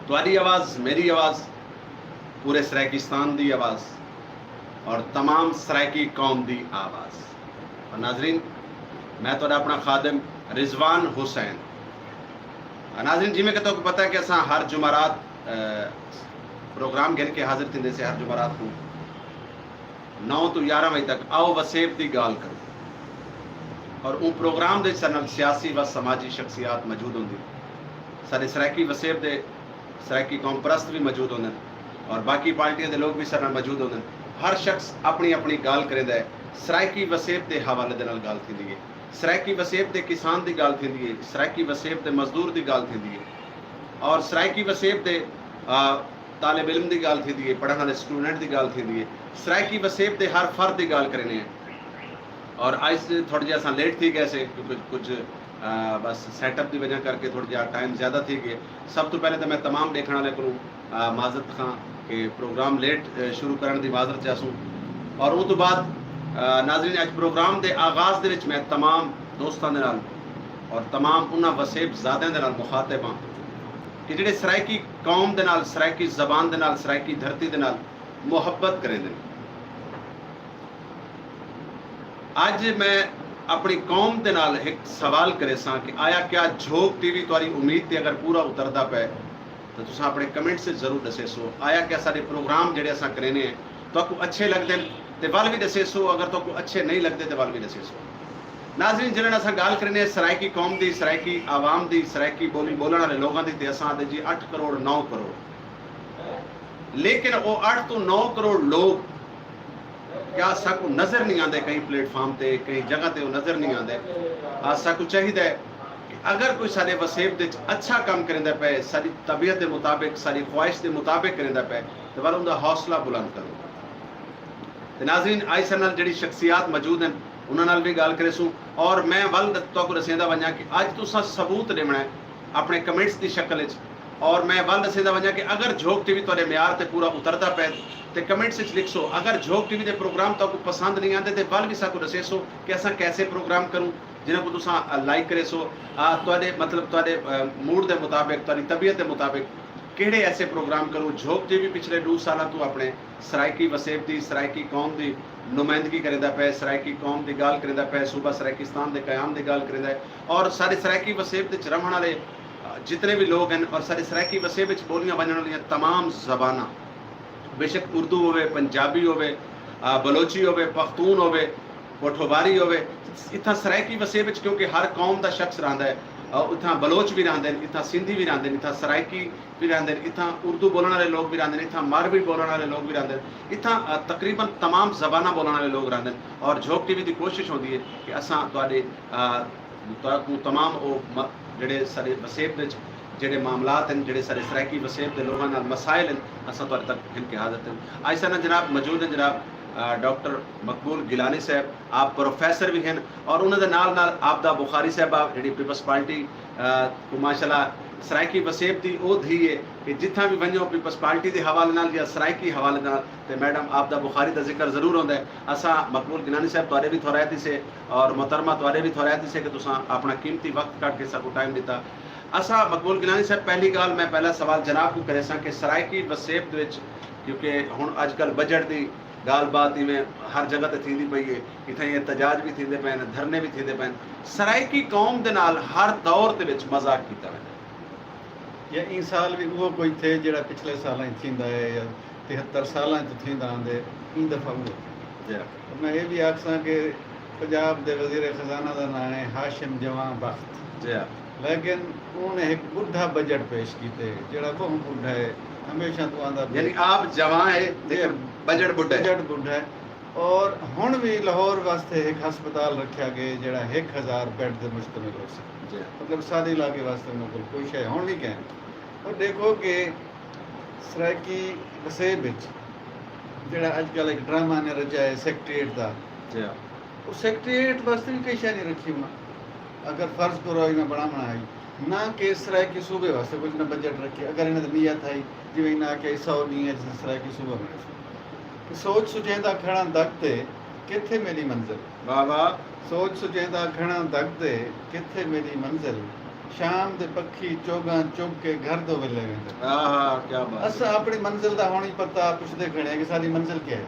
तुम्हारी आवाज़, मेरी आवाज़, पूरे सराइकिस्तान दी आवाज़ और तमाम सराइकी कौम दी आवाज़। और नाजरीन, मैं तो अपना खादिम रिजवान हुसैन। नाजरीन, जिमें कि तो पता है कि असां हर जुमरात प्रोग्राम गिन के हाजिर थींदे से हर जुमरात को 9 तो 11 बजे तक आओ वसेब की गाल करो। और उन प्रोग्राम के सनल सियासी व समाजी शख्सियात मौजूद होंगी। सारे सराइकी वसेब के सराइकी कौम परस्त भी मौजूद होंगे और बाकी पार्टियों के लोग भी सारे मौजूद होंगे। हर शख्स अपनी अपनी गाल करेंदा है। सराइकी वसेब के हवाले दे नाल गाल थींदी है, सराइकी वसेब के किसान की गाल थींदी है, सराइकी वसेब के मजदूर की गाल थींदी है और सराइकी वसेब के तालिब इल्म की गाल थींदी है, पढ़ने वाले स्टूडेंट की गाल थींदी है। सराइकी वसेब के हर फर्द की गाल करने हैं। और आज थोड़ा जहा असा लेट थी गए से क्योंकि कुछ बस सैटअप की वजह करके थोड़ा जहा टाइम ज़्यादा थी गए। सब तो पहले तो मैं तमाम देखने वाले को माजरत खां कि प्रोग्राम लेट शुरू करने की माजरत चाहूँ। और उस तो बाद नाज़रीन, अज प्रोग्राम के आगाज़ के मैं तमाम दोस्तों के नाल और तमाम उन्होंने वसेब ज़ादियों के नाल मुखातिब हाँ कि जिहड़े सराइकी कौम के नाल, सराइकी जबान के नाल, सराइकी धरती के नाल मुहब्बत करेंदे। अज मैं अपनी कौम के नाल एक सवाल करे सा कि आया क्या झोंक टीवी तुम्हारी उम्मीद से अगर पूरा उतरता पे तो तुम अपने कमेंट से जरूर दसे सो। आया क्या सारे प्रोग्राम जेडे असा करेने हैं तो अच्छे लगते हैं तो वल भी दसे सो, अगर तो अच्छे नहीं लगते तो वल भी दसे सो। नाज़रीन, जिन्हें असा गाल करने सराइकी कौम की, सराइकी आवाम की, सराइकी बोली बोलने वाले लोगों की, तो असा आते जी 8 करोड़ 9 करोड़। लेकिन वो 8 तो 9 करोड़ लोग क्या साकू नज़र नहीं आते कहीं प्लेटफॉर्म पे, कहीं जगह पे वो नज़र नहीं आते। साकू चाहिए कि अगर कोई सारे वसेब दे अच्छा काम करेंदा पे, सारी तबीयत के मुताबिक, सारी ख्वाहिश के मुताबिक करेंदा पे तो वल उनका हौसला बुलंद करो। तो नाज़रीन, आज सारे नाल जिहड़ी शख्सियात मौजूद हैं उन्होंने भी गाल करे सूँ और मैं वल तो दसेंदा वजा कि अज तुसां सबूत देना है अपने कमेंट्स की शक्ल और मैं वल दसेंदा वजा कि अगर झोंक टीवी तुहाडे म्यार ते पूरा उतरता पे तो कमेंट्स लिखसो। अगर झोंक टीवी के प्रोग्राम तो पसंद नहीं आते तो वल भी साकू दसे सो कि असा कैसे प्रोग्राम करूँ जिन्हें को तुसा लाइक करे सो। तुहाडे मतलब तुहाडे मूड के मुताबिक, तुहाडी तबीयत के मुताबिक किहड़े ऐसे प्रोग्राम करूँ। झोंक टीवी पिछले 2 साल तो अपने सराइकी वसेब की, सराइकी कौम की नुमाइंदगी करेंदा पे, सराइकी कौम की गाल करेंदा पे, सूबा सराइकिस्तान के कयाम की गाल करेंदा है और सारे सराइकी वसेब के रहने वाले जितने भी लोग हैं और सारे सराइकी वसेब बोलियां बनने वाली तमाम जबाना, बेशक उर्दू होवे, पंजाबी होवे, बलोची होवे, पख्तून होवे, पोठोबारी होवे, इतना सराइकी वसेब क्योंकि हर कौम का शख्स रहा है। इतना बलोच भी रहते हैं, इतना सिंधी भी रहते हैं, इतना सराइकी भी रहते हैं, इतना उर्दू बोलने वाले लोग भी रहते हैं, इतना मारवी बोलने वाले लोग भी रहते हैं, इतना तकरीबन तमाम जबाना बोलने वाले लोग रहते हैं। और झोंक टीवी की कोशिश होती है कि असा तमाम वो जेडे सारे वसेब जेडे मामलात हैं, जेडे सारे सराइकी वसेब के लोगों नाल मसाइल हैं, असा तुहाडे तक इनके हाजत हैं। आज सारे जनाब मौजूद हैं जनाब डॉक्टर मकबूल गिलानी साहब, आप प्रोफैसर भी हैं और उन्होंने नाल नाल आपदा बुखारी साहब जी पीपल्स पार्टी को माशाल्लाह सराइकी वसेब की वो धी है कि जितना भी वनो पीपल्स पार्टी के हवाले नाल या सराइकी हवाले नाल तो मैडम आपदा बुखारी का जिक्र जरूर होता है। असा मकबूल गिलानी साहब तुहाडे भी थोरायती से और मोहतरमा तुहाडे भी थोरायती से कि तुसां अपना कीमती वक्त कट के सबको टाइम दिता। असा मकबूल गिलानी साहब, पहली गाल मैं पहला सवाल जनाब को करे कि सराइकी वसेब क्योंकि हुण अजकल बजट की गाल बात इवें हर जगह ते थींदी पई है, इत्थे एहतजाज भी थींदे पे, धरने भी थींदे पे, सराइकी कौम दे नाल हर दौर दे विच मजाक कीता वेंदा या ई साल भी वो कोई थे जिहड़ा पिछले सालां थींदा है या 73 सालां तो थींदा आंदे ई दफ़ा वो। मैं ये भी आखसां कि पंजाब दे वज़ीर खजाना का नाम है हाशिम जवां बख्त, लेकिन उन्हें एक बुढ़ा बजट पेश किए जिहड़ा बहुत बुढ़ा है, हमेशा तो आंदा यानी आप जवां है लेकिन बजट बुढ़ा है। और हुण भी लाहौर वास्ते एक हस्पताल रखा गया जिहड़ा 1000 बेड से मुश्तमिल हो सके, मतलब सारे इलाके वास्ते उन्होंने कोई शय हुण भी कहें। और देखो कि सराइकी वसेब जिहड़ा अजकल एक ड्रामा ने रचा है सैकटरीएट का, उस सैकटरीएट वास्ते भी कई शय नहीं रखी हुआ। अगर फर्ज करो इन्हें बनाना है ना कि सराइकी सूबे वास्ते कुछ ना बजट रखे, अगर इन्हें नीयत आई जिवें इन्हें आख्या 100 नीयत सराइकी सूबा बने, सोच सुचेंदा खड़ा दगते किथे मेरी मंजिल, वाह वाह, सोच सुचेंदा खड़ा दगते किथे मेरी मंजिल, शाम दे पक्षी चोगां चुग के घर दो वेले वेंदे। क्या बात असां अपनी मंजिल दा हुण ही पता पुछदे खड़े कि साडी मंजिल क्या है।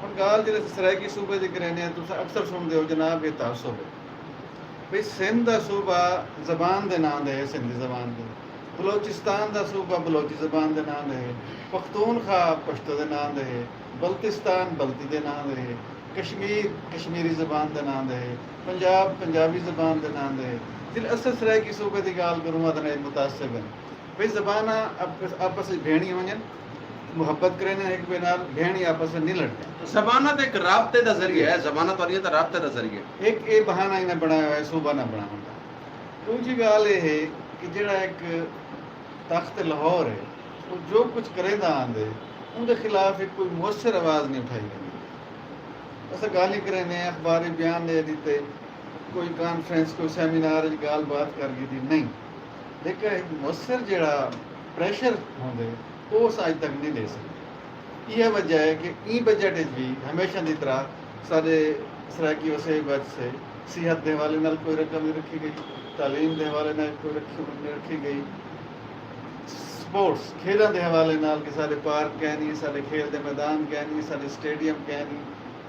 हुण गाल जेह्ड़े सराइकी सूबे दी करने तुस अक्सर सुनदे हो जनाब ये तासुब है भई सिंध दा सूबा ज़बान दे नाम दे सिंधी ज़बान दे, बलोचिस्तान दा सूबा बलोची ज़बान दे नाम दे, पख्तूनख्वा पश्तो दे नाम दे, बल्तिस्तान बल्ती दे नाम दे, कश्मीर कश्मीरी ज़बान दे नाम दे, पंजाब पंजाबी ज़बान दे नाम दे। जिल असल सराइकी सूबे दी गाल करूँ अदने मुतासिब हैं भई ज़बाना आपस में भेणी वञनि, मुहब्बत करें एक ॿिए नाल, भेणी आपस में नहीं लड़ते। ज़बानत एक राब्ते दा ज़रिया है, ज़बानत और ये तो राब्ते दा ज़रिया है। एक ये बहाना इन्हें बनाया है सूबा ना बनाउण दा। दूजी गाल ये है कि जेड़ा एक तख्त लाहौर है वो जो कुछ करेंदा आंदे उनके खिलाफ एक कोई मुअस्सर आवाज़ नहीं उठाई गई। असां गाली करें अखबारी बयान दे दीते, कोई कॉन्फ्रेंस कोई सेमिनार गाल बात कर दी नहीं, लेकिन एक मुअस्सर जेड़ा प्रेशर होंदे वो अस अज तक नहीं ले सकते। यह वजह है कि ई बजट भी हमेशा की तरह सारे सराइकी वसे बच से सेहत के हवाले नाल कोई रकम नहीं रखी गई, तालीम के हवाले नाल कोई रकम नहीं रखी गई, स्पोर्ट्स खेलों के हवाले नाल कि सारे पार्क कह नहीं, सारे खेल के मैदान कह नहीं, सारे स्टेडियम कह नहीं,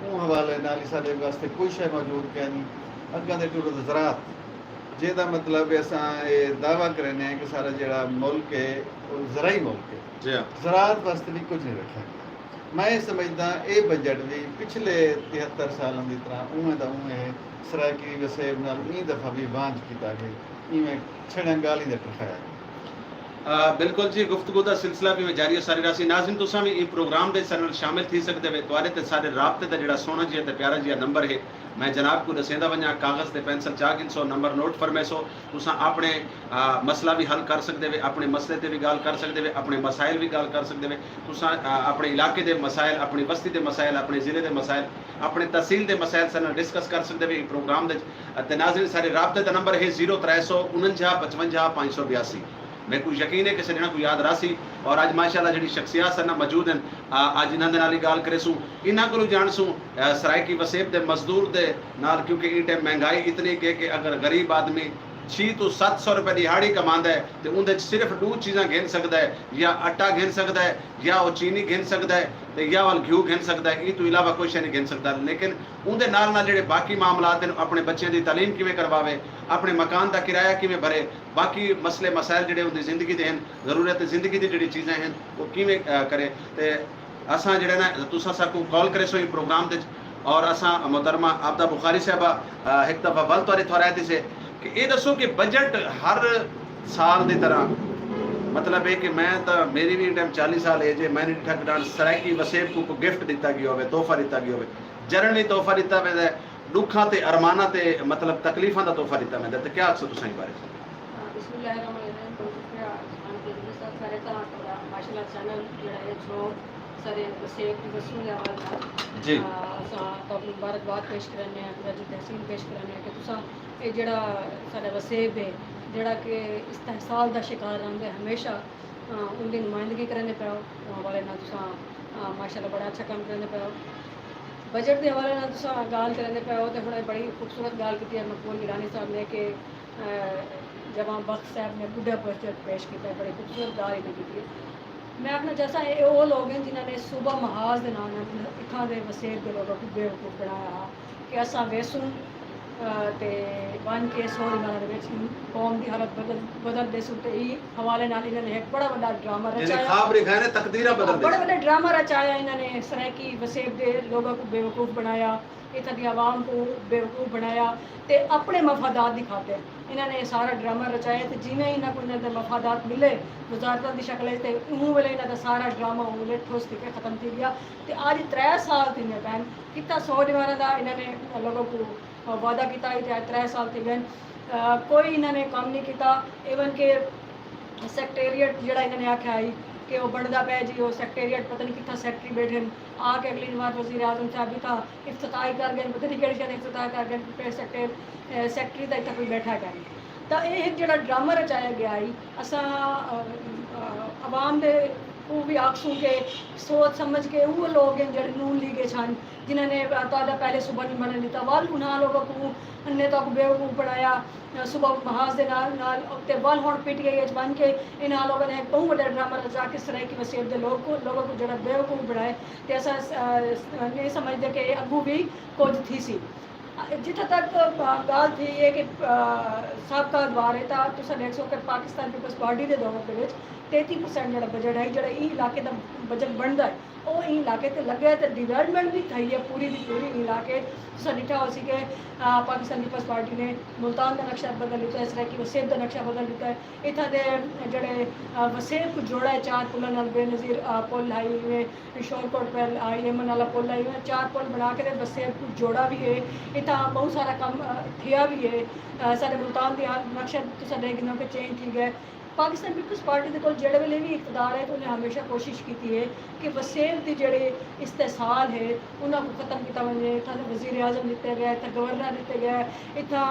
उन हवाले नाल ही सारे वास्ते कोई शय मौजूद कह नहीं। अग्गां दे टुर ज़रात जेदा मतलब असां ये दावा करने हैं कि सारा जेड़ा मुल्क है वो ज़राई मुल्क है, ज़रात वास्ते भी कुछ नहीं रखा गया। मैं समझदा ये बजट भी पिछले 73 सालों की तरह उवें दा उवें सराइकी वसेब नाल ई दफ़ा भी वांझ किया गया, इवें छड़ियां गाली दे टकाया बिल्कुल जी, गुफ्तगू का सिलसिला भी में जारी है सारी रासी। नाज़रीन तुसां भी इस प्रोग्राम के सारे शामिल थी सकते वे, तुआरे ते सारे राब्ते का जिहड़ा सोहना जिहा ते प्यारा जिहा नंबर है मैं जनाब को दसेंदा वञा, कागज़ ते पेंसिल चाह गिनसो, नंबर नोट फरमेसो। तुसां अपने मसला भी हल कर सकते वे, अपने मसले ते भी गाल कर सकते वे, अपने मसाइल भी गाल कर सकते वे। तुसां अपने इलाके के मसाइल, अपनी बस्ती के मसाइल, अपने ज़िले के मसाइल, अपने तहसील के मसाइल सारे डिस्कस कर सकते वे प्रोग्राम दे। नाज़रीन सारे राब्ते का नंबर है 0349 55 582। मैं कोई यकीन है कि सजना को याद रासी। और आज माशाल्लाह जी शख्सियात सना मौजूद हैं, अज इन्होंने नाल गाल करे सूँ, इन्हों को जानसूँ सराइकी वसेब के मजदूर के नाल, क्योंकि इस टाइम महंगाई इतनी कि अगर गरीब आदमी 600 तो 700 रुपए दिहाड़ी कमांदा है तो उनके सिर्फ 2 चीज़ां गिन सकता है, या आटा गिन सकता है, या वो चीनी गिन सकता है, तो या वाल घ्यू गिन सकता है, इस तो इलावा कोई शे नहीं गिन सकता। लेकिन उनके नाल जेडे बाकी मामलात हैं, अपने बच्चों की तालीम किवें करवावे, अपने मकान का किराया किवें भरे, बाकी मसले मसाइल जेडे उनकी जिंदगी के हैं, जरूरत जिंदगी की जी चीज़ें हैं वो किवें करे। तो असां जेडे ना तुसां साकू कॉल करे सो प्रोग्राम ते, और असां मोहतरमा आबदा बुखारी साहबा एक दफ़ा वल तुआरे थोरायती से कि ये दसो कि बजट हर साल की तरह मतलब है कि मैं तो मेरी भी टाइम 40 साल एज है, मैंने डिठा कि सराइकी वसेब को गिफ्ट दिता गया हो, तोहफा दिता गया हो, जरन नहीं तोहफा दिता वेंदा, दुखा ते अरमाना ते मतलब तकलीफा का तोहफा दिता वेंदा। तो क्या आखो तुसां इस बारे जी मुबारकबाद पेश करने तहसील पेश करने कि तुसा ये जड़ा साडा वसेब है जड़ा कि इस्तेहसाल का शिकार रंग हमेशा उनकी नुमाइंदगी करने पाओ हवाले ना तुसा माशाल्लाह बड़ा अच्छा काम करने पाओ। बजट के हवाले ना तुसा गाल करने पाओ तो हुणे बड़ी खूबसूरत गाल की है मकबूल गिलानी साहब ने कि जवां बख्श साहब ने बुढ़ा बजट पेश किया, बड़ी खूबसूरत गाल इन्हें की। मैं आखना चाहता है वो लोग हैं जिन्होंने सूबा महाज के नाम इत्थां के वसेब के लोगों को बेवकूफ़ बनाया कि असा वेसूं ते बन के 100 दिनां कौम की हालत बदल देसूं। तो ये हवाले नाल इन्होंने एक बड़ा बड़ा ड्रामा रचाया, बड़ा बड़ा ड्रामा रचाया इन्होंने सराइकी वसेब के लोगों को बेवकूफ़ बनाया, इत्थां की आवाम को बेवकूफ़ बनाया, तो अपने मफादात दिखाते इन्होंने सारा ड्रामा रचाया। तो जिमें इन्होंने को इन्होंने मफादात मिले वजारत की शक्ल से उन वेले इन्होंने सारा ड्रामा उंगले ठोस के ख़त्म थी गया। तो अज 3 साल थी पैन कितना 100 दीवाना का इन्होंने लोगों को वादा किया, आज 3 साल थी गए कोई इन्होंने काम नहीं किया। इवन के सैकटेरिएट जड़ा इन्होंने आख्या है कि वो बनता पे जी, वो सैकटेरिएट पता नहीं कितना सैकटरी बैठे आके अगली बार वज़ीर आज़म साहब भी था इफ्तिताही कर गए, पता नहीं कि इफ्तिताह कर गए, फिर सैकटरी का इतना कोई बैठा गया। तो यह जो ड्रामा रचाया गया है असा आवाम के वो भी आखसू के सोच समझ के वो लोग हैं जो नून लीगे छन जिन्होंने तादा पहले सुबह नहीं बना लिता वाल उन्होंने लोगों को ने तो बेवकूफ़ बनाया सुबह महाज के नाल ते वाल हुण PTI बन के इन्होंने लोगों ने एक बहुत बड़ा ड्रामा रचा के सराय की वसीयत के लोगों को जो बेवकूफ़ बनाए तो असा नहीं समझते कि अगू भी कुछ थी सी जिथे तक गाल थी है कि सबका द्वार है तो देख सो कि पाकिस्तान पीपल्स पार्टी के दौर के 33% जो बजट है जो इलाके का बजट बनता है वो इलाके ते लगे तो डिवेलपमेंट भी थी है पूरी की पूरी इलाके डिठा हो सी कि पाकिस्तान पीपल्स पार्टी ने मुल्तान का नक्शा बदल दिता है सराइकी वसेब का नक्शा बदल दिता है इतना के जोड़े वसेब को जोड़ा है 4 पुलों बेनज़ीर पुल हाईवे शोरकोट पर यमन वाला पुल हाईवे 4 पुल बना के वसेब को जोड़ा भी है इतना बहुत सारा काम थिया भी है सारे मुल्तान के नक्शा तो गिनों के चेंज थी गए पाकिस्तान पीपल्स पार्टी के कोल जेड़े वेले भी इकतदार है तो उन्हें हमेशा कोशिश की है कि वसेब के जोड़े इस्तेसाल है उन्होंने ख़त्म किया वजे इतना वज़ीर आज़म दिते गए इतना गवर्नर दिते गए इतना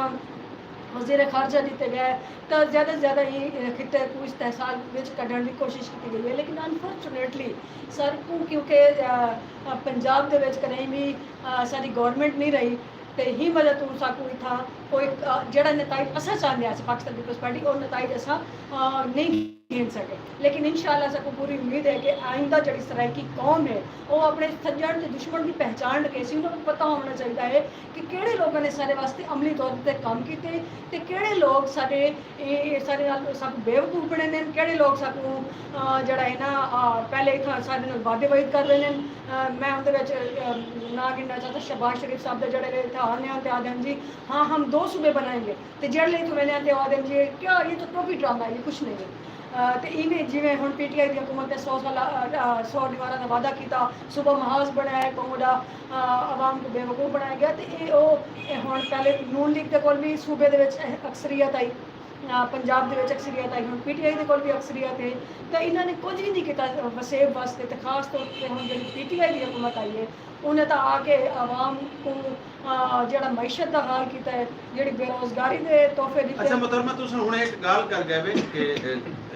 वज़ीर खारजा दिते गए तो ज़्यादा से ज़्यादा ही खिते को इस्तेसाल कढ़ने की कोशिश की गई है लेकिन अनफॉर्चुनेटली सर को क्योंकि पंजाब के कहीं भी सारी गवर्नमेंट नहीं रही तो ही वजह तो साकू था कोई जड़ा नताइज असा चाहते हैं पाकिस्तान पीपल्स पार्टी और नताइज असा नहीं गिन सके लेकिन इंशाल्लाह सबको पूरी उम्मीद है कि आइंदा जी सराइकी कौम है वो अपने सज्जन के दुश्मन की पहचान के सी उन्होंने पता होना चाहिए है कि किहड़े लोगों ने सारे वास्ते अमली तौर पर काम किए तो किहड़े लोग सारे सब बेवकूफ़ बने ने किहड़े लोग सबू जड़ा है ना पहले इतना सारे वादे वायद कर रहे हैं मैं उनके ना गिनना चाहता शहबाज शरीफ साहब के जड़े इतने आने आते आदम जी हाँ हम 2 सूबे बनाएंगे तो जड़े तो मैंने आते आदम जी क्या ये तो टोपी ड्रामा है ये कुछ नहीं है तो इवें जिमें हम PTI की हुकूमत ने 100 साल 100 दीवार का वादा किया सुबह महाज बनाया कौड़ा आवाम को बेवकूफ़ बनाया गया तो ये हम पहले नून लीग के कोल भी सूबे के अक्सरीयत आई पंजाब के अक्सरीयत आई हम PTI के कोल भी अक्सरीयत है तो इन्होंने कुछ भी नहीं किया वसेब वास्ते तो खास तौर पर हम जी PTI की हुकूमत आई है उन्हें तो आके आवाम को जड़ा मैशत का हाल किया है जी बेरोजगारी के तोहफे दिते अच्छा मोहतरमा तुसीं हुण एक गाल कर गए वे कि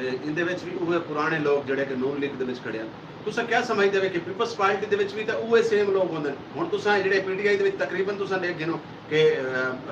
इहदे विच भी उहे पुराने लोग जिहड़े कि नून लीग दे विच खड़े हैं तुसां क्या समझदे वे कि पीपल्स पार्टी दे विच भी तां उहे सेम लोग होंदे ने हुण तुसां जिहड़े PTI दे विच तकरीबन तुसां देख गिनो कि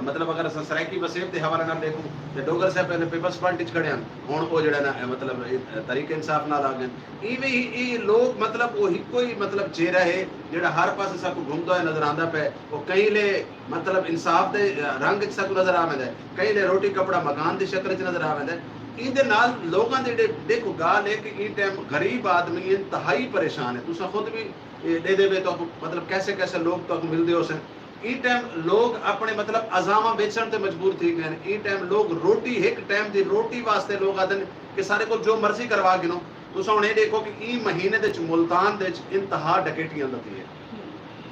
मतलब अगर असां सराइकी वसेब के हवाले नाल देखूं तो डोगर साहब पहले पीपल्स पार्टी च खड़े हैं हुण वो जिहड़ा ना मतलब तरीके इंसाफ नाल आ गए इवें ही लोग मतलब वो हिक्को ही मतलब चेहरा है जिहड़ा हर पासे साकू घूमदा होया नजर आंदा पे वो कई ले मतलब इंसाफ दे रंग च साकू नजर आवेंदा कई ले रोटी कपड़ा मकान की शक्ल च नजर आवेंदा इहदे नाल लोगां दे देखो गाल है कि इस टाइम गरीब आदमी इंतहाई परेशान है तुसां खुद भी दे देवे तो मतलब कैसे कैसे लोग तो मिलते हो सन इस टाइम लोग अपने मतलब अजामा बेचण ते मजबूर थी गए इस टाइम लोग रोटी एक टाइम की रोटी वास्ते लोग आदन कि सारे को जो मर्जी करवा गिनो तुसां हुण देखो कि ई महीने दे मुल्तान दे इंतहा डकैतियां लगी है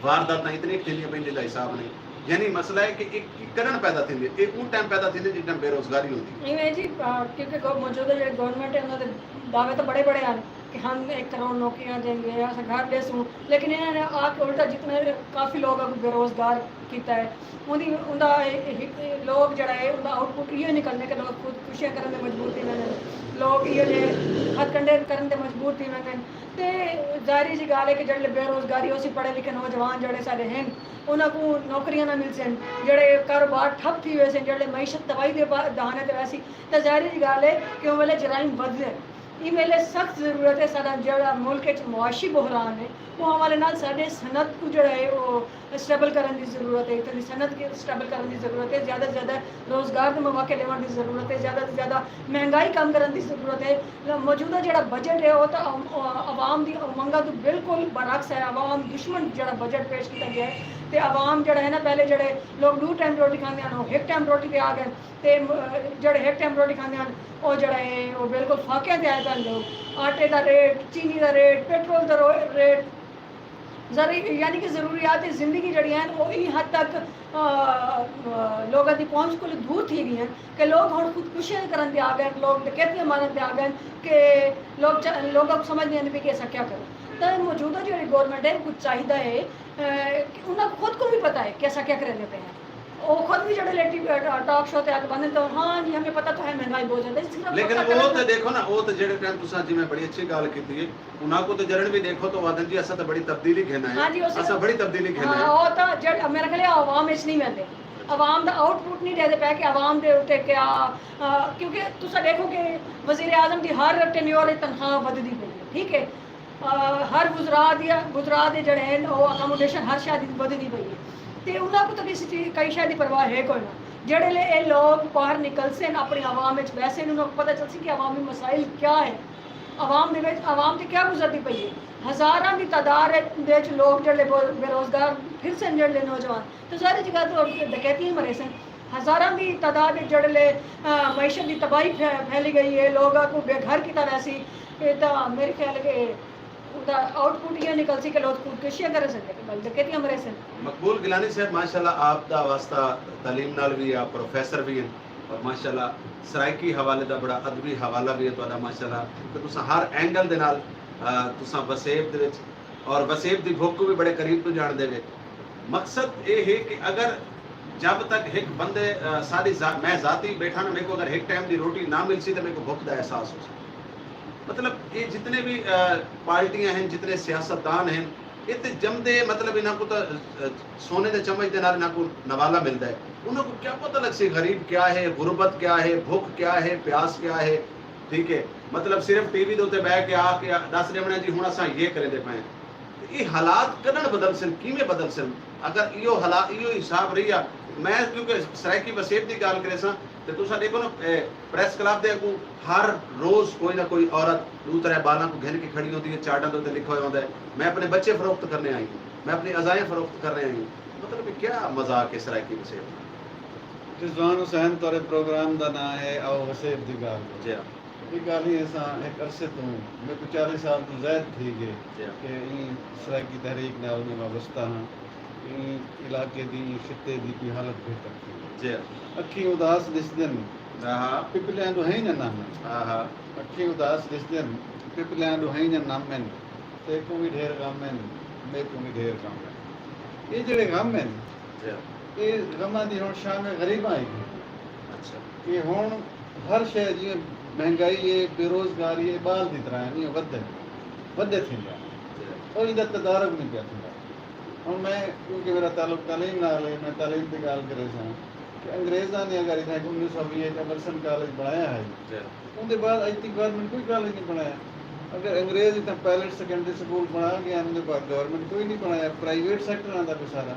वारदात इतनी थी पेंदी दा हिसाब नहीं यानी मसला है कि एक करण पैदा थी एक उन टाइम पैदा थी जिस टाइम बेरोजगारी होती नहीं जी क्योंकि मौजूदा जो गवर्नमेंट है उन्होंने दावे तो बड़े बड़े हैं कि हम 1 करोड़ नौकरियां देंगे या घर दे सूँ लेकिन इन्होंने आके उल्टा जितने काफ़ी लोग बेरोजगार किया है उनका लोग जरा है उनका आउटपुट ये निकलने के लोग खुद खुशियाँ करने में मजबूर थी मैंने लोग ये हथकंडे करने मजबूर थी मैंने तो जाहिर जी गाल है कि जो बेरोजगारी उसी पढ़े लिखे नौजवान जड़े सारे हैं उन्होंने नौकरियां ना मिल सन जड़े कारोबार ठप थी हुए सन जड़े मैशत तबाही के दहाने ते वैसी तो जाहिर जी गाल है कि उस वेले जराइम बदले ये वेले सख्त जरूरत है सारा जो मुल्क मुआशी बहरान है वो हवाले नाल साडे सनत को जो है वो स्टेबल करने की जरूरत है इतनी सनत की स्टेबल करने की जरूरत है ज़्यादा से ज़्यादा रोज़गार के मौके लेने की जरूरत है ज़्यादा से ज़्यादा महंगाई कम करने की जरूरत है मौजूदा जो बजट है वो तो आवाम की उमंगा तो बिल्कुल बरक्स है आवाम दुश्मन जो बजट पेश किया गया है तो आवाम जड़ा है ना पहले जड़े लोग 2 टाइम रोटी खाते हैं वो 1 टाइम रोटी पे आ गए तो जड़े 1 टाइम रोटी खाते हैं वो जड़ा है वो बिल्कुल फाके पे आए थे लोग आटे का रेट चीनी का रेट पेट्रोल का रेट यानी कि ज़रूरियात ज़िंदगी जड़ी हैं वो इन हद तक लोगों की पहुँच को दूर थी गई हैं कि लोग हम खुदकुशियाँ करने आ गए लोग डकैतियाँ मारने आ गए कि लोग को समझ नहीं आती कि ऐसा क्या करें तो मौजूदा जो गवर्नमेंट है कुछ चाहिए है कि उन्हें खुद को भी पता है कि ऐसा क्या करने पे हैं वो खुद भी जड़े लेटी टॉक शो ते आके बंदे तो हाँ जी हमें पता तो है महंगाई बहुत ज्यादा है। लेकिन वो तो देखो ना, वो तो जेड़े टाइम तुसा जी मैं बड़ी अच्छी गाल कीती है, उना को तो जरण भी देखो तो वादन जी असा तो बड़ी तब्दीली घेना है। हाँ जी, असा बड़ी तब्दीली घेना है। हाँ वो तो जड़ मेरे ख्याल आवाम विच नहीं वंदे, आवाम दा आउटपुट नहीं देते पे कि आवाम दे उत्ते क्या क्योंकि तुसा देखो कि वजीर आजम दी हर टेन्योर तनख्वाह वधदी पई है, ठीक है, हर गुजरात दे जड़े हैं वो अकोमोडेशन हर शादी वधदी पई है ते उन्हां को तो किसी चीज कई शायद दी परवाह है कोई ना। जेड़े ले ये लोग बाहर निकलसे अपनी आवाम विच वैसे उन्होंने पता चलसी कि आवामी मसाइल क्या है, आवाम दे विच आवाम ते क्या गुजरदी पई है। हज़ारां दी तादाद दे च लोग जेड़े बेरोजगार फिर से जेड़े नौजवान तो सारी जगह तो डकैतियां मरे सन। हज़ारां दी तादाद जेड़े मैशत की तबाही फैली गई है, लोगों को बेघर की तरह सी तो मेरे ख्याल के उदा आउटपुट ये निकल सी कि लोग खुदकुशियां कर सकते हैं बल्कि डकैतियां मरे सन। मकबूल गिलानी साहब माशाल्लाह आप दा वास्ता तालीम नाल भी आप प्रोफेसर भी हैं और माशाल्लाह सराइकी हवाले दा बड़ा अदबी हवाला भी है तुहाडा माशाल्लाह कि तुसा हर एंगल दे नाल तुसा वसेब दे विच और वसेब दी भुख को भी बड़े करीब तो जान देवे। मकसद ये है कि अगर जब तक एक बंदे मैं जाती बैठा ना, मेरे को अगर एक टाइम की रोटी ना मिल सी तो मेरे को भुख का एहसास हो। मतलब ये जितने भी पार्टियां हैं, जितने सियासतदान हैं, ये तो जमदे मतलब इन्हों को तो सोने के चम्मच के नाल इन्हों को नवाला मिलता है। उन्होंने को क्या पता लग सी गरीब क्या है, गुरबत क्या है, भुख क्या है, प्यास क्या है, ठीक है। मतलब सिर्फ टीवी के उत्ते बह के आके दस देवना जी हुण असां ये करे दे पे, ये हालात कदन बदल सन, किवें बदल सन। अगर इहो हालात इहो हिसाब रही है, मैं क्योंकि सराइकी वसेब की गल करे सां ते तुसां देखो ना प्रेस क्लब दे अगू हर रोज कोई ना कोई औरत दूसरे बालों को घिन के खड़ी होती है, चार्टां दे उत्ते लिखा होता है मैं अपने बच्चे फरोख्त करने आई हूँ, मैं अपनी अज़ाएं फरोख्त करने आई हूँ। मतलब क्या मजाक है सराइकी वसेब। रिजवान हुसैन तोरे प्रोग्राम का नाम है आओ वसेब दी गाल। जी हाँ, ये गाल ही असां एक अरसे तो मैं को 40 साल तो ज़ायद थी गए जी हाँ, कि सराइकी तहरीक नाल में वाबस्ता हाँ। इलाके दी खिते दी कोई हालत बेहतर थी। जी हाँ, अखी उदास दिसदन हाँ पिपलियां दो है ना नाम हाँ, अखी उदास दिसदन पिपलियां दो है ना नाम में ते को भी ढेर गम है, मैं को भी ढेर गम है। ये जेड़े गम है जी हाँ, ये गमां दी हुण शाम गरीब आई गई अच्छा कि हुण हर शय जी महंगाई है, बेरोजगारी है, बाल दी तरह नहीं वधे थींदा जी हाँ, और इनका तदारक नहीं पिया थींदा। हुण मैं क्योंकि मेरा ताल्लुक तालीम नाल है, मैं तालीम की गल करे सां कि अंग्रेज़ां ने अगर इत्थे 1920 एमरसन कॉलेज बनाया है, जी हाँ, उनके बाद अज तक गवर्नमेंट कोई कॉलेज नहीं बनाया। अगर अंग्रेज इतना पायलट सेकेंडरी स्कूल बना गया, उनके बाद गवर्नमेंट कोई नहीं बनाया, प्राइवेट सेक्टर आता पे सारा।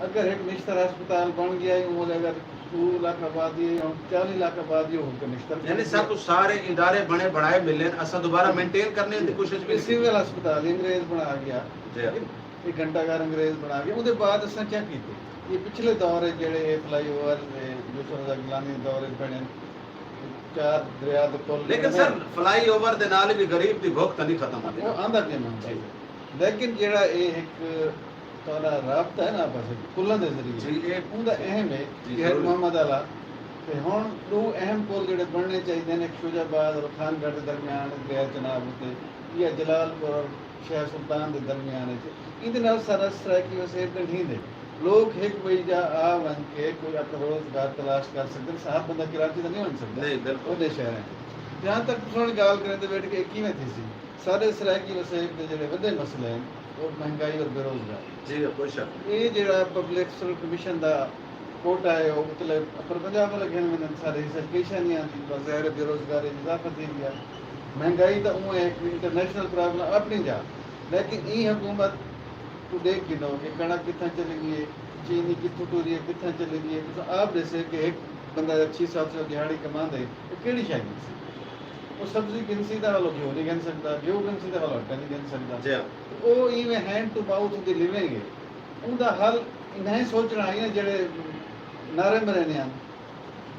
अगर एक निश्तर अस्पताल बन गया है, वो अगर 2 लाख आबादी है, 40 लाख आबादी हो के निश्तर यानी सब कुछ सारे इदारे बने बनाए मिले असा दोबारा मेंटेन करने की कोशिश भी सिविल अस्पताल अंग्रेज बना गया, जी हाँ, एक घंटाघर अंग्रेज बना गया। उसके बाद असां क्या कीते, ये पिछले दौर है जेड़े फ्लाईओवर जो गिलानी दौर बने 4 दरिया दे पुल। लेकिन सर फ्लाई ओवर दे नाल भी गरीब दी भुख नहीं खत्म होती वो आंदा के ना जी। लेकिन जेड़ा ये एक तोरा राबता है ना आपस में पुलों के जी, जरिए ये उनका अहम है जी, कि हर जरूर। मोहम्मद अला ते हुण 2 अहम पुल जेड़े बनने चाहिए ने, एक शुजाबाद और खानगढ़ के दरमियान दरिया चनाब उत्ते या जलालपुर और शहर सुल्तान के दरमियान है। इहदे नाल सारा सराइकी वसेब नहीं दे लोग एक वही जा आ वन के कोई अपना रोजगार तलाश कर सकते। साहब बंदा कराची तो नहीं बन सकता नहीं बिल्कुल ਉਹਦੇ ਸ਼ਹਿਰਾਂ जहाँ तक तुम गाल करें तो बैठ के किवें थी सी सारे सराइकी वसेब के जेड़े वड्डे मसले हैं वो महंगाई और बेरोजगारी। जी कोई शक नहीं। ये जेड़ा पब्लिक सर्विस कमीशन दा कोटा है वो मतलब पर पंजाब वाले कहने में सारे सर्विकेशन नहीं आती, बज़ाहिर बेरोजगारी इजाफा थी गया, महंगाई तो वो एक इंटरनेशनल प्रॉब्लम अपनी जा। लेकिन ये हुकूमत को देख गिनो कि कणक कितना चली गई है, चीनी कितों टूरी है, कितना चली गई है। तो आप जैसे कि एक बंदा 600-700 दिहाड़ी कमा दे तो केड़ी शायद वो सब्जी गिनसी का वालों घ्यो नहीं गिन सकता, घ्यो गिनसी का वालों आटा नहीं गिन सकता। जी हाँ, वो इवें हैंड टू माउथ दी लिविंग है उनका हल नहीं सोचना है जेड़े नारे मरे ने आन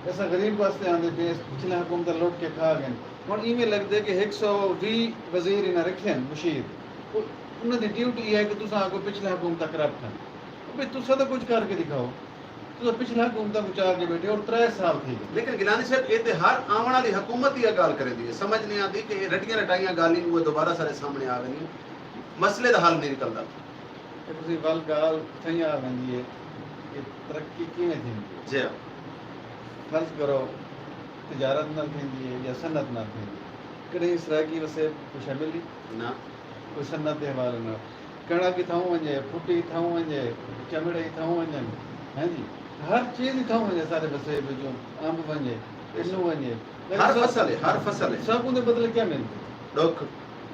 ऐसा गरीब वास्ते आंदे पे पिछले हुकूमत लुट के खा गए। हुण इवें लगदे कि 120 वजीर इन्हें रखे हैं मुशीर उन्होंने ड्यूटी है कि तुसां को पिछले हुकूमत करप्ट हैं भाई तुसां तो कुछ करके दिखाओ। तो पिछला हुकूमत बचा के बैठे और 3 साल थी। लेकिन गिलानी साहब ये तो हर आने वाली हुकूमत ही गल करे दी है, समझ नहीं आती कि रटियां रटाइयां गाली वो दोबारा सारे सामने आ गई, मसले का हल नहीं निकलता। तुसीं वल गाल थई आ वेंदी है कि तरक्की किवें थींदी जी फर्ज़ करो तिजारत नाल थींदी है या सनत नाल थींदी कॾहिं सराइकी वसे कुछ मिली ना कोई सनत जे हवाले नाल कणक थऊं वञे फुटी थऊं वञे चमड़े थऊं वञनि हैं जी हर चीज़ थऊं वञे सारे वसे जो अंब वञे इन्नू वञे हर फसल है सब उनके बदले क्या मिलते दुख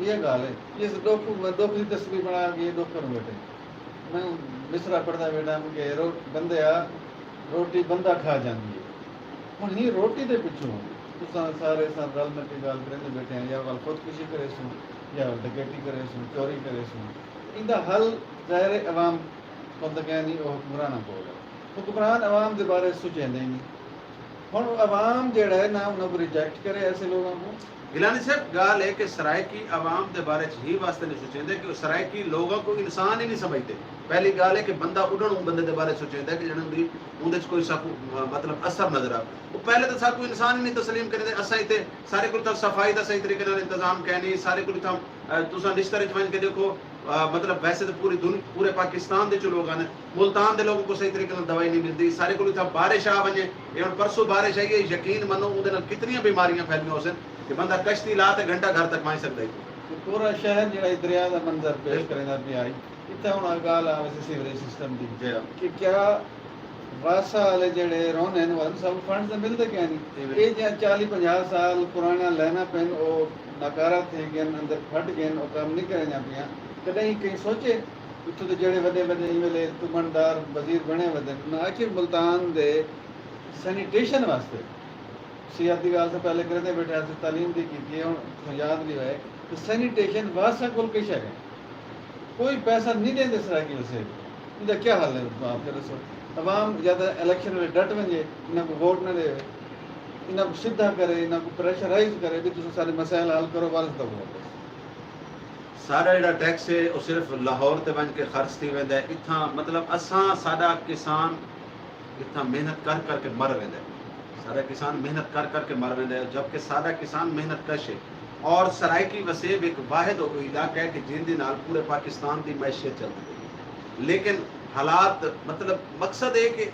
ये गाल है ये दुख की तस्वीर बना के दुख कर बैठे मैं मिसरा पढ़ता बेटा मुझे बंदे आ रोटी बंदा खा जाती है हुन ही रोटी दे पिछू तुसां सारे सां रल मिल के गाल करते बैठे हैं या वाल खुदकुशी करे सूं या डकैती करे सूं चोरी करे सूं इंदा हल ज़ाहिर है अवाम को तो कह नहीं हुक्मरान कोल हुक्मरान अवाम के बारे सोचेंदे ही नहीं हुन अवाम जेड़ा है ना उन्हें रिजेक्ट करे ऐसे लोगों को गिलानी साहब गाल है कि सरायकी आवाम के बारे च ही वास्ते नहीं सोचेंदे कि सरायकी लोगों को इंसान ही नहीं समझते पहली गाल है कि बंदा उड़न बंदे के बारे सोचेंदा कि जने उनदे कोई साकू मतलब असर नजर आ वो पहले तो साकू इंसान ही नहीं तस्लीम करे असा इते सारे को तो सफाई का सही तरीके नाल इंतजाम कहनी सारे को तो तुसा रिश्ते च के देखो मतलब वैसे तो पूरे पाकिस्तान के जो लोग हैं मुल्तान के लोगों को सही तरीके से दवाई नहीं मिलती सारे को बारिश आ वजे ये परसों बारिश आई है यकीन मनो वो कितनी बीमारियां फैलियां उस कि बंदा कश्ती ला तो घंटा घर तक पहुंच सकता है पूरा शहर जो दरिया का मंजर पेश करेंदा पिया इतना हुन गाल आ वैसे सीवरेज सिस्टम की कि क्या वासा वाले जेड़े रोन हैं वो सब फंड्स मिलते क्या नहीं ये जो 40-50 साल पुराना लेना पेन वो नकारा थे गए अंदर फट गए वो काम नहीं करे पिया कहीं कहीं सोचे इतों तो जेड़े वडे वडे वेले तुमनदार वजीर बने वदन आखिर मुल्तान दे सैनिटेशन वास्ते सियाती गाल से पहले करते बैठे से तालीम दी की याद नहीं है तो सैनिटेशन वास्ता कोल किश है कोई पैसा नहीं देते सराकी वसे इनका क्या हाल है आप दसो अवाम ज़्यादा इलेक्शन में डट वजे इन्हें को वोट न दे इन्हें को सीधा करे इन्हें को प्रेशराइज करे भी तुम सारे मसाइल हल करो वाल तक सारा जो टैक्स है वो सिर्फ लाहौर ते वन के खर्च थी वेंदा है इतना मतलब असा साडा किसान इतना मेहनत कर करके मर वेंदा है सारा किसान मेहनत कर करके मर वेंदा है जबकि सारा किसान मेहनत कश है और सरायकी वसेब एक वाहिद इलाका है कि जिंदे नाल पूरे पाकिस्तान की मैशियत चलती है लेकिन हालात मतलब मकसद है कि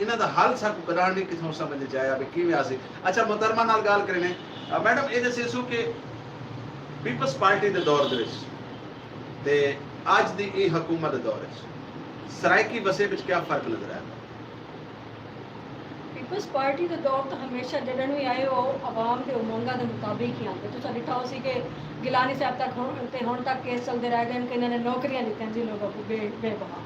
इन्हां दा हल साकू कराण नहीं किथों समझ जाया भी किवें आसी अच्छा मोहतरमा नाल गाल करने मैडम ये दसेसो कि पीपल्स पार्टी के दौर ते अज की ये हुकूमत के दौर सरायकी वसे क्या फर्क नजर आया पीपल्स पार्टी के दौर तो हमेशा जडन भी आए वो आवाम के उमंगा के मुताबिक ही आते तो डिठा सी कि गिलानी साहब तक हुण तक केस चलते रह गए कि इन्होंने नौकरियां दित्तियां जी लोगों को बेबहा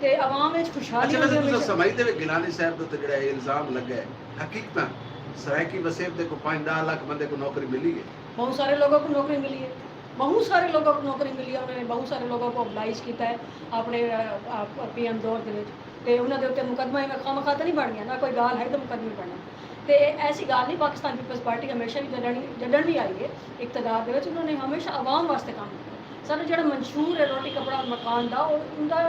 ते आवाम में खुशहाली अच्छा समझते हुए गिलानी साहब तो जो इल्जाम लगा है हकीकत सरायकी वसेब को 5-10 लाख बंदे को नौकरी मिली है बहुत सारे लोगों को नौकरी मिली है बहुत सारे लोगों को नौकरी मिली है उन्होंने बहुत सारे लोगों को अप्लाइज किया है अपने PM दौर के उन्होंने उत्ते मुकदमा में खाम खाता नहीं बन गया ना कोई गाल है तो मुकदमे बनना तो ऐसी गाल नहीं पाकिस्तान पीपल्स पार्टी हमेशा भी जडन भी आई है इकतदार के उन्होंने हमेशा आवाम वास्ते काम किया सारा जो मशहूर है रोटी कपड़ा मकान का और उनका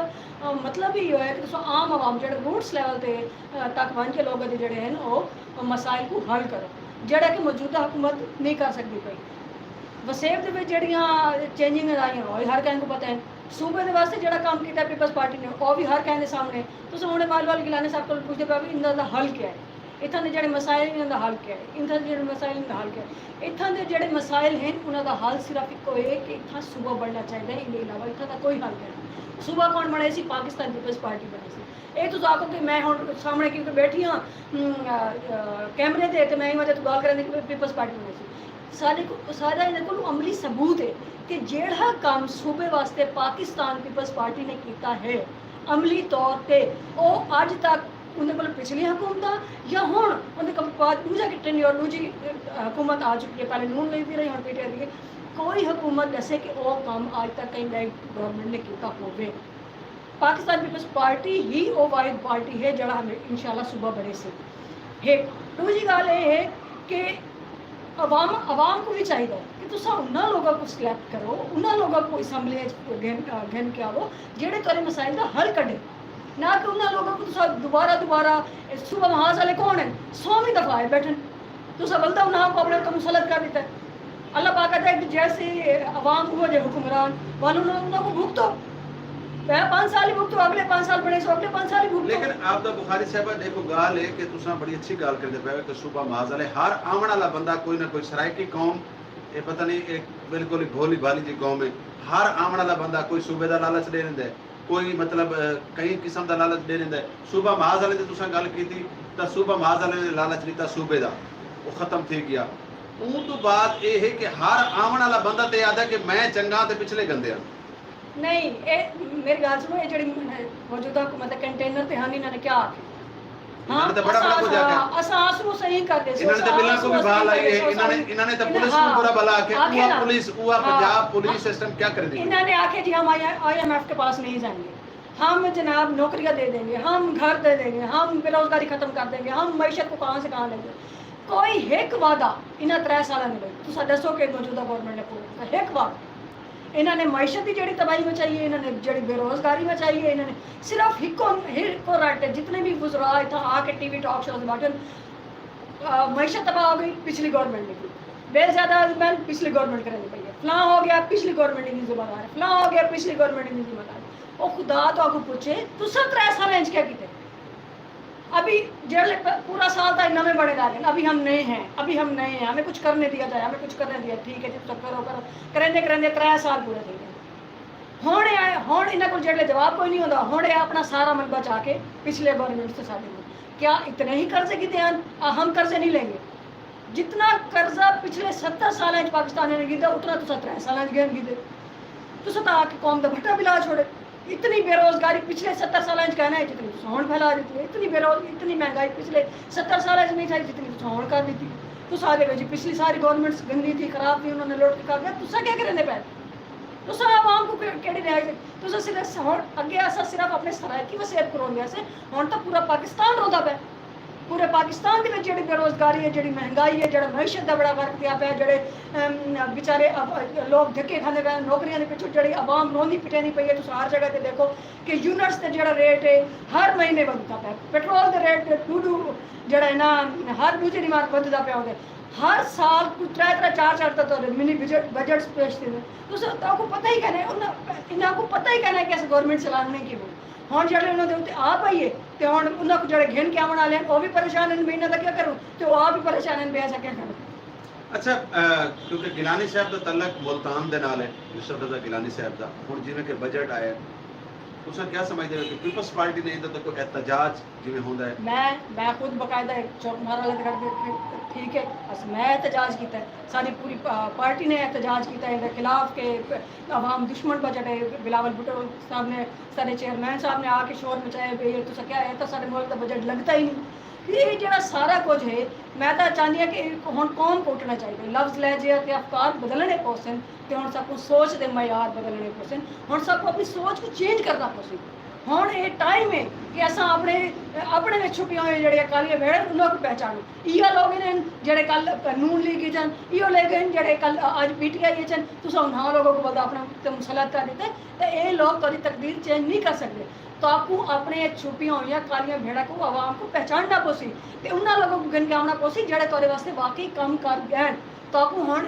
मतलब ही है कि आम आवाम जो रूट्स लैवल तक बन के लोगों के जोड़े हैं वो मसाइल को हल करो जोड़ा कि मौजूदा हुकूमत नहीं कर सकती पई वसेब के जड़ियाँ चेंजिंग आई वो हर कहने को पता है सूबे के वास्ते जो काम किया पीपल्स पार्टी ने वो भी हर कहने सामने तो हूँ माल वाल गिलाने साहब को पूछते पे इन्हों हल क्या है इतना के जोड़े मसाइल इन्हों हल क्या है इतना के जो मसाइल इनका हल क्या है इतना के जोड़े मसाइल हैं उन्होंने हल सिर्फ एक है कि इतना सूबा बनना चाहिए इनके अलावा इतना का कोई हल नहीं सूबा कौन बने सी पाकिस्तान पीपल्स पार्टी बनी सी ये तो आखो कि मैं हूँ सामने क्योंकि बैठी हाँ कैमरे से तो मैं वजह तो गल करें कि पीपल्स पार्टी बनी सी सारा इन्होंने को अमली सबूत है कि जेड़ा काम सूबे वास्ते पाकिस्तान पीपल्स पार्टी ने किया है अमली तौर पर वो अज तक उन्हें को पिछली हुकूमत या हूँ उन्हें बाद दूजा कितने और दूजी हुकूमत आ चुकी है पहले नून ली भी रही हूँ पीटे रही कोई हुकूमत दसे कि वो काम आज तक कहीं नई गवर्नमेंट ने किया हो पाकिस्तान पीपल्स पार्टी ही वो वाहिद पार्टी है जरा हमें इंशाल्लाह सुबह बड़े से है दूजी गल ये है कि आवाम को भी चाहिए कि तुम उन्होंने लोगों को सिलेक्ट करो उन्होंने लोगों को असैम्बली घन के आओ जेड़े तेरे मसाइल का हल कढ़े ना कि उन्होंने लोगों को दोबारा सुबह महाज वाले कौन है 100वीं दफ़ा है बैठन तो बलता उन्होंने को अपने को मुसलत कर देता है अल्लाह पाक कहता है कि जैसे अवाम हुआ जो हुक्मरान वालों उनको भुगतो मैं 5 साल ही भुगतो, अगले 5 साल बने सो अगले 5 साल ही भुगतो। लेकिन आप दा बुखारी साहब देखो गाल है कि तुसा बड़ी अच्छी गाल करदे पे कि सूबा माजल है हर आवन वाला बंदा कोई ना कोई सराइकी कौम ये पता नहीं एक बिल्कुल ही भोली भाली जी कौम है हर आवन वाला बंदा कोई सूबे दा लालच दे रहिंदा है कोई मतलब कई किस्म दा लालच दे रहिंदा है सूबा महाज वाले दी तुसा गल कीती तां सूबा महाज वाले ने लालच दिता सूबे दा वो खत्म थी गया उन तो बाद ये है कि हर आवन वाला बंदा ते याद है कि मैं चंगा ते पिछले गंदे हां नहीं ए मेरी गल सुनो ये जेड़ी मौजूदा हुकूमत दे कंटेनर ते हां इन्होंने क्या आखे इन्होंने तो बड़ा बड़ा कुछ आख्या असा आसरू सही कर दे इन्होंने तो बिल्ला को भी बाल आई है इन्होंने तो पुलिस को पूरा भला आके हुआ पुलिस हुआ पंजाब पुलिस सिस्टम क्या कर दी इन्होंने आखे जी हम IMF के पास नहीं जाएंगे हम जनाब नौकरियां दे देंगे हम घर दे देंगे हम बेरोजगारी खत्म कर देंगे हम मईशत को कहाँ से कहाँ लेंगे कोई एक वादा इन्हें 3 साल में तुम दसो कि मौजूदा गवर्नमेंट ने पूरा एक वादा इन्होंने मईशत की जड़ी तबाही मचाई इन्होंने जड़ी बेरोजगारी मचाई है इन्होंने सिर्फ हिको राइट जितने भी गुजरा था आके टीवी टॉक शो बैठे मईशत तबाह हो गई पिछली गवर्नमेंट ने की बेज़्यादा मैल पिछली गवर्नमेंट करनी पई है फलां हो गया पिछली गवर्नमेंट की जिम्मेदार है फलां हो गया पिछली गवर्नमेंट की जिम्मेदार वो खुदा तो आपको पूछे तुसा 3 साल इंच क्या किते अभी जेल पूरा साल था नवे बड़े ला गए अभी हम नए हैं अभी हम नए हैं हमें कुछ करने दिया जाए हमें कुछ करने दिया ठीक है जी तो करो करो करेंदे करेंदे 3 साल पूरे थे हुण इन्होंने को जेड़े जवाब कोई नहीं होता हुण अपना सारा मन बचा के पिछले गवर्नमेंट से साढ़े क्या इतने ही कर्जे की ध्यान हम कर्जे नहीं लेंगे जितना कर्जा पिछले 70 साल पाकिस्तान ने गिदा उतना तुसा 3 साल गेम गिदे तुसा तो आके कौम का भट्टा बिला छोड़े इतनी बेरोजगारी पिछले 70 साल कहना है जितनी सोहन फैला देती है इतनी महंगाई पिछले 70 साल नहीं था जितनी सोहन कर दी थी तुस आ जी पिछली सारी गवर्नमेंट्स गंदी थी खराब थी उन्होंने लौट के कर दिया तुसा क्या करने पे तुसा आवाम को केड़ी रियायत तुसा सिर्फ हुण अगे असा सिर्फ अपने सरायकी वसेब करोगे से हुण तो पूरा पाकिस्तान रोंदा पे पूरे पाकिस्तान के जेड़ी बेरोजगारी है जेड़ी महंगाई है जेड़ा मईशत का बड़ा फर्क पिया पे जेड़े बेचारे लोग धक्के खाने पे नौकरियां के पिछू जेड़ी आवाम रोंदी पिटेनी पई है तुस हर जगह ते देखो कि यूनिट्स ते जेड़ा रेट है हर महीने बढ़ता पे पेट्रोल के रेट टू जेड़ा है ना हर दूसरी डिमांड बढ़ता पे होंगे हर साल कुछ 3-4 तो मिनी बजट्स पेश थे तुस आपको पता ही कहना इन्हें को पता ही कहना है कि अस गवर्नमेंट चलाने की वो हुण जेड़े उन्होंने उत्ते आ पाइए तो हुण उन्होंने को जेड़े घेन के आवन वाले हैं वो भी परेशान हैं भी इन्हां दा क्या करूं तो वो आप भी परेशान हैं भी ऐसा क्या करूं अच्छा क्योंकि गिलानी साहब का तलक मुल्तान दे नाल है यूसुफ रजा गिलानी साहब का हुण जिवें कि बजट आया तुसा क्या समझदे हो कि पीपल्स पार्टी ने इहदा कोई एहतजाज जिवें होंदा है मैं खुद बकायदा एक चौक मारा वाले करके ठीक है बस मैं एहतजाज किया सारी पूरी पार्टी ने एहतजाज किया है खिलाफ के अवाम दुश्मन बजट है बिलावल भुट्टो साहब ने सारे चेयरमैन साहब ने आके शोर मचाया भाई ये तो क्या है तो सारे मुल्क का बजट लगता ही नहीं ये जो सारा कुछ है मैं तो चाहती हूँ कि हुण कौम को उठना चाहिए लफ्ज़ लहजे ते अफकार बदलने पोसन तो हुण सबको सोच के मयार बदलने पोसन हुण सबको अपनी सोच को चेंज करना पोसन हुण ये टाइम है कि असां अपने में छुपी हुई जेह्ड़े अकाली भेड़ उन्होंने को पहचानो इहो लोग ने जेह्ड़े कल नून लीग चन इहो लोग हैं जेह्ड़े कल अज PTI चन तुस उन्हां लोगों को बता अपना मुसलत कर दिते तो ये लोग कभी तकदीर चेंज नहीं कर सकते तो आपको अपने छुपी हुई कालियां भेड़ा को आवाम को पहचानना पोसी तो उन्होंने लोगों को गिन के आना पोसी जेह्ड़े तुहाडे वास्ते वाकई काम कर गए तो आपको हुण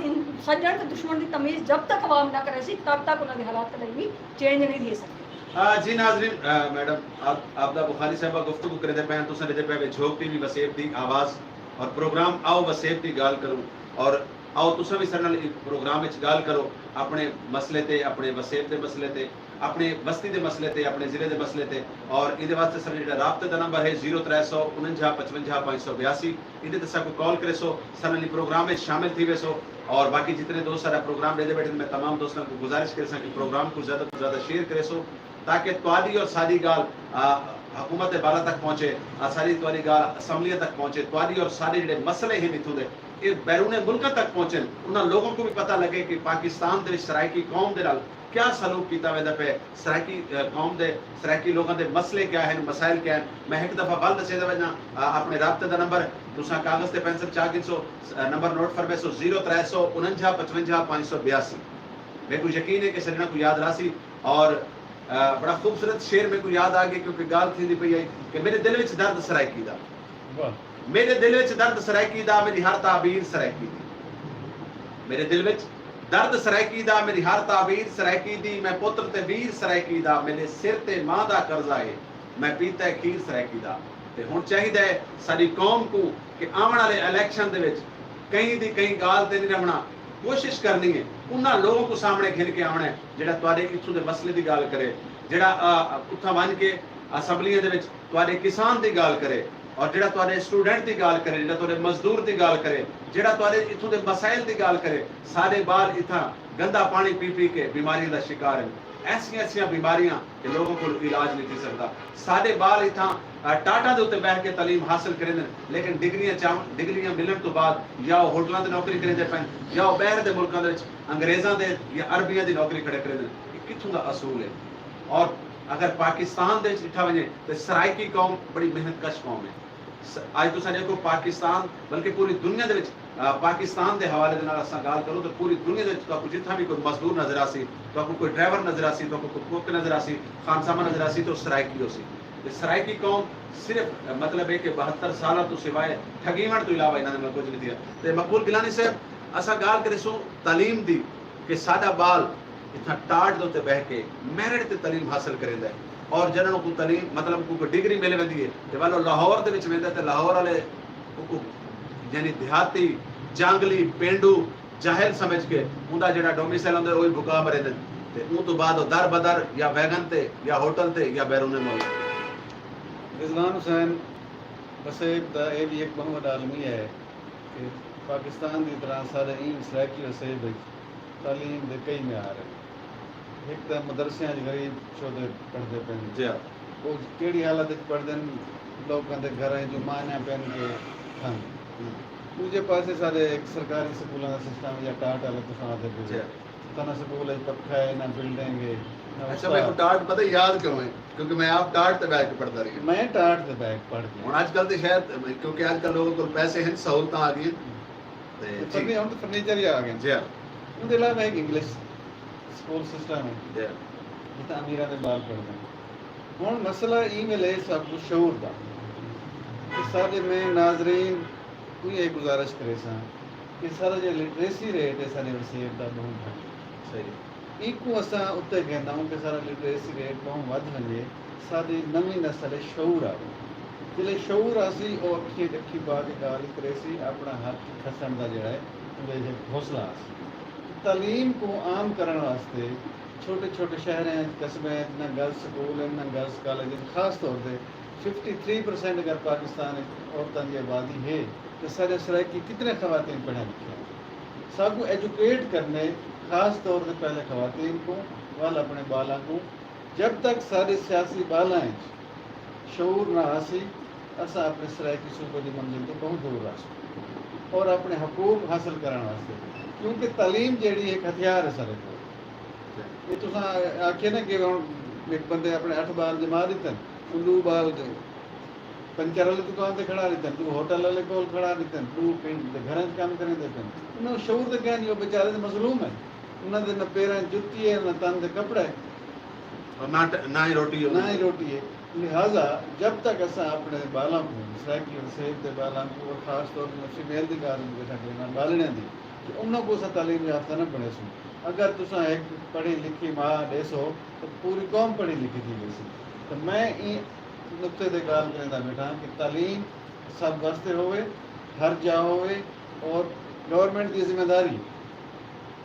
सज्जन ते दुश्मन की तमीज़ जब तक आवाम ना करे सी तब तक उन्होंने हालात कदे भी चेंज नहीं दे सकते जी नाज़रीन मैडम आप दा बुखारी साहबा गुफ्तगू करे दे पे तुसां दे पे झोक टीवी वसेब दी आवाज़ और प्रोग्राम आओ वसेब दी गाल करूं और आओ तुसां भी सर नाल प्रोग्राम विच गाल करो अपने मसले ते अपने वसेब दे मसले ते अपने बस्ती के मसले ते अपने जिले के मसले ते और ये वास्ते सर जो राबते का नंबर है 0349555582 ये ते सब कॉल करे सो सर प्रोग्राम में शामिल थी वे सो और बाकी जितने दोस्त सारा प्रोग्राम दे बैठे मैं तमाम दोस्तों को गुजारिश कर कि प्रोग्राम को ज़्यादा तो ज़्यादा शेयर करे सो ताकि तुहाडी और सारी गाल हुकूमत बाला तक पहुँचे सारी तुहाडी गाल असम्बलियां तक पहुँचे तुहाडी और सारे जो मसले हैं इतों के ये बैरून मुल्क तक पहुँचे उन्होंने लोगों को भी पता लगे कि पाकिस्तान के सराइकी कौम के नाल क्या सलूक किया वेंदा पे सराइकी कौम दे सराइकी लोगों के मसले क्या हैं मसाइल क्या हैं मैं एक दफ़ा बल दसे वजना अपने राबते का नंबर तुसा कागज़ ते पेंसिल चाह सो नंबर नोट फरमे सो 0349555582 मेरे को यकीन है कि सजना को याद रासी और बड़ा खूबसूरत शेर मेरे को याद आ गया क्योंकि गाल थी पई कि मेरे दिल विच दर्द सराइकी दा मेरे दिल विच दर्द सराइकी दा मेरी हर ताबीर सराइकी दी मेरे दिल विच दर्द सरायकी दा मेरी हर ताबीर सरायकी दी, मैं पुत्र ते वीर सरायकी दा, मेरे सिर ते मां दा कर्जा है, मैं पीता है खीर सरायकी दा। ते हुण चाहिदा है साडी कौम को कि आउण वाले इलैक्शन दे विच कहीं दी कहीं गाल ते नहीं रखना, कोशिश करनी है उन्हां लोगों को सामने घिन के आउणा है जिहड़ा तुहाडे इत्थों दे मसले दी गल करे, जिहड़ा उत्थां वन के असैंबलियां दे विच तुहाडे किसान दी गल करे, और जिहड़ा तुहाडे स्टूडेंट दी गल करे, जिहड़ा तुहाडे मजदूर दी गल करे, जिहड़ा तुहाडे इत्थों दे मसाइल दी गल करे। सारे बाल इत्थां गंदा पानी पी पी के बीमारी दा शिकार हैं, ऐसियां बीमारियां कि लोगों को इलाज नहीं थी सकता। सारे बाल इत्थां टाटा दे उत्ते बैठ के तालीम हासिल करेंदे, लेकिन डिग्रियां मिलण तो बाद या होटलों ते नौकरी करेंदे पैन, या बाहर दे मुल्कां दे विच अंग्रेज़ां दे या अरबियां दी नौकरी खड़े करेंदे। कित्थों दा असूल है? और अगर पाकिस्तान दे विच दिठा वञे तो सराइकी कौम बड़ी मेहनतकश कौम है। आज तुसां देखो पाकिस्तान बल्कि पूरी दुनिया दे विच पाकिस्तान के हवाले दे नाल असां गाल करूं तो पूरी दुनिया दे विच तुहानूं जिथा भी कोई मजदूर नजर आसी, तुहानूं कोई ड्राइवर नजर आसी, तुहानूं कोई कुक नजर आसी, खानसामा नजर आसी, तो सराइकी होसी। ते सराइकी कौम सिर्फ मतलब है कि 72 साल तो सिवाय ठगीवण तो इलावा इन्हां ने कुछ नहीं दिया। ते मकबूल गिलानी साहब असां गाल करिसूं तालीम दी कि साडा बाल इत्थां टाट दे उत्ते बह के मैरिट ते तालीम हासिल करेंदा है, और जिन्होंने को तालीम मतलब को डिग्री मिल वेंदी है ते वालो लाहौर दे विच वेंदा ते लाहौर वाले को यानी देहाती जंगली पेंडू जाहिल समझ के उनका जिहड़ा डोमिसाइल हुंदा ओही भुखा मरेंदे ते उन तो बाद दर बदर या वैगन ते या होटल ते या बैरूने मुल्क। रिजवान हुसैन वसेब का यह भी एक बहुत आलमी है कि पाकिस्तान की तरह सारे इन सराइकी वसेब तालीम के कई म्यार है। एक तो मदरसे गरीब शोधे पढ़ते पे जी वो केड़ी हालत पढ़ते लोगों के घर जो मानिया पहन के खान, दूजे पासे सारे एक सरकारी स्कूलों का सिस्टम या टाट वाले तो आते पे तना स्कूल है पक्का है ना बिल्डिंग है। अच्छा मैं टाट पता याद क्यों है क्योंकि मैं आप टाट ते बैठ के पढ़ता रही मैं टाट ते बैठ पढ़ के हुण आजकल ते शायद क्योंकि आजकल लोगों को पैसे हैं सहूलतां आ गई ते जी हम तो फर्नीचर ही आ गए जी उनके अलावा एक इंग्लिश स्कूल सिस्टम है जी जितना अमीरा के बाल पढ़ते हैं। हुण मसला ई मिले सब कुछ शऊर का कि सारे में नाजरीन को ये गुजारिश करे सा कि सारा जो लिटरेसी रेट है सारे वसीयत का बहुत घट सही इको असां उत्ते कहंदा हूं कि सारा लिटरेसी रेट बहुत वध वञे साडी नवीं नस्ल शऊर आवे जिले शऊर आसी ओ अखी पा के गाल करे सी अपना हक खसन का जिहड़ा है उहदे हौसला आसी। तालीम को आम करने वास्ते छोटे छोटे शहर कस्बे ना गर्ल्स स्कूल हैं ना गर्ल्स कॉलेज खास तौर पर 53% अगर पाकिस्तान औरतों की आबादी है तो सारे सराइकी कितने खवातीन पढ़े लिखे हैं। सबको एजुकेट करने खास तौर पर पहले खवातीन को वाल अपने बाला को जब तक सारे सियासी बालाएं शऊर ना हासी असा अपने सराइकी सूबे की मंजिल तो बहुत दूर रह और अपने हकूक हासिल करने वास्ते क्योंकि तालीम जेड़ी एक हथियार है सारे को ये तुसा आखे ना कि एक बंदे अपने 8 बाल जमा दिते उल्लू बाल पंचर वाले दुकान से खड़ा रहते तू होटल वाले कोल खड़ा रहते तू पिंड घर काम करें देते उन्हें शऊर तो क्या नहीं वो बेचारे मजलूम है उन्होंने न पैर जुत्ती है न तन के कपड़े और ना ही रोटी है। लिहाजा जब तक असा अपने बालों को सराइकी और सेब के बालों को और खास तौर पर फीमेल की गाल बालने की कि उन्होंने को तालीम याफ्ता न बने सो अगर तुसा एक पढ़ी लिखी माँ देसो तो पूरी कौम पढ़ी लिखी थी वैसी। तो मैं नुकते से गाल करता बैठा कि तालीम सब वास्ते होवे हर जा होवे और गवर्नमेंट की जिम्मेदारी।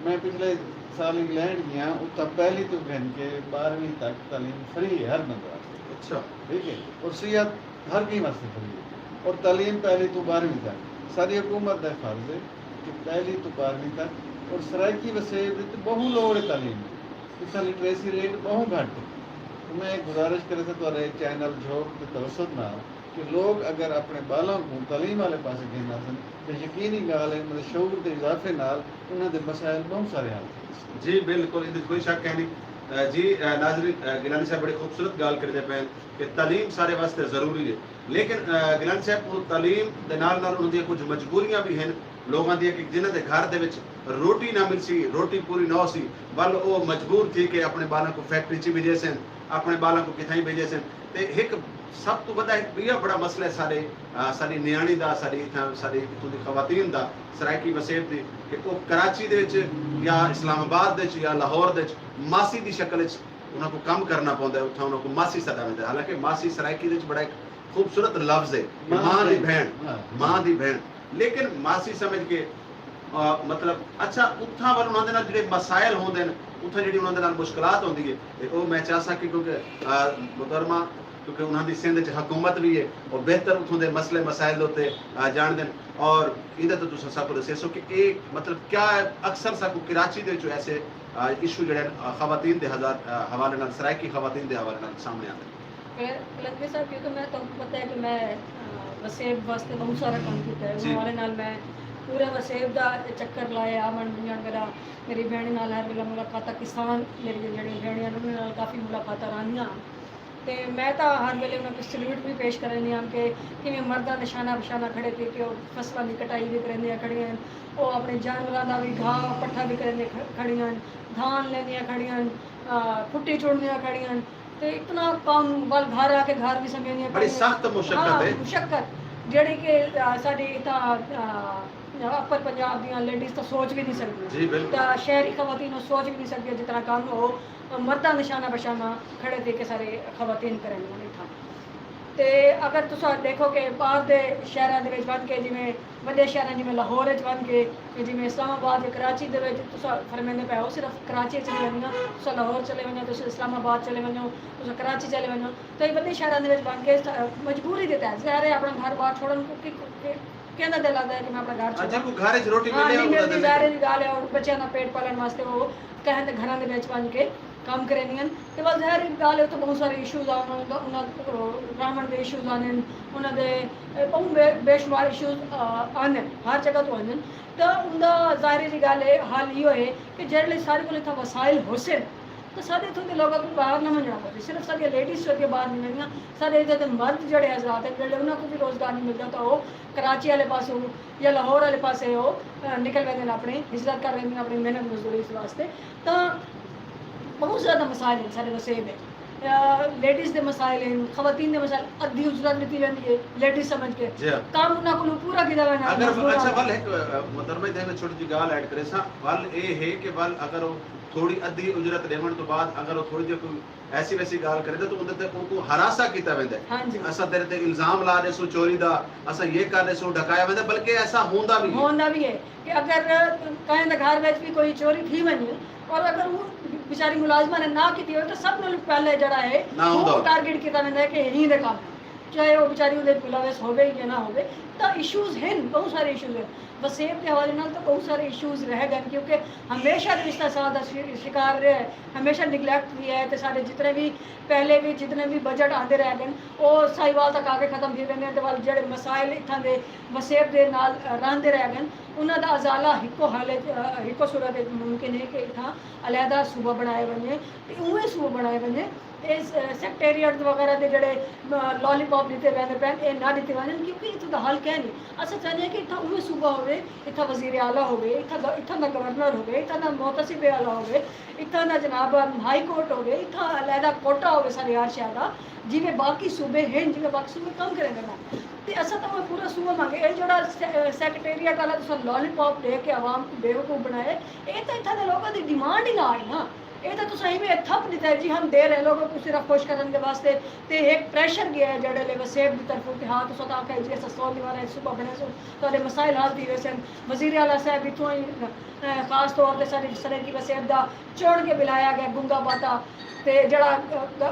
मैं पिछले साल इंग्लैंड गया उत्तर पहली तो बहन के 12वीं तक तालीम फ्री है हर बंदा। अच्छा ठीक है और सियात हर की वास्ते फ्री है और तालीम पहली तो 12वीं तक सारी हुकूमत का फर्ज है कि पहली तो 12वीं तक और सराइकी वसेब बहु लोड़ है तालीम इसका लिटरेसी रेट बहुत घट है। तो मैं एक गुजारिश करे तो चैनल झोंक के तवसत ना कि लोग अगर अपने बालों को तालीम वाले पास गिनना सन तो यकीनी गाल है मतलब शऊर के इजाफे नाल उन्होंने मसाइल बहुत सारे हल जी बिल्कुल इहदे कोई शक है नहीं जी। नाज़रीन गिलानी साहब बड़ी खूबसूरत गाल करते पे कि तालीम सारे वास्ते ज़रूरी है लेकिन गिलानी साहब उन तालीम के नाल नाल उन्होंने कुछ मजबूरियां भी हैं लोगों दी कि जिन्हां दे घर दे विच रोटी ना मिल सी रोटी पूरी ना सी वल वो मजबूर थी कि अपने बालों को फैक्ट्री च भेजे सन अपने बालों को किथाई भेजे सन ते एक सब तो वड्डा एक इहो बड़ा मसला है साडी नियाणी दा, साडी इत्थों दी खवातीन दा, सराइकी वसेब दी, कि वो कराची दे विच या इस्लामाबाद दे विच या लाहौर दे विच मासी दी शक्ल विच उन्हां को काम करना पौंदा है, उत्थां उन्हां को मासी सदा वेंदा। हालांकि मासी सराइकी दे विच बड़ा एक खूबसूरत लफ्ज़ है, मां दी भेण, मां दी भेण, लेकिन मासी समझ के मतलब अच्छा उत्थां वाल उन्हां दे नाल जिहड़े मसाइल होंदे ने, उत्थां जिहड़ी उन्हां दे नाल मुश्किलात होंदी है, ते ओह मैं चाह सा कि क्योंकि मुहतरमा क्योंकि उन्हां दी सिंध च हुकूमत भी है और बेहतर उत्थों दे मसले मसाइल दे उत्ते जाणदे ने। और इहदे तो तुसां साकू दस्सो कि एक मतलब क्या अक्सर साकू कराची दे विच ऐसे इशू जिहड़े खवातीन दे हवाले नाल, सराइकी खवातीन दे हवाले नाल सामने आंदे ने। लंबे साहब, क्योंकि मैं तो पता है कि मैं वसेब वास्ते बहुत सारा काम किया है, जी। हमारे नाल मैं पूरे वसेब का चक्कर लाया, आवन जान मेरा मेरी भैन नाल हर वेला मुलाकात, किसान मेरी जेह्ड़ी भैनियां उन्हां नाल काफ़ी मुलाकात रहियां, ते मैं तो हर वेले उन्हां को सल्यूट भी पेश करनी आं कि किवें मर्दां निशाना बशाना खड़े थे कि फसलां की कटाई भी करेंदियां खड़ियां, वो अपने जानवरां दा भी घाह पट्ठा भी करेंदियां खड़ियां, धान लैंदियां खड़ियां, फुट्टी चुड़दियां खड़ियां, ते इतना काम वाल घर आके घर भी समझदियां, बड़ी सख्त मुशक्कत है। मुशक्कत जेह्ड़ी कि साडी इत्थां अपर पंजाब दियां लेडीज़ तो सोच भी नहीं जी, सकदी, बिल्कुल। तो शहरी खवातीन सोच भी नहीं सकदी जितना काम हो मर्दां निशाना बशाना खड़े थे के सारे खवातीन करन इत्थां। ते अगर तुस देखो कि बाहर दे शहरां दे विच बन के, जिवें वड्डे शहरां जिवें लाहौर च बन के, जिवें इस्लामाबाद या कराची दे विच तुस फरमांदे पे हो सिर्फ कराची चली वञो, तुस लाहौर चले वञो, तुस इस्लामाबाद चले वञो, तुस कराची चले वञो, तो ये वड्डे शहरां दे विच बन के मजबूरी दे तहत ज़ाहिर है अपना घर बार छोड़न को कहना दिल आता है कि मैं अपना घर छोड़ां। जिनको घर च रोटी हाँ, मिले नहीं उन्हां मिलदी, दे ज़ाहिर दी गल है, और बच्चों का पेट पालन वास्ते वो कहते घरां दे विच बन के काम करेंदियां, ते वल ज़ाहिर दी गल है तो बहुत सारे इशूज़ उन्हां ब्राह्मण दे इशूज़ आने, उन्हां दे बहुत बेशुमार इशूज़ आने, हर जगह तो आने, तो उंदा ज़ाहिर दी गल है हल इहो है कि जेल्लै सारे कोल इत्थां वसाइल होसन तो साढ़े इत्थों के लोगों को बाहर ना मंजना पड़े, सिर्फ साढ़े लेडीज़ जो बाहर नहीं मिलनियां, साढ़े इधर मर्द जड़े हजरात हैं जेल्लै उन्होंने को भी रोज़गार नहीं मिलता तो वो कराची वाले पास हो या लाहौर वाले पास हो निकल वेंदे ने, अपनी हिजरत कर वेंदे ने अपनी मेहनत मजदूरी इस वास्ते। तो बहुत ज़्यादा मसाइल हैं साढ़े वसेब है, लेडीज़ के मसाइल हैं, खवातीन के मसाइल, अद्धी उजरत लीती जाती है लेडीज़ समझ के, जी हाँ। काम उन्होंने को पूरा किया जाना। अगर अच्छा वल एक मुहतरमा इत्थे मैं छोटी जी गाल ऐड करे सा, वल ये है कि वल अगर वो थोड़ी अद्धी उजरत लेवन तो बाद अगर वो थोड़ी जी कोई ऐसी वैसी गाल करे तो उनते उनको हरासा किया वेंदा है। हाँ जी, असा तेरे ते इल्जाम ला दे सो चोरी दा, असा ये कर दे सो ढकाया वेंदा, बल्कि ऐसा होंदा भी है। होंदा भी है कि अगर कहीं ना घर में भी कोई चोरी थी वनी और अगर वो बेचारी मुलाजमा ने ना की हो तो सब नाल पहले जड़ा है ना होंदा वो टारगेट किया वेंदा है कि यही दे काम है, चाहे वो बेचारी उहदे मुलविस होवे या ना होवे। तो इशूज़ हैं, बहुत सारे इशूज़ हैं वसेब के हवाले नाल, तो बहुत सारे इशूज़ रह गए क्योंकि हमेशा रिश्ता साथ का शिकार रहा है, हमेशा निगलैक्ट भी है, तो सारे जितने भी पहले भी जितने भी बजट आते रह गए वो साहिवाल तक आके खत्म थी वेंदे, तो वाल जेड़े मसाइल इत्थां दे वसेब दे नाल रहंदे रह गए उन्हां दा अजाला हिको हालत हिको सूरत मुमकिन है कि इत्थां अलहदा सूबा बनाए वने, ते उहे सूबा बनाए वने, इस सेक्रेटेरिएट वगैरह के जड़े लॉलीपॉप दिते वेंदे पैन ये ना दिते वञन क्योंकि इत्थों दा हल क्या नहीं। असां चाहते हैं कि इत्थां उहे सूबा होवे, इत्थां वज़ीर आला होवे, इत्थां दा गवर्नर होवे, इत्थां दा मोहतसिब आला होवे, इत्थां दा जनाब हाई कोर्ट होवे, इत्थां अलहदा कोटा होवे सारे हर शहर दा, जिवें बाकी सूबे हैं, जिवें बाकी सूबे कम करेंगे ना, ते असां तो पूरा सूबा मांगे। ये जोड़ा सेक्रेटेरिएट वाला तुस लॉलीपॉप दे के आवाम को बेवकूफ़ बनाए, ये तो इत्थां दे लोगों की डिमांड ही ना आई ना, ये तो तुस में थप दिता है जी हम दे रहे लोगों को सिर्फ खुश करने के वास्ते, तो एक प्रेशर गया है जड़े ले वसेब की तरफों कि हाँ तुस आखे जी अस 100 दीवार सुबह बने सो तो मसाइल हल थी वैसे वज़ीर आला साहब इतों ही खास तौर पर सारी सरे की वसेब का चुन के बुलाया गया गुंगा पाता, तो जड़ा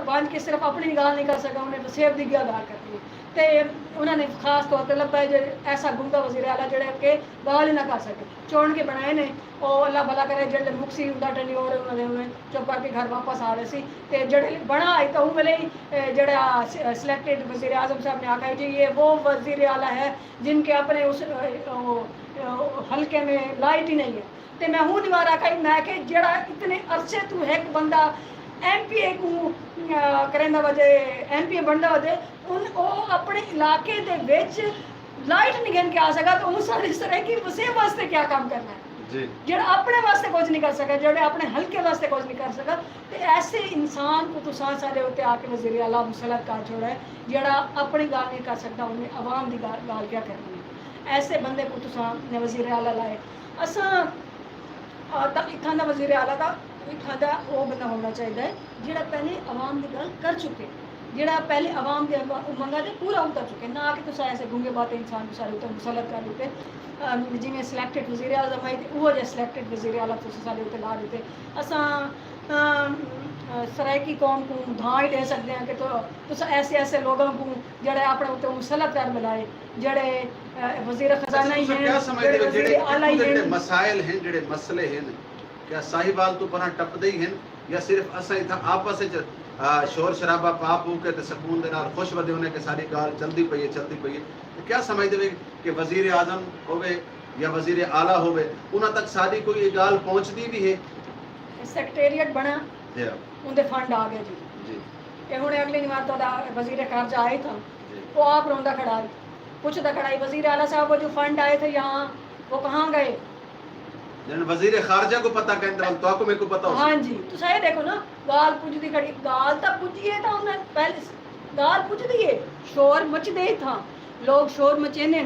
बन के सिर्फ अपनी गल नहीं कर सका, उन्हें वसेब की गल करती, तो उन्होंने खास तौर पर लभा है जो ऐसा गुंगा वज़ीर आला जड़े के गल ही ना कर सके, चुन के बनाए ने और अल्लाह भला करे जड़े मुक्सी उनका टनियोर उन्होंने चुप करके घर वापस आ रहे सी, ते जड़े बना है तो उस वेले जड़ा सिलेक्टेड वज़ीर आज़म साहब ने आखा जी ये वो वज़ीर आला है जिनके अपने उस हल्के में लाइट ही नहीं है, तो मैं हूँ दीवार आखा मैं कि जड़ा इतने अरसे तू एक बंदा MPA को करेंदा वजे MPA बनदा वजे उन ओ अपने इलाके दे विच लाइट नहीं गिन के आ सका, तो उस तरह की वसेब वास्ते क्या काम करना है। जी ਜਿਹੜਾ ਆਪਣੇ ਵਾਸਤੇ ਕੁਝ ਨਹੀਂ ਕਰ ਸਕਦਾ, ਜਿਹੜੇ ਆਪਣੇ ਹਲਕੇ ਵਾਸਤੇ ਕੁਝ ਨਹੀਂ ਕਰ ਸਕਦਾ, ਤੇ ਐਸੇ ਇਨਸਾਨ को ਤੁਸੀਂ ਸਾਡੇ ਉੱਤੇ ਆ ਕੇ ਵਜ਼ੀਰ ਆਲਾ ਮੁਸਲਤ ਕਰ ਛੋੜਾ ਹੈ, ਜਿਹੜਾ ਆਪਣੀ ਗੱਲ ਨਹੀਂ ਕਰ ਸਕਦਾ, ਉਹਨੇ ਆਵਾਮ ਦੀ ਗੱਲ ਕਿਆ ਕਰਨੀ ਹੈ। ਐਸੇ ਬੰਦੇ को ਤੁਸੀਂ ਵਜ਼ੀਰ ਆਲਾ ਲਾਏ। ਅਸਾਂ ਤਾਂ ਇਥਾਂ ਦਾ ਵਜ਼ੀਰ ਆਲਾ ਦਾ ਇਥਾਂ ਦਾ ਉਹ ਬੰਦਾ ਹੋਣਾ ਚਾਹੀਦਾ ਹੈ ਜਿਹੜਾ ਪਹਿਲੇ ਆਵਾਮ ਦੀ ਗੱਲ ਕਰ ਚੁੱਕੇ, ਜਿਹੜਾ ਪਹਿਲੇ ਆਵਾਮ ਦੇ ਮੰਗਾਂ ਤੇ ਪੂਰਾ ਉਤਰ ਚੁੱਕੇ, ਨਾ ਕਿ ਤੁਸੀਂ ਐਸੇ ਗੁੰਗੇ ਬਾਤੇ ਇਨਸਾਨ को ਸਾਡੇ ਉੱਤੇ ਮੁਸਲਤ ਕਰ ਦਿੱਤੇ। ਜਿਵੇਂ ਸਿਲੈਕਟਡ ਵਜ਼ੀਰ ਆਜ਼ਮ ਆਏ ਤੇ ਉਹ ਜੇ ਸਿਲੈਕਟਡ ਵਜ਼ੀਰ ਆਲਾ ਤੁਸੀਂ ਸਾਡੇ ਉੱਤੇ ਲਾ ਦਿੱਤੇ। ਅਸਾਂ ਸਰਾਇਕੀ ਕੌਮ को धां ही दे सकते हैं कि तुस ऐसे लोगों को जड़े अपने उत्ते मुसलत कर मिलाए, जड़े वजीर खजाना ही हैं, क्या समझते हो वज़ीर जेड़े आला ही जेड़े हैं। मसाइल हैं जेड़े मसले हैं क्या साहिवाल तो पना टपदे ही हैं या सिर्फ असा इथा आपस विच शोर शराबा पा पू के ते सकून दे नाल खुश वदे होने के सारी गाल चलदी पई है। तो क्या समझदे वे कि वजीर आजम होवे या वजीर आला होवे उन्हां तक सारी कोई गाल पहुंचदी भी है? सेक्रेटेरिएट बना जी उनके फंड आ गए जी जी ये हुणे अगली निवार तो वजीर खारजा आए था, जी वो आप रोंदा खड़ा है, पूछता खड़ा है वजीर आला साहब वो जो फंड आए थे यहाँ वो कहाँ गए? जन वजीर खारजा को पता कहंदे तो आपको मेरे को पता हो। हाँ जी तो सही देखो ना, गाल पुजदी खड़ी, गाल तो पुजी है, उन्हें पहले गाल पुजदी है, शोर मचदे था, लोग शोर मचेंदे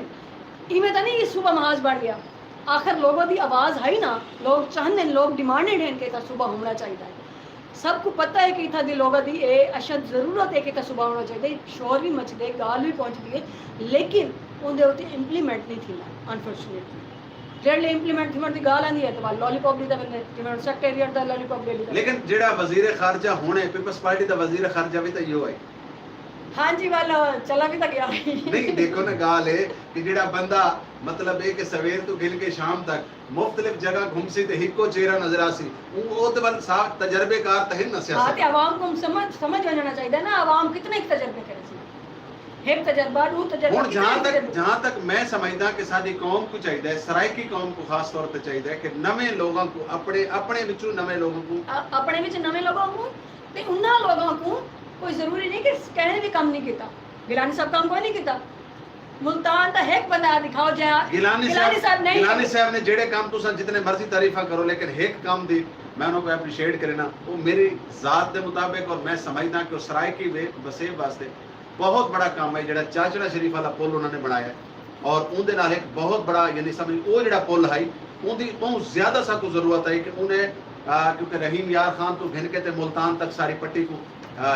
इवें तो नहीं कि सुबह महाज बढ़ गया। आखिर लोगों की आवाज़ है ना, लोग चाहते लोग डिमांडेड हैं कि सुबह होना चाहिए। सबको पता है कि इतना दी लोगों की ये अशद जरूरत है कि सुबह होना चाहिए, शोर भी मचदे गाल भी पहुँचती है, लेकिन उनके उत्ते इंप्लीमेंट नहीं थी अनफॉर्चुनेटली। जेडले इंप्लीमेंट थी गाल आंदी है तो लॉलीपॉप दी बंदे जिवें सेक्रेटेरिएट दा लॉलीपॉप ले ली। लेकिन जेड़ा वजीर खारजा होने पीपल्स पार्टी दा वजीर खारजा भी तो यो है। हाँ जी वाल चला भी तो गया नहीं देखो ना गाल है कि जेड़ा बंदा मतलब है कि सवेर तो गिल के शाम तक मुख्तलिफ जगह घूमसी ते हिको चेहरा नजर आसी वो तो बल साफ तजर्बेकार तहन न हाँ सियासत। ते आवाम को समझ आ जाना चाहिए ना, आवाम कितने तजर्बे करे सी, एक तजर्बा दो तजर्बा हुण जहां तक मैं समझदा कि साडी कौम को चाहिए, सराइकी कौम को खास तौर पे चाहिए कि नवे लोगों को अपने विचों नवे लोगों को अपने विच नवे लोगों को ते उन्हां लोगों को कोई जरूरी नहीं कि कहने भी काम नहीं किया। गिलानी साहब काम कोई नहीं किया, मुल्तान का एक बंदा दिखाओ जहाँ गिलानी साहब नहीं, गिलानी साहब ने जेड़े काम तुसा जितने मर्जी तारीफा करो लेकिन एक काम दी मैं उनको एप्रीशिएट करना वो मेरी जात के मुताबिक और मैं समझदा कि सराइकी वसेब वास्ते बहुत बड़ा काम है जेड़ा चाचड़ा शरीफ वाला पुल उन्होंने बनाया और उनके नाल एक बहुत बड़ा यानी समझ वो जेड़ा पुल है उनकी बहुत ज्यादा सा को जरूरत है कि उन्हें क्योंकि रहीम यार खान तो घिन के ते मुल्तान तक सारी पट्टी को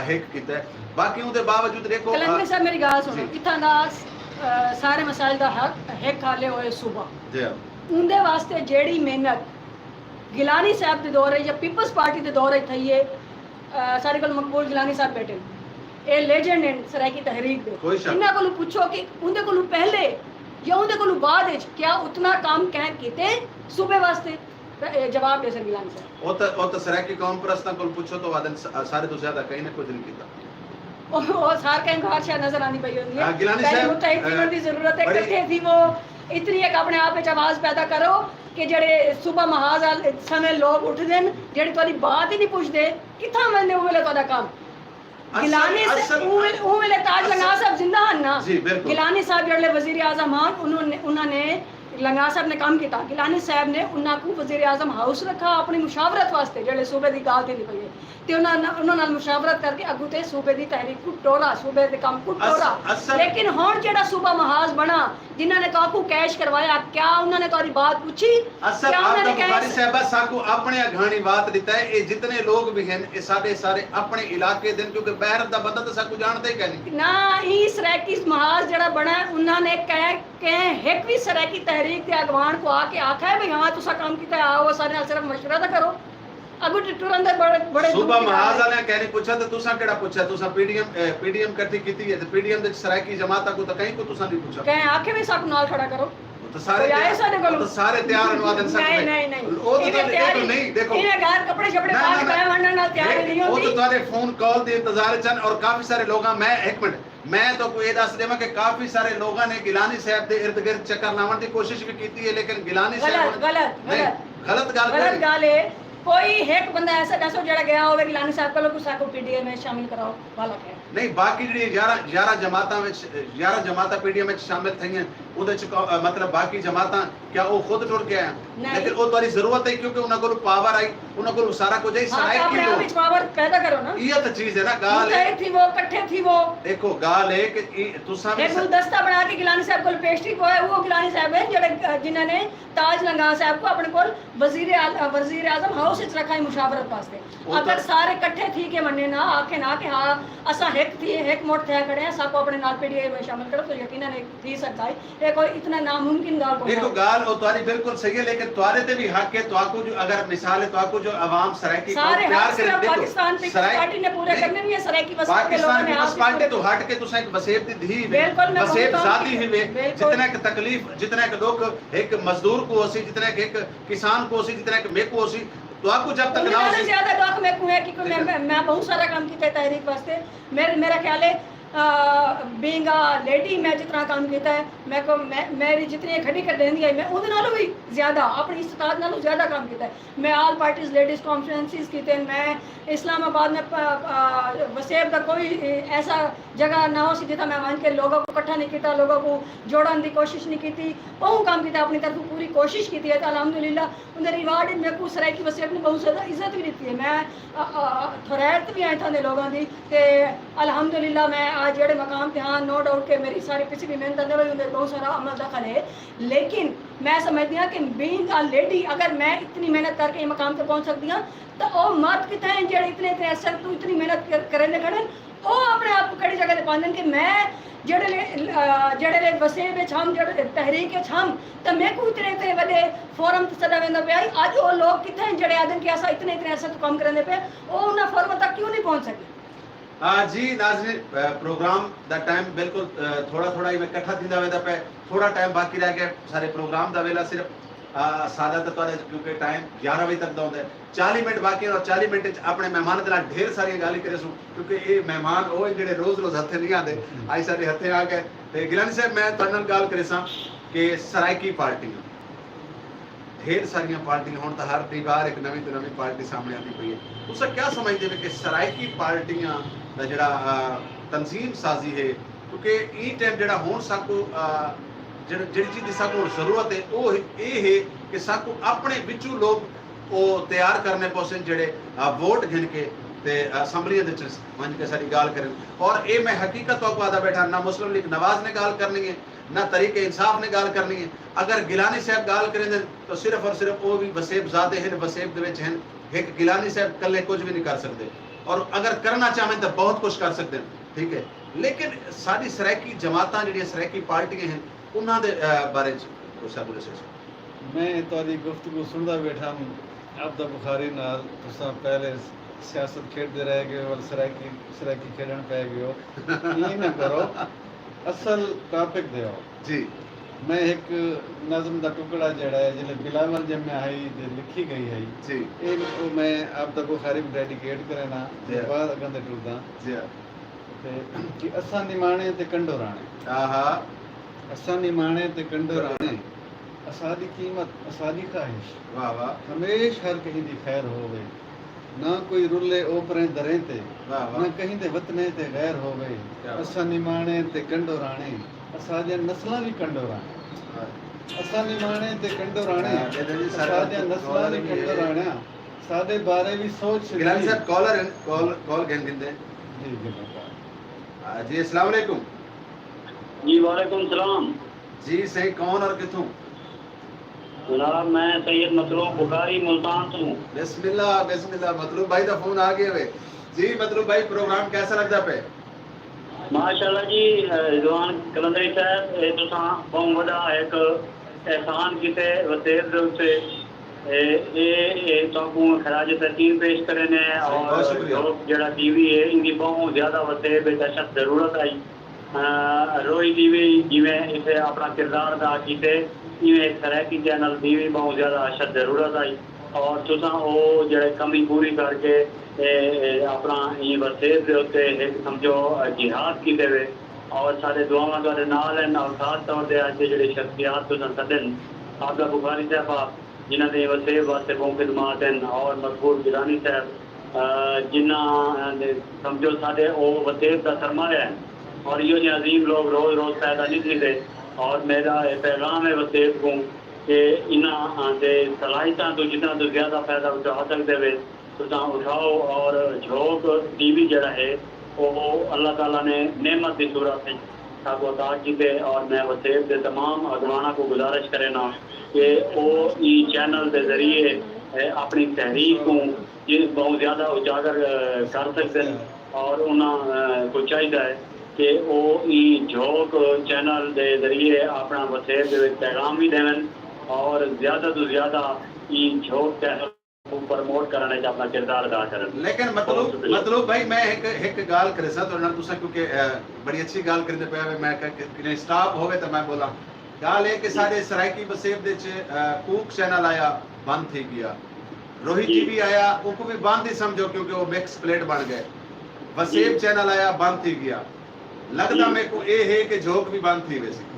हिक किया है। बाकी उनके बावजूद देखो कलंदर साहब मेरी गल सुनो, इत्थां दा सारे मसाइल दा हक हिक हाले होए सुबह जी उनके वास्ते जेड़ी मेहनत गिलानी साहब के दौरे या पीपल्स पार्टी के दौरे थी है, सारे को मकबूल गिलानी साहब बैठे ये लेजेंड हैं सराइकी तहरीक दे, इन्हां कोलों पूछो कि उनके कोलों पहले या उनके कोलों बाद क्या उतना काम कह कीते सूबे वास्ते, जवाब दे सर गिलानी साहब। वो तो सराइकी कौम परस्तां कोल पूछो तो वादन सारे तो ज्यादा कहीं ना कोई दिन कीता और सार कहीं घर शायद नजर आनी पई होंदी है। गिलानी साहब मुतहिद की जरूरत है, इकट्ठे थी वो इतनी एक अपने आप में आवाज पैदा करो कि जेड़े सुबह महाज समय लोग उठदे न जेड़े तोरी बात ही नहीं पुछदे किथा मंदे वो वेले तोदा काम गिलानी से वो वेले ताज लंगा साहब जिंदा हन ना, गिलानी साहब जेड़े वजीर आजम हन उन्होंने लंगा साहब ने काम किया, गिलानी साहब ने उन्होंने वजीर आजम हाउस रखा अपनी मुशावरत वास्ते जेड़े सूबे की गाल थी पई है ते उन्होंने मुशावरत करके अगू ते सूबे की तहरीक को टोरा सूबे के काम को टोरा। लेकिन हुण जेड़ा सूबा महाज बना जिन्होंने काकू कैश करवाया क्या उन्होंने तोरी बात पूछी? क्या उन्होंने बुखारी साहब साकू अपने घाणी बात दिता है ये जितने लोग भी हैं ये सारे अपने इलाके दिन क्योंकि बाहर दा बंदा तो साकू जानते ही कहनी ना ही सराइकी महाज जेड़ा बना उन्होंने कह एक भी सराइकी तहरीक के अगवान को आके आखा है भाई हाँ तुसा काम कीता आओ सारे सिर्फ मशवरा तो करो अगू टुरन दे बड़े सुबह महाज वाले कहनी पूछा तो तुसा केड़ा पूछा तुसा पीडीएम इकट्ठी कीती है तो पीडीएम दे सराइकी जमात को तो कहीं को तुसा नहीं पूछा कह आखे भी सब नाल खड़ा करो तो सारे तैयार अनुवादन सब नहीं वो तो नहीं देखो इन्हें घर कपड़े छपड़े पा के बैठ वंडन नाल तैयार नहीं होती वो तो तुम्हारे फोन कॉल दे इंतजार चन और काफी सारे लोग मैं एक मिनट मैं तो कोई दस देवा कि काफी सारे लोगों ने गिलानी साहब के इर्द गिर्द चक्कर लावन की कोशिश भी की है लेकिन गिलानी साहब गलत गाल है। कोई एक बंदा ऐसा दसो जड़ा गया होवे गिलानी साहब को लोग साको पीडीए में शामिल कराओ वाला है नहीं बाकी जी 11 जमाता में 11 जमाता पीडीए में शामिल थई हैं ਉਹਦੇ ਚ ਮਤਲਬ ਬਾਕੀ ਜਮਾਤਾਂ क्या वो खुद टुर के आया नहीं। लेकिन वो तुम्हारी जरूरत है क्योंकि उन्होंने को पावर आई उन्होंने को सारा कुछ है हाँ, सराय तो अपने आप की ही पावर पैदा करो ना। ये तो चीज है ना गाल है मुतहद थी वो, इकट्ठे थी वो। देखो गाल है कि तुसा भी एक गुलदस्ता बना के गिलानी साहब को पेस्ट्री को है, वो गिलानी साहब है जेड़े जिन्होंने ताज लंगा साहब को अपने को वजीर आजम हाउस विच रखा है मुशावरत वास्ते। वो अगर तो- सारे इकट्ठे थी के मन्ने ना आखे ना कि हाँ असा हिक थी हिक मोट थे खड़े हैं सबको अपने नाल पीडीए में शामिल करो तो यकीनन एक थी सकता है। ये कोई इतना नामुमकिन गाल को देखो गाल और तुम्हारी बिल्कुल सही है लेकिन तुम्हारे ते भी हक है तुआको जो अगर मिसाल है तुआको जो अवाम सराय की सारे प्यार हक सिर्फ देखो, पाकिस्तान पीपल्स सराय- पार्टी ने पूरे नहीं, करने नहीं है। सराय की वसीयत के लोगों पाकिस्तान ने पीपल्स आप पार्टी तो हट के तुसा एक वसेब दी धी बिल्कुल, मैं वसेब कहूँ तो जाती ही वे बिल्कुल। जितना एक तकलीफ जितना एक लोग एक मजदूर को होसी जितना एक किसान को होसी जितना एक मे को होसी तो आपको जब तक ना उन्होंने होसी ज्यादा डॉक में कुएं कि मैं बहुत सारा काम किया तहरीक वास्ते। मेरा ख्याल है बीइंग अ लेडी मैं जितना काम किया है मैं को मेरी जितनी खड़ी कर देंदी है मैं उहदे नालों भी ज्यादा अपनी इस्तात नालों ज्यादा काम किया है। मैं ऑल पार्टीज लेडीज कॉन्फ्रेंसिस कीते हैं। मैं इस्लामाबाद में वसेब का कोई ऐसा जगह ना हो सी जितना मैं मान के लोगों को इकट्ठा नहीं किया लोगों को जोड़न की कोशिश नहीं की बहुत काम किया अपनी तरफ पूरी कोशिश की है। तो अलहमदुलिल्लाह उन्हें रिवार्ड मेरे को सराय की वसेब ने बहुत ज़्यादा इज्जत भी दी है। मैं थोरैत भी आए थे लोगों की ते अलहमदुलिल्लाह मैं आज जेड़े मकाम थे हाँ नो डाउट के मेरी सारी पिछली भी मेहनत अंदर उन्हें बहुत सारा अमल दखल है। लेकिन मैं समझती हूँ कि बीइंग अ लेडी अगर मैं इतनी मेहनत करके ये मकाम तक पहुँच सकती हूँ तो वो मर्द कितने हैं जेड़े इतने इतने ऐसे तू इतनी मेहनत करने खड़े वो अपने आप को कड़ी जगह पाते कि मैं जेड़े वसेब हम जेड़े तहरीक हम तो मैं को इतने इतने वडे फोरम ते सदा वेंदा पे आई आज वो लोग कितने हैं जेड़े आदन के ऐसा इतने इतने ऐसा तो काम करने पे वो उन फोरम तक क्यों नहीं पहुंच सके। जी नाज़रीन प्रोग्राम दा टाइम बिल्कुल थोड़ा थोड़ा ही इकट्ठा थींदा वेंदा पे थोड़ा टाइम बाकी रह गया सारे प्रोग्राम दा वेला सिर्फ सादा तो क्योंकि टाइम 11 बजे तक दा होंदा है 40 मिनट बाकी और 40 मिनट च अपने मेहमान दे नाल ढेर सारी गाली करे सु क्योंकि ये मेहमान वो जेडे रोज रोज हथे नहीं आते आज सारे हथे आ गए ते गिलानी साहब मैं तुहाडे नाल गल करे सा कि सरायकी पार्टी ढेर सारियां पार्टियां हुण तो हर बार एक नवी तो नवी पार्टी सामने आती पई है उसका क्या समझते हैं कि सरायकी पार्टियां दा जेड़ा तंजीम साजी है क्योंकि ई टाइम जेड़ा हुण साकू ਜਿਹੜੀ ਚੀਜ਼ ਦੀ ਸਾਨੂੰ ਜ਼ਰੂਰਤ ਹੈ ਉਹ ਇਹ ਹੈ ਕਿ ਸਾਨੂੰ ਆਪਣੇ ਵਿੱਚੋਂ ਲੋਕ ਉਹ ਤਿਆਰ ਕਰਨੇ ਪੋਸਨ ਜਿਹੜੇ ਵੋਟ ਗਿਣ ਕੇ ਤੇ ਅਸੈਂਬਲੀਆਂ ਦੇ ਵਿੱਚ ਮੰਨ ਕੇ ਸਾਡੀ ਗੱਲ ਕਰਨ ਔਰ ਇਹ ਮੈਂ ਹਕੀਕਤ ਤੋਂ ਆਦਾ ਬੈਠਾ ਨਾ ਮੁਸਲਿਮ ਲੀਗ ਨਵਾਜ਼ ਨੇ ਗੱਲ ਕਰਨੀ ਹੈ ना तरीके इंसाफ ने गाल करनी है। अगर गिलानी साहब गाल करें तो सिर्फ और सिर्फ वो भी वसेब ज़ादे हैं वसेब दे विच हैं एक गिलानी साहब कल्ले कुछ भी नहीं कर सकते और अगर करना चाहें तो बहुत कुछ कर सकते हैं ठीक है। लेकिन सारी सरायकी जमातां जिहड़ियां सरायकी पार्टियां हैं उन्हां दे बारे च कुछ बोले से मैं तुहाडी गुफ्तगू सुनदा बैठा हूं अब्दा बुखारी नाल तुसां पहले सियासत खेडते रह गए और सरायकी खेडण पै गए हो ये ना करो असल टॉपिक दे आओ जी। मैं एक नज़म का टुकड़ा जड़ा है जिले बिलावल जम्या है जे लिखी गई है जी ये मैं आप तक बुखारी में डेडिकेट करना जी। बाद अगंदे टुरदा जी ते कि असा निमाणे ते कंडो राणे आहा असा निमाणे ते कंडो राणे असादी कीमत असादी ख्वाहिश वाह वाह हमेश हर कहीं दी खैर होवे ना कोई रुले ओपरे दरे ते वाह ना वाह कहीं दे वतने ते गैर होवे क्या असा निमाणे ते कंडो राणे असादियां नस्लां भी कंडो राणे असा निमाणे ते कंडो राणे असादियां नस्लां भी कंडो राणे सादे बारे भी सोच गिलानी साहब कॉलर कॉल गन गिंदे जी जी जी अस्सलाम वालेकुम जी वालेकुम सलाम जी सही कौन और किथों जनाब मैं सैयद मतलूब बुखारी मुल्तान से हूँ। बिस्मिल्लाह बिस्मिल्लाह मतलूब भाई दा फोन आ गया वे जी मतलूब भाई प्रोग्राम कैसा लगदा पे माशाल्लाह जी जवान कलंदरी साहब ये तुसा बहुत बड़ा एक एहसान किते वसेब दे उत्ते ये ताकू खराज तहसीन पेश करे ने बहुत और शुक्रिया। जो जेड़ा टीवी है इनकी बहुत ज्यादा वसेब सख्त जरूरत आई रोई टीवी जिवें इसे अपना किरदार अदा कीते इवें एक सरायकी चैनल दी भी बहुत ज्यादा अशद जरूरत आई और तुसा वो जेड़े कमी पूरी करके अपना ये वसेब दे उत्ते एक समझो जिहाद कीते वे और सारे दुआवां तुहाडे नाल हैं और खास तौर ते अज जेड़े शख्सियात तुसा सदन आबदा बुखारी साहब जिन्हां दे वसेब वास्ते बहुत खिदमात हैं और मकबूल गिलानी साहब जिन्हां दे समझो साडे वो वसेब दा सरमाया है और यो जे अजीम लोग रोज रोज पैदा नहीं थींदे और मेरा ये पैगाम है वसेब को कि इन्हां दे सलाहियतां तो जितना तो ज़्यादा फ़ायदा उठा सकते वे तुसां उठाओ। और झोंक टीवी जड़ा है वो अल्लाह ताला ने नेमत की सूरत में साको अता कीते। और मैं वसेब के तमाम अगवाना को गुजारिश करेना कि वो ई चैनल के जरिए अपनी तहरीक को बहुत ज़्यादा उजागर कर सकते हैं। और उन्हें को चाहिए है कि वो ई झोंक चैनल के जरिए अपना वसेब के पैगाम भी देवन और ज़्यादा तो ज़्यादा ई झोंक चैनल को प्रमोट करने का अपना किरदार अदा करन। लेकिन मतलब भाई मैं एक गाल करे सा तो तुसा क्योंकि बड़ी अच्छी गाल करते पे मैं कि स्टाफ होवे तो मैं बोला गाल है कि सारे सरायकी वसेब दे कूक चैनल आया बंद थी गया, रोहित टीवी आया उनको भी बंद ही समझो क्योंकि वो मिक्स प्लेट बन गए, वसेब चैनल आया बंद थी गया, लगता मेरे को ये है कि झोंक भी बंद थी वैसे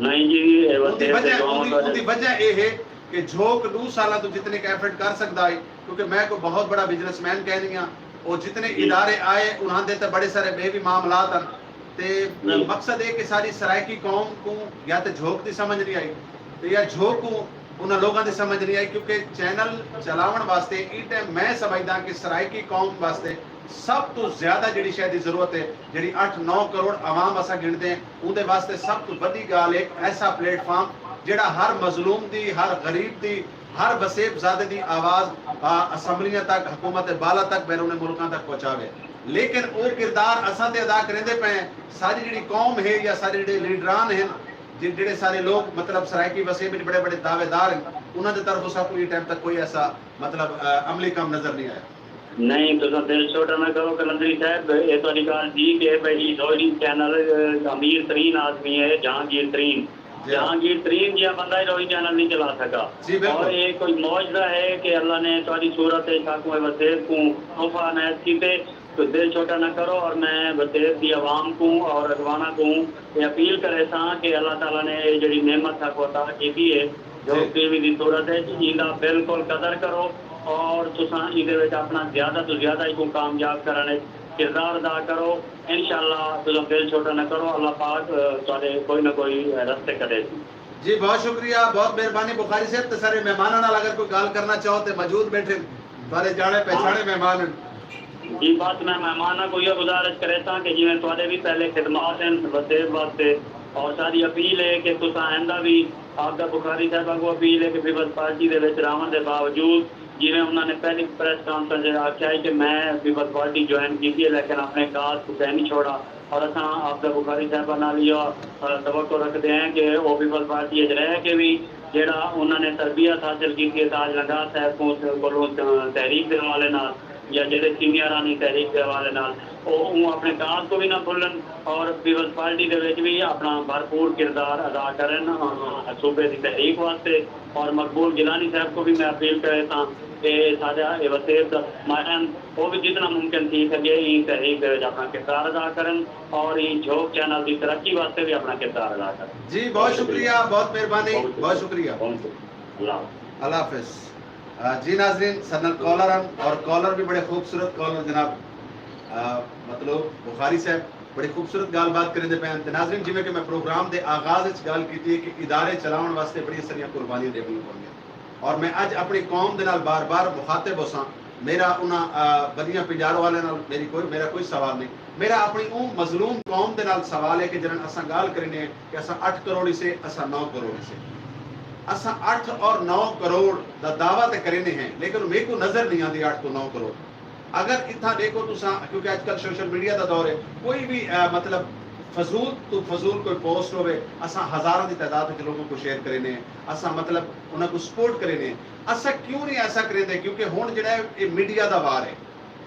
नहीं जी उनकी वजह ये है कि झोंक 2 साल तो जितने का एफर्ट कर सकता है क्योंकि मैं को बहुत बड़ा बिजनेसमैन कहनी हां और जितने इदारे आए उन्होंने तो बड़े सारे बे भी मामलात हैं ते मकसद है कि सारी सरायकी कौम को या तो झोंक की समझ नहीं आई तो या झोंक को उन्हें लोगों की समझ नहीं आई क्योंकि चैनल चलावन वास्ते ई टाइम मैं समझदा कि सरायकी कौम वास्ते सब तो ज्यादा जिहड़ी शायद जरूरत है जिहड़ी 8-9 करोड़ आवाम असा गिनते हैं उनके वास्ते सब तो बड़ी गाल एक ऐसा प्लेटफॉर्म जिहड़ा हर मजलूम दी हर गरीब दी हर वसेब ज़ादे दी आवाज़ असम्बलियां तक हुकूमत बाला तक बैरून मुल्कां तक पहुंचावे। लेकिन वो किरदार असां ते अदा करेंदे पे सारी जिहड़ी कौम है या सारे जिहड़े लीडरान हैं जिहड़े सारे लोग मतलब सरायकी वसेब में बड़े बड़े दावेदार हैं उन्हां दे तरफ सा कोई टाइम तक कोई ऐसा मतलब अमली काम नजर नहीं आया। नहीं तो दिल छोटा ना करो कलंदरी साहब ये तो गाल ठीक है भाई रोहिणी चैनल अमीर तरीन आदमी है जहांगीर तरीन जिया बंदा रोहिणी चैनल नहीं चला सका। और ये कोई मौजदा है कि अल्लाह ने तुम्हारी सूरत साकू वसेब को तोहफा अनायत कीते तो दिल छोटा ना करो। और मैं वसेब की आवाम को और अगवाना को ये अपील करे सा कि अल्लाह ताला ने ये जी नेमत साकू अता की है जो टीवी की सूरत है इनका बिल्कुल कदर करो और तुसा इहदे विच अपना ज़्यादा तो ज़्यादा इसको कामयाब कराने किरदार अदा करो। इंशाअल्लाह तुम दिल छोटा न करो, अल्लाह पाक तुहाडे कोई ना कोई रास्ते करे। जी बहुत शुक्रिया, बहुत मेहरबानी बुखारी साहब। तो सारे मेहमानों नाल अगर कोई गाल करना चाहो तो मौजूद बैठे तुहाडे जाने पहचाने मेहमान जी। बात मैं मेहमाना को ये गुजारिश करे था कि जिवें तुहाडे भी पहले खिदमात हैं वसेब वास्ते और सारी अपील है कि तुसा आइंदा भी आपका बुखारी साहब को अपील है कि पीपल्स पार्टी दे विच रावण दे बावजूद जिवें उन्होंने पहली प्रेस कॉन्फ्रेंस आख्या है कि मैं पीपल्स पार्टी ज्वाइन की है लेकिन अपने काज को नहीं छोड़ा। और असा आपका बुखारी साहब नाल तवक्को रखते हैं कि वो पीपल्स पार्टी रह के भी जेड़ा उन्होंने तरबियत हासिल की है ताज लंगा साहब को तहरीक के हवाले नाल या जेडे सीनियरानी तहरीक के हवाले नाल वो अपने काज को भी ना भुलन और पीपल्स पार्टी के विच भी अपना भरपूर किरदार अदा करन सूबे की तहरीक वास्ते। और मकबूल गिलानी साहब को भी मैं अपील करता कि साडा वसेब मायन वो भी जितना मुमकिन थी सके ई तहरीक के विच अपना किरदार अदा करन और ई झोंक चैनल की तरक्की वास्ते भी अपना किरदार अदा करन। जी बहुत शुक्रिया, बहुत मेहरबानी, बहुत शुक्रिया, अल्लाह हाफिज। जी नाज़रीन सनल कॉलर और कॉलर भी बड़े खूबसूरत कॉलर जनाब मतलब बुखारी साहब बड़ी खूबसूरत गाल बात करेंदे पे। नाज़रीन जिवें कि मैं प्रोग्राम के आगाज विच गल कीती कि इदारे चलाउण वास्ते बड़ी सारियां कुर्बानियां देनी पौंदियां और मैं अज अपनी कौम दे नाल बार बार मुखातिब होसां। मेरा उन्हां बदियां पिंजारो वाले नाल मेरा कोई सवाल नहीं, मेरा अपनी मजलूम कौम दे नाल सवाल है कि जिन्हां असां गाल करने कि असां 8 करोड़ से असां 9 करोड़ से असां 8 और 9 करोड़ का दावा तो करने हैं लेकिन मेरे को नजर नहीं आती 8 तो 9 करोड़। अगर इतना देखो तुसा क्योंकि आजकल सोशल मीडिया का दौर है कोई भी मतलब फजूल तो फजूल कोई पोस्ट होवे असां हजारों की तादाद में लोगों को शेयर करेने असां मतलब उन्हें को सपोर्ट करेने असां क्यों नहीं ऐसा करेंदे क्योंकि हुण जिहड़ा ये मीडिया का वार है।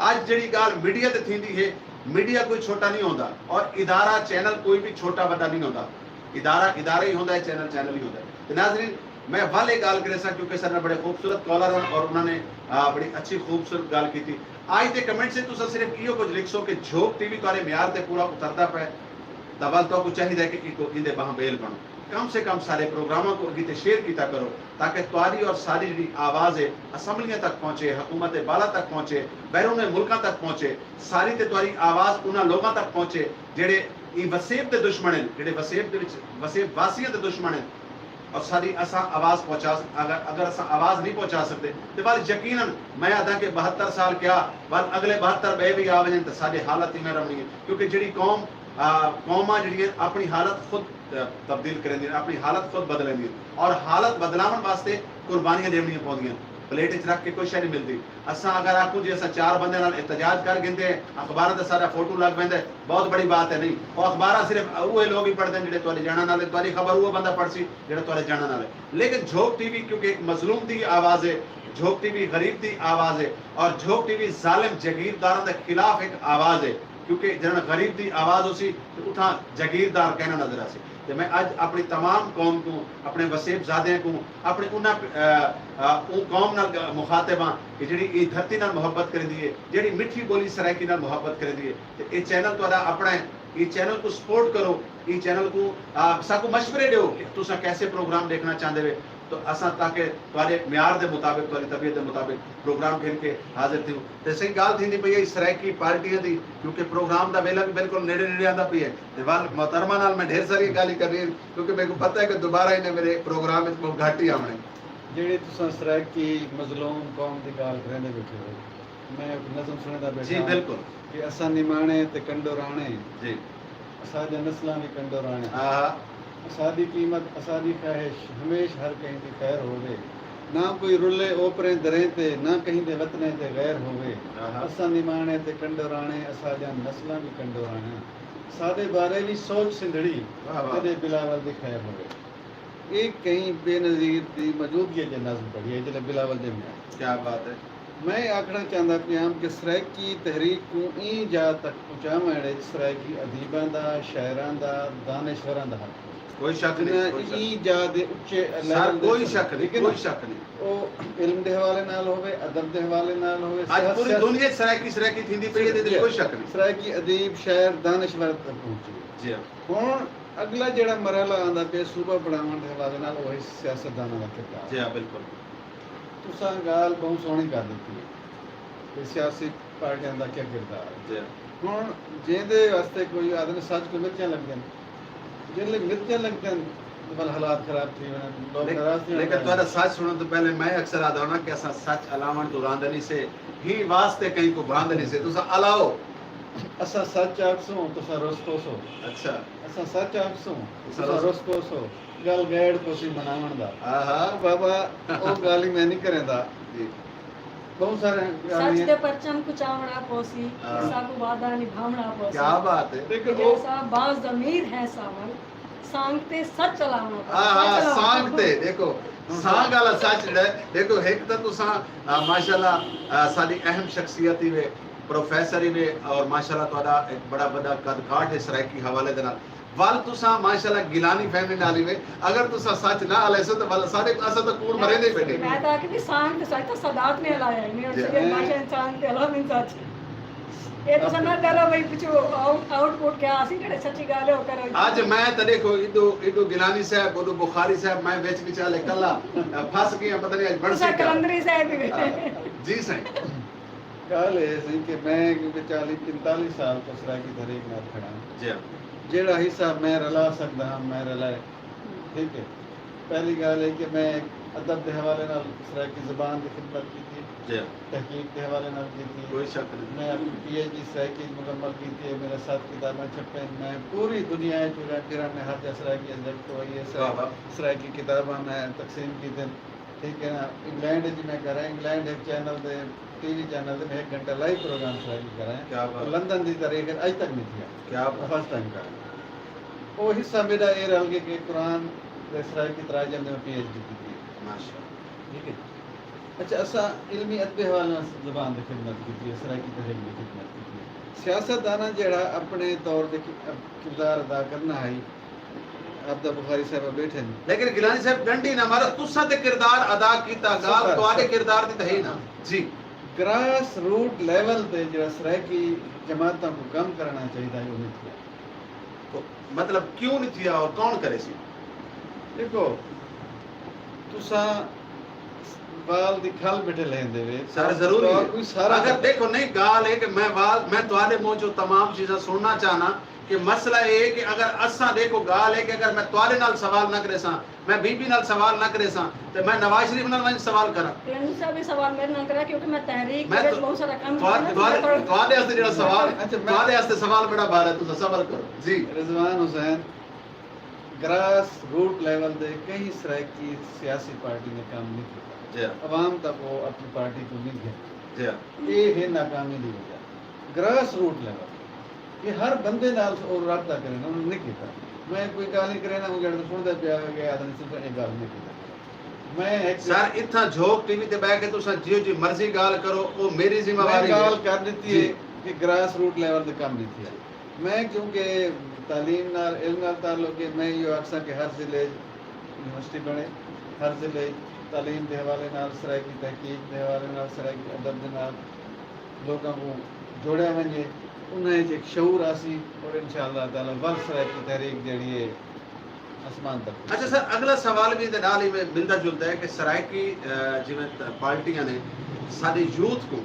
अज जिहड़ी गाल मीडिया ते थींदी है मीडिया कोई छोटा नहीं होता और इदारा चैनल कोई भी छोटा बड़ा नहीं होता, इदारा ही होता है, चैनल ही होता है। तो नाज़रीन मैं वाले गाल करे सा क्योंकि सर ने बड़े खूबसूरत कॉलर और उन्होंने बड़ी अच्छी खूबसूरत गाल की थी। आज के कमेंट से तुम सिर्फ इो कुछ लिख सो कि झोंक टीवी तुम्हारे म्यार से पूरा उतरता पे तवल तो चाहिए कि इनके बहाबेल बनो, कम से कम सारे प्रोग्रामों को अगे शेयर किया करो ताकि तुम्हारी और सारी जी आवाज़ है असम्बलियां तक पहुँचे, हुकूमत बाला तक पहुँचे, बैरून मुल्कों तक पहुँचे, सारी तो तुम्हारी आवाज़ उन्होंने लोगों तक पहुँचे जेडे ਇਹ ਵਸੇਬ ਦੇ ਦੁਸ਼ਮਣ ਨੇ, ਜਿਹੜੇ ਵਸੇਬ ਦੇ ਵਿੱਚ ਵਸੇਬ ਵਾਸੀਆਂ ਦੇ ਦੁਸ਼ਮਣ ਨੇ, और सारी असा आवाज़ पहुँचा, अगर असा आवाज़ नहीं पहुँचा सकते तो वाल यकीनन मैं आदा कि 72 साल क्या वाल अगले 72 बे भी आ वजन तो सारी हालत ही में रवनी है, क्योंकि जी कौमां जी अपनी हालत खुद तब्दील करेंदी, अपनी हालत खुद बदलेंदी, और हालत बदलावन वास्ते कुर्बानियां देवनियां पौंदियां, प्लेट च रख के कोई शय नहीं मिलती। असा अगर आखूं जी असा 4 बंदे नाल एहतजाज कर गिनते हैं, अखबार का सारा फोटो लग पैंदा है, बहुत बड़ी बात है नहीं, और अखबार सिर्फ वो लोग ही पढ़ते हैं जिहड़े तुहाडे जानण वाले, तुहाडी खबर वो बंदा पढ़ सी जिहड़ा तुहाडे जानण वाले। लेकिन झोंक टीवी क्योंकि एक मजलूम की आवाज़ है, झोंक टीवी गरीब की आवाज़ है, और झोंक टीवी जालिम जगीरदारों के खिलाफ एक आवाज़ है, क्योंकि जन गरीब की आवाज़ उसी तो उठा जगीरदार कहना नजर आसी। तो मैं अज अपनी तमाम कौम को, अपने वसेबजादे को, अपने उन्होंने कौम नाल मुखातिब हाँ कि जी ये धरती नाल मुहब्बत करेंदी है, जी मिठी बोली सराइकी नाल मुहब्बत करेंदी है। तो ये चैनल तुहाडा अपना है, ये चैनल को सपोर्ट करो, ये चैनल को साकू मशवरे दो कि तुसा कैसे प्रोग्राम देखना चाहते हो, तो असा ताकि तुहाडे म्यार के मुताबिक, तुहाडी तबीयत के मुताबिक प्रोग्राम गिन के हाजिर थी। तो सही गाल थी पई है सराइकी पार्टियां दी, क्योंकि प्रोग्राम का वेला भी बिल्कुल नेड़े नेड़े आंदा पई है। ते वाल मोहतरमा नाल मैं ढेर सारी गाली कर रही हूं, क्योंकि मेरे को पता है कि दोबारा इन्हें मेरे प्रोग्राम में बहुत घट ही आने। ਜਿਹੜੀ ਤੁਸੀਂ ਸਰਾਇਕੀ ਮਜ਼ਲੂਮ ਕੌਮ ਦੀ ਗੱਲ ਕਰਦੇ ਬੈਠੇ ਹੋ, ਮੈਂ ਇੱਕ ਨਜ਼ਮ ਸੁਣਦਾ ਬੈਠਾ जी बिल्कुल ਕਿ ਅਸਾਂ ਨਿਮਾਣੇ ਤੇ ਕੰਡੋ ਰਾਣੇ, जी ਸਾਡੇ ਨਸਲਾਂ ਵੀ ਕੰਡੋ ਰਾਣੇ, हाँ ਸਾਡੀ ਕੀਮਤ ਅਸਾਦੀ ਖਾਹਿਸ਼ ਹਮੇਸ਼ ਹਰ ਕਹੀਂ ਦੀ ਖੈਰ ਹੋਵੇ, ਨਾ ਕੋਈ ਰੁੱਲੇ ਓਪਰੇ ਦਰੇ ਤੇ ਨਾ ਕਹੀਂ ਦੇ ਵਤਨੇ ਤੇ ਗੈਰ ਹੋਵੇ, हाँ ਅਸਾਂ ਨਿਮਾਣੇ ਤੇ ਕੰਡੋ ਰਾਣੇ, ਅਸਾਂ ਨਸਲਾਂ ਵੀ ਕੰਡੋ ਰਾਣੇ, ਸਾਡੇ ਬਾਰੇ ਵੀ ਸੋਚ ਸਿੰਧੜੀ वाह वाह ਕਦੇ ਬਿਲਾਵਲ ਦੀ ਖੈਰ ਹੋਵੇ। ਇਹ ਕਈ ਬੇਨਜ਼ੀਰ ਦੀ ਮੌਜੂਦਗੀ ਚ ਨਜ਼ਮ ਪੜ੍ਹੀ ਹੈ ਜਿਹੜੇ ਬਿਲਾਵਲ ਦੇ ਮੈਂ क्या बात है। मैं आखना चाहता पिया कि सराइकी तहरीक को ई जा तक पहुँचावण सराइकी अदीबां दा, शायरां दा, दानिशवरां दा हक कोई शक नहीं, कोई शक ई जा दे उच्चे सर लेवल दे कोई शक नहीं, ठीक है ना? कोई शक नहीं। ओ इल्म दे हवाले नाल होवे, अदब दे हवाले नाल होवे, आज पूरी दुनिया सराइकी थींदी पई है, ते कोई शक नहीं। सराइकी अदीब, शायर, दानिशवर तक पहुंची। जी हाँ हुण अगला जेड़ा मरहला आंदा पे सूबा बनावण दे हवाले नाल ओही सियासतदानां दा किरदार। जी हाँ बिल्कुल तुसां गाल बहुत सोहनी कर दित्ती है कि सियासी पार्टियां दा क्या किरदार है। जी हाँ ਹੁਣ ਜਿਹਦੇ ਵਾਸਤੇ ਕੋਈ ਆਦਮੀ ਸੱਚ ਕੋ ਮਿਰਚਾਂ ਲੱਗਦੇ ਨੇ, ਜਿਹੜੇ ਮਿਰਚਾਂ ਲੱਗਦੇ ਨੇ ਬਲ ਹਾਲਾਤ ਖਰਾਬ थी लोग नाराज थी। लेकिन तुम्हारा सच सुनो तो पहले मैं अक्सर आता हूँ ना कि ऐसा सच अलावन तो रांधनी से ही वास्ते कहीं को बांधनी से तुसा अलाओ। असा सच आखसो तुसा रोसकोस हो, अच्छा असा सच आखसो तुसा तुसा रोसकोस हो, गल गैड़ कोसी मनावण दा हाँ हाँ बाबा ओ गाली मैं नहीं करेंदा। जी बहुत सारे सच गालियां दे परचम कुचावना पोसी, हाँ। साकू वादा निभावना पोसी। क्या बात है। लेकिन वो जैसा बाज ज़मीर है सावन, सांगते सच चलावना पोसी, हाँ सच हाँ चलावना सांगते पोसी। देखो सांग वाला सच है। देखो एक तो तुसा माशाल्लाह साडी अहम शख्सियत ही वे प्रोफेसर ही वे, और माशाल्लाह तुहाडा एक बड़ा बड़ा कद काठ है सराइकी हवाले दे नाल। वल तुसा माशाल्लाह गिलानी फैमिली नाल ही वे, अगर तुसा सच ना आलेसो तो वल सारे असा तो कूड़ मरे नहीं बैठे। मैं तो आखिर सांग ते सच तो सदात ने लाया नहीं, और जी। सीधे माशा इंसान ते अला नहीं सच। ये तो सना करो भाई पिछो आउटपुट क्या आसी जेड़े सच्ची गाल है वो करो। आज मैं तो देखो इडो गिलानी साहब इडो बुखारी साहब मैं बेच विचाले कल्ला फंस गया, पता नहीं आज बन तुसा से क्या। कलंदरी साहब भी जी सही गल है सी कि मैं क्योंकि 40-45 साल तो सराइकी तहरीक नाल खड़ा हां, जी हाँ ਜਿਹੜਾ ਹਿੱਸਾ ਮੈਂ ਰਲਾ ਸਕਦਾ ਹਾਂ ਮੈਂ ਰਲਾਏ। ਠੀਕ ਹੈ, ਪਹਿਲੀ ਗੱਲ ਹੈ ਕਿ ਮੈਂ ਅਦਬ ਦੇ ਹਵਾਲੇ ਨਾਲ ਸਰਾਇਕੀ ਜ਼ਬਾਨ ਦੀ ਖਿਦਮਤ ਕੀਤੀ, जी हाँ ਤਹਿਕੀਕ ਦੇ ਹਵਾਲੇ ਨਾਲ ਕੀਤੀ। कोई शक नहीं। मैं अपनी PhD सराइकी मुकम्मल की थी, मेरे 7 किताबें छपे, मैं पूरी दुनिया फिर मैं हर सराइकी एग्जैक्ट हुई है, वाह वाह। सराइकी किताबें मैं तकसीम की थी। ठीक है ना, इंग्लैंड जी मैं करा, इंग्लैंड एक चैनल दे TV चैनल दे मैं 1 घंटा लाइव प्रोग्राम सराइकी करा है। क्या बात। लंदन की तारीख अज तक नहीं थी, क्या बात। फर्स्ट टाइम करा। वो हिस्सा मेरा ये रल गया कि कुरान दे सराइकी तराजम में PhD की थी। माशाल्लाह ठीक है, अच्छा असा इल्मी अदबे हवाले ज़बान की खिदमत की थी, सराइकी तहरीक की खिदमत की थी। सियासतदाना जेड़ा अपने तौर पे किरदार अदा करना है, अब्दा बुखारी साहब बैठे हैं, लेकिन गिलानी साहब डंडी ना मारो, तुसा ते किरदार अदा कीता, गाल सब- तुहाडे सब। किरदार दी तही ना जी। ग्रास रूट लेवल पे जेड़ा सराइकी जमातों को कम करना चाहिए था, वो नहीं किया। तो मतलब क्यों नहीं किया और कौन करे सी। देखो तुसा बाल दी खल बैठे लेंदे वे सर जरूरी तो है। कोई सारा अगर देखो नहीं गाल है कि मैं तुहाडे मुंह चो तमाम चीज़ां सुनना चाहना कि मसला ये है कि अगर असा देखो गाल है कि अगर मैं तुआरे नाल सवाल ना करे सा, मैं बीबी नाल सवाल ना करे सा, तो मैं नवाज शरीफ नाल मैं सवाल करा। प्लेन साहब ये सवाल मेरे नाल करा क्योंकि मैं तहरीक मैं में तो बहुत सारा काम तुआरे वास्ते जेड़ा सवाल, अच्छा, तुआरे वास्ते सवाल बड़ा भार है, तुम सबर करो जी। Rizwan Hussain, grass root level दे कई सराइकी सियासी पार्टी ने काम नहीं किया, जी अवाम तक वो अपनी पार्टी को नहीं गया, जी ये है नाकामी दी वजह। ग्रास रूट लेवल ये हर बंदे नाल और रब्ता करे ना उन्होंने नहीं किया। मैं कोई गाल नहीं करे ना मुझे सुनता पिया गया आदमी सिर्फ एक गाल नहीं किया। मैं एक सर इतना झोक टीवी ते बैठ के तुसा जियो जी मर्जी गाल करो, वो मेरी मैं जिम्मेवारी गाल है। कर देती है कि ग्रास रूट लेवल पे काम नहीं किया। मैं क्योंकि तालीम नाल इल्म नाल ताल्लुक है, मैं ये अक्सर के हर जिले यूनिवर्सिटी बने, हर जिले तालीम के हवाले नाल सराइकी तहकीक के हवाले नाल सराइकी अदब के नाल लोगों को जोड़िया वञे, उन्हें एक शऊर आसी और इंशाअल्लाह ताला वल सराइकी तहरीक जड़ी है आसमान तक। अच्छा सर, अगला सवाल भी नाल ही में मिलता जुलता है कि सराइकी जिवें पार्टियां ने साडे यूथ को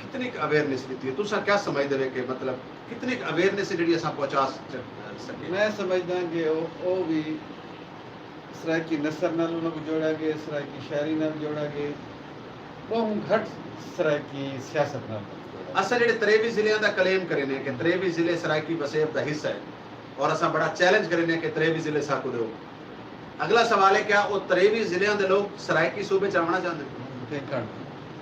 कितनी अवेयरनेस दी है, तुसा क्या समझदे हो कि मतलब कितनी अवेयरनेस जड़ी असां पहुंचा सके? मैं समझदा कि वो भी सराइकी नसर नाल उन्हें को जोड़ा गया, सराइकी शहरी नाल जोड़ा गया, बहुत घट सराइकी सियासत नाल। असां जेडे 23 जिले का क्लेम करे ने कि 23 जिले सराइकी वसेब का हिस्सा है और असां बड़ा चैलेंज करे ने कि 23 जिले साकू दो। अगला सवाल है क्या वो 23 जिलों के लोग सराइकी सूबे च आना चाहते हैं?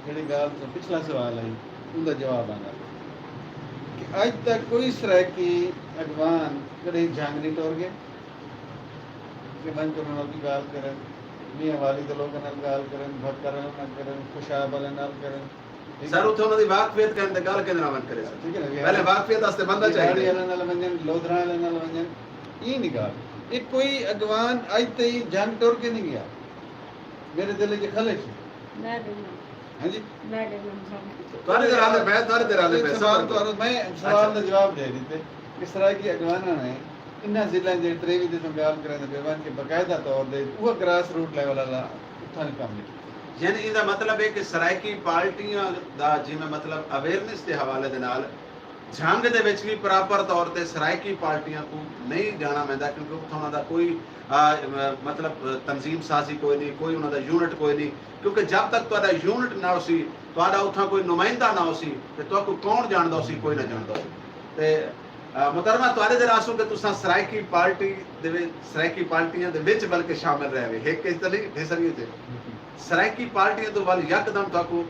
जी गाल तो पिछला सवाल है उनका जवाब आना कि आज तक कोई सराइकी अगवान कभी जंग नहीं तोड़ गए कि मन को नाल भी गाल करें, मियां वाली के लोगों नाल गाल करें, भक्कर नाल करें, खुशाब वाले नाल करें। सर उथे उन्हां दी वाकफियत करन ते गाल केंद्र नाल करे सर, ठीक है ना, पहले वाकफियत वास्ते बंदा चाहिए। वाले नाल वंजन, लोधरा वाले नाल वंजन, ये नहीं गाल। ये कोई अगवान आज तक जंग तोड़ के नहीं गया, मेरे दिल के खलिश मैं देना हां जी। मैं देना साहब तुहारे दे राले मैं तुहारे दे राले मैं सवाल सवाल तो मैं सवाल का जवाब दे देते किस तरह की अगवाना ने इन्ना जिला जे 23 दिन में गाल करें बेवान के बकायदा तौर दे वो ग्रास रूट लेवल वाला उठाने काम नहीं। यानी इहदा मतलब है कि सराइकी पार्टियां दा जिवें मतलब अवेयरनेस के हवाले दे नाल जंग दे विच भी प्रॉपर तौर ते सराइकी पार्टियां को नहीं जाना पैंदा क्योंकि उत्थों उन्हां दा कोई मतलब तंजीम साजी कोई नहीं, कोई उन्हां दा यूनिट कोई नहीं, क्योंकि जब तक तुहाडा यूनिट ना होसी, तुहाडा उत्थों कोई नुमाइंदा ना होसी ते तुहाको कौन जानदा होसी, कोई ना जानदा होसी। ते मुहतरमा तुहाडे दे रासू के तुसां सराइकी पार्टी दे विच सराइकी पार्टियां दे विच बल्कि शामिल रहे एक इस तरह ठेसरी ते सराइकी पार्टियां तो वाल यकदम तुहाको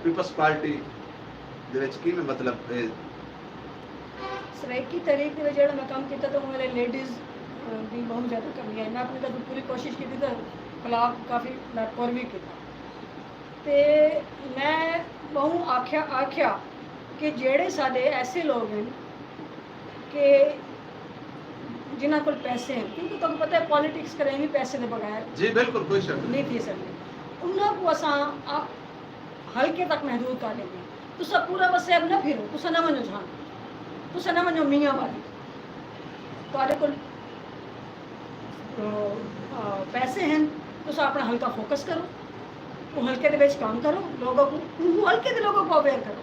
पीपल्स पार्टी दे विच की मतलब सराइकी तहरीक के जेड़ा मैं काम किया तो मेरे लेडीज़ भी बहुत ज़्यादा कमी है। मैं अपनी तरफ पूरी कोशिश की थी तो खिलाफ काफ़ी मैं भी किया ते मैं बहुत आख्या कि जेड़े साडे ऐसे लोग हैं कि जिन्हों को पैसे हैं, क्योंकि तुम पता है पॉलिटिक्स करें भी पैसे के बगैर जी बिल्कुल कोई शक नहीं थी सकते, उन्होंने को असां आप हल्के तक महदूद कर लेंगे। तुसा पूरा वसेब न फिरो, तुसा न वञो जान, तुसा न वञो मियां वाली, तुहाडे कोल पैसे हैं, तुसा अपना हल्का फोकस करो, वो हल्के दे विच काम करो, लोगों को वो हल्के दे लोगों को अवेयर करो।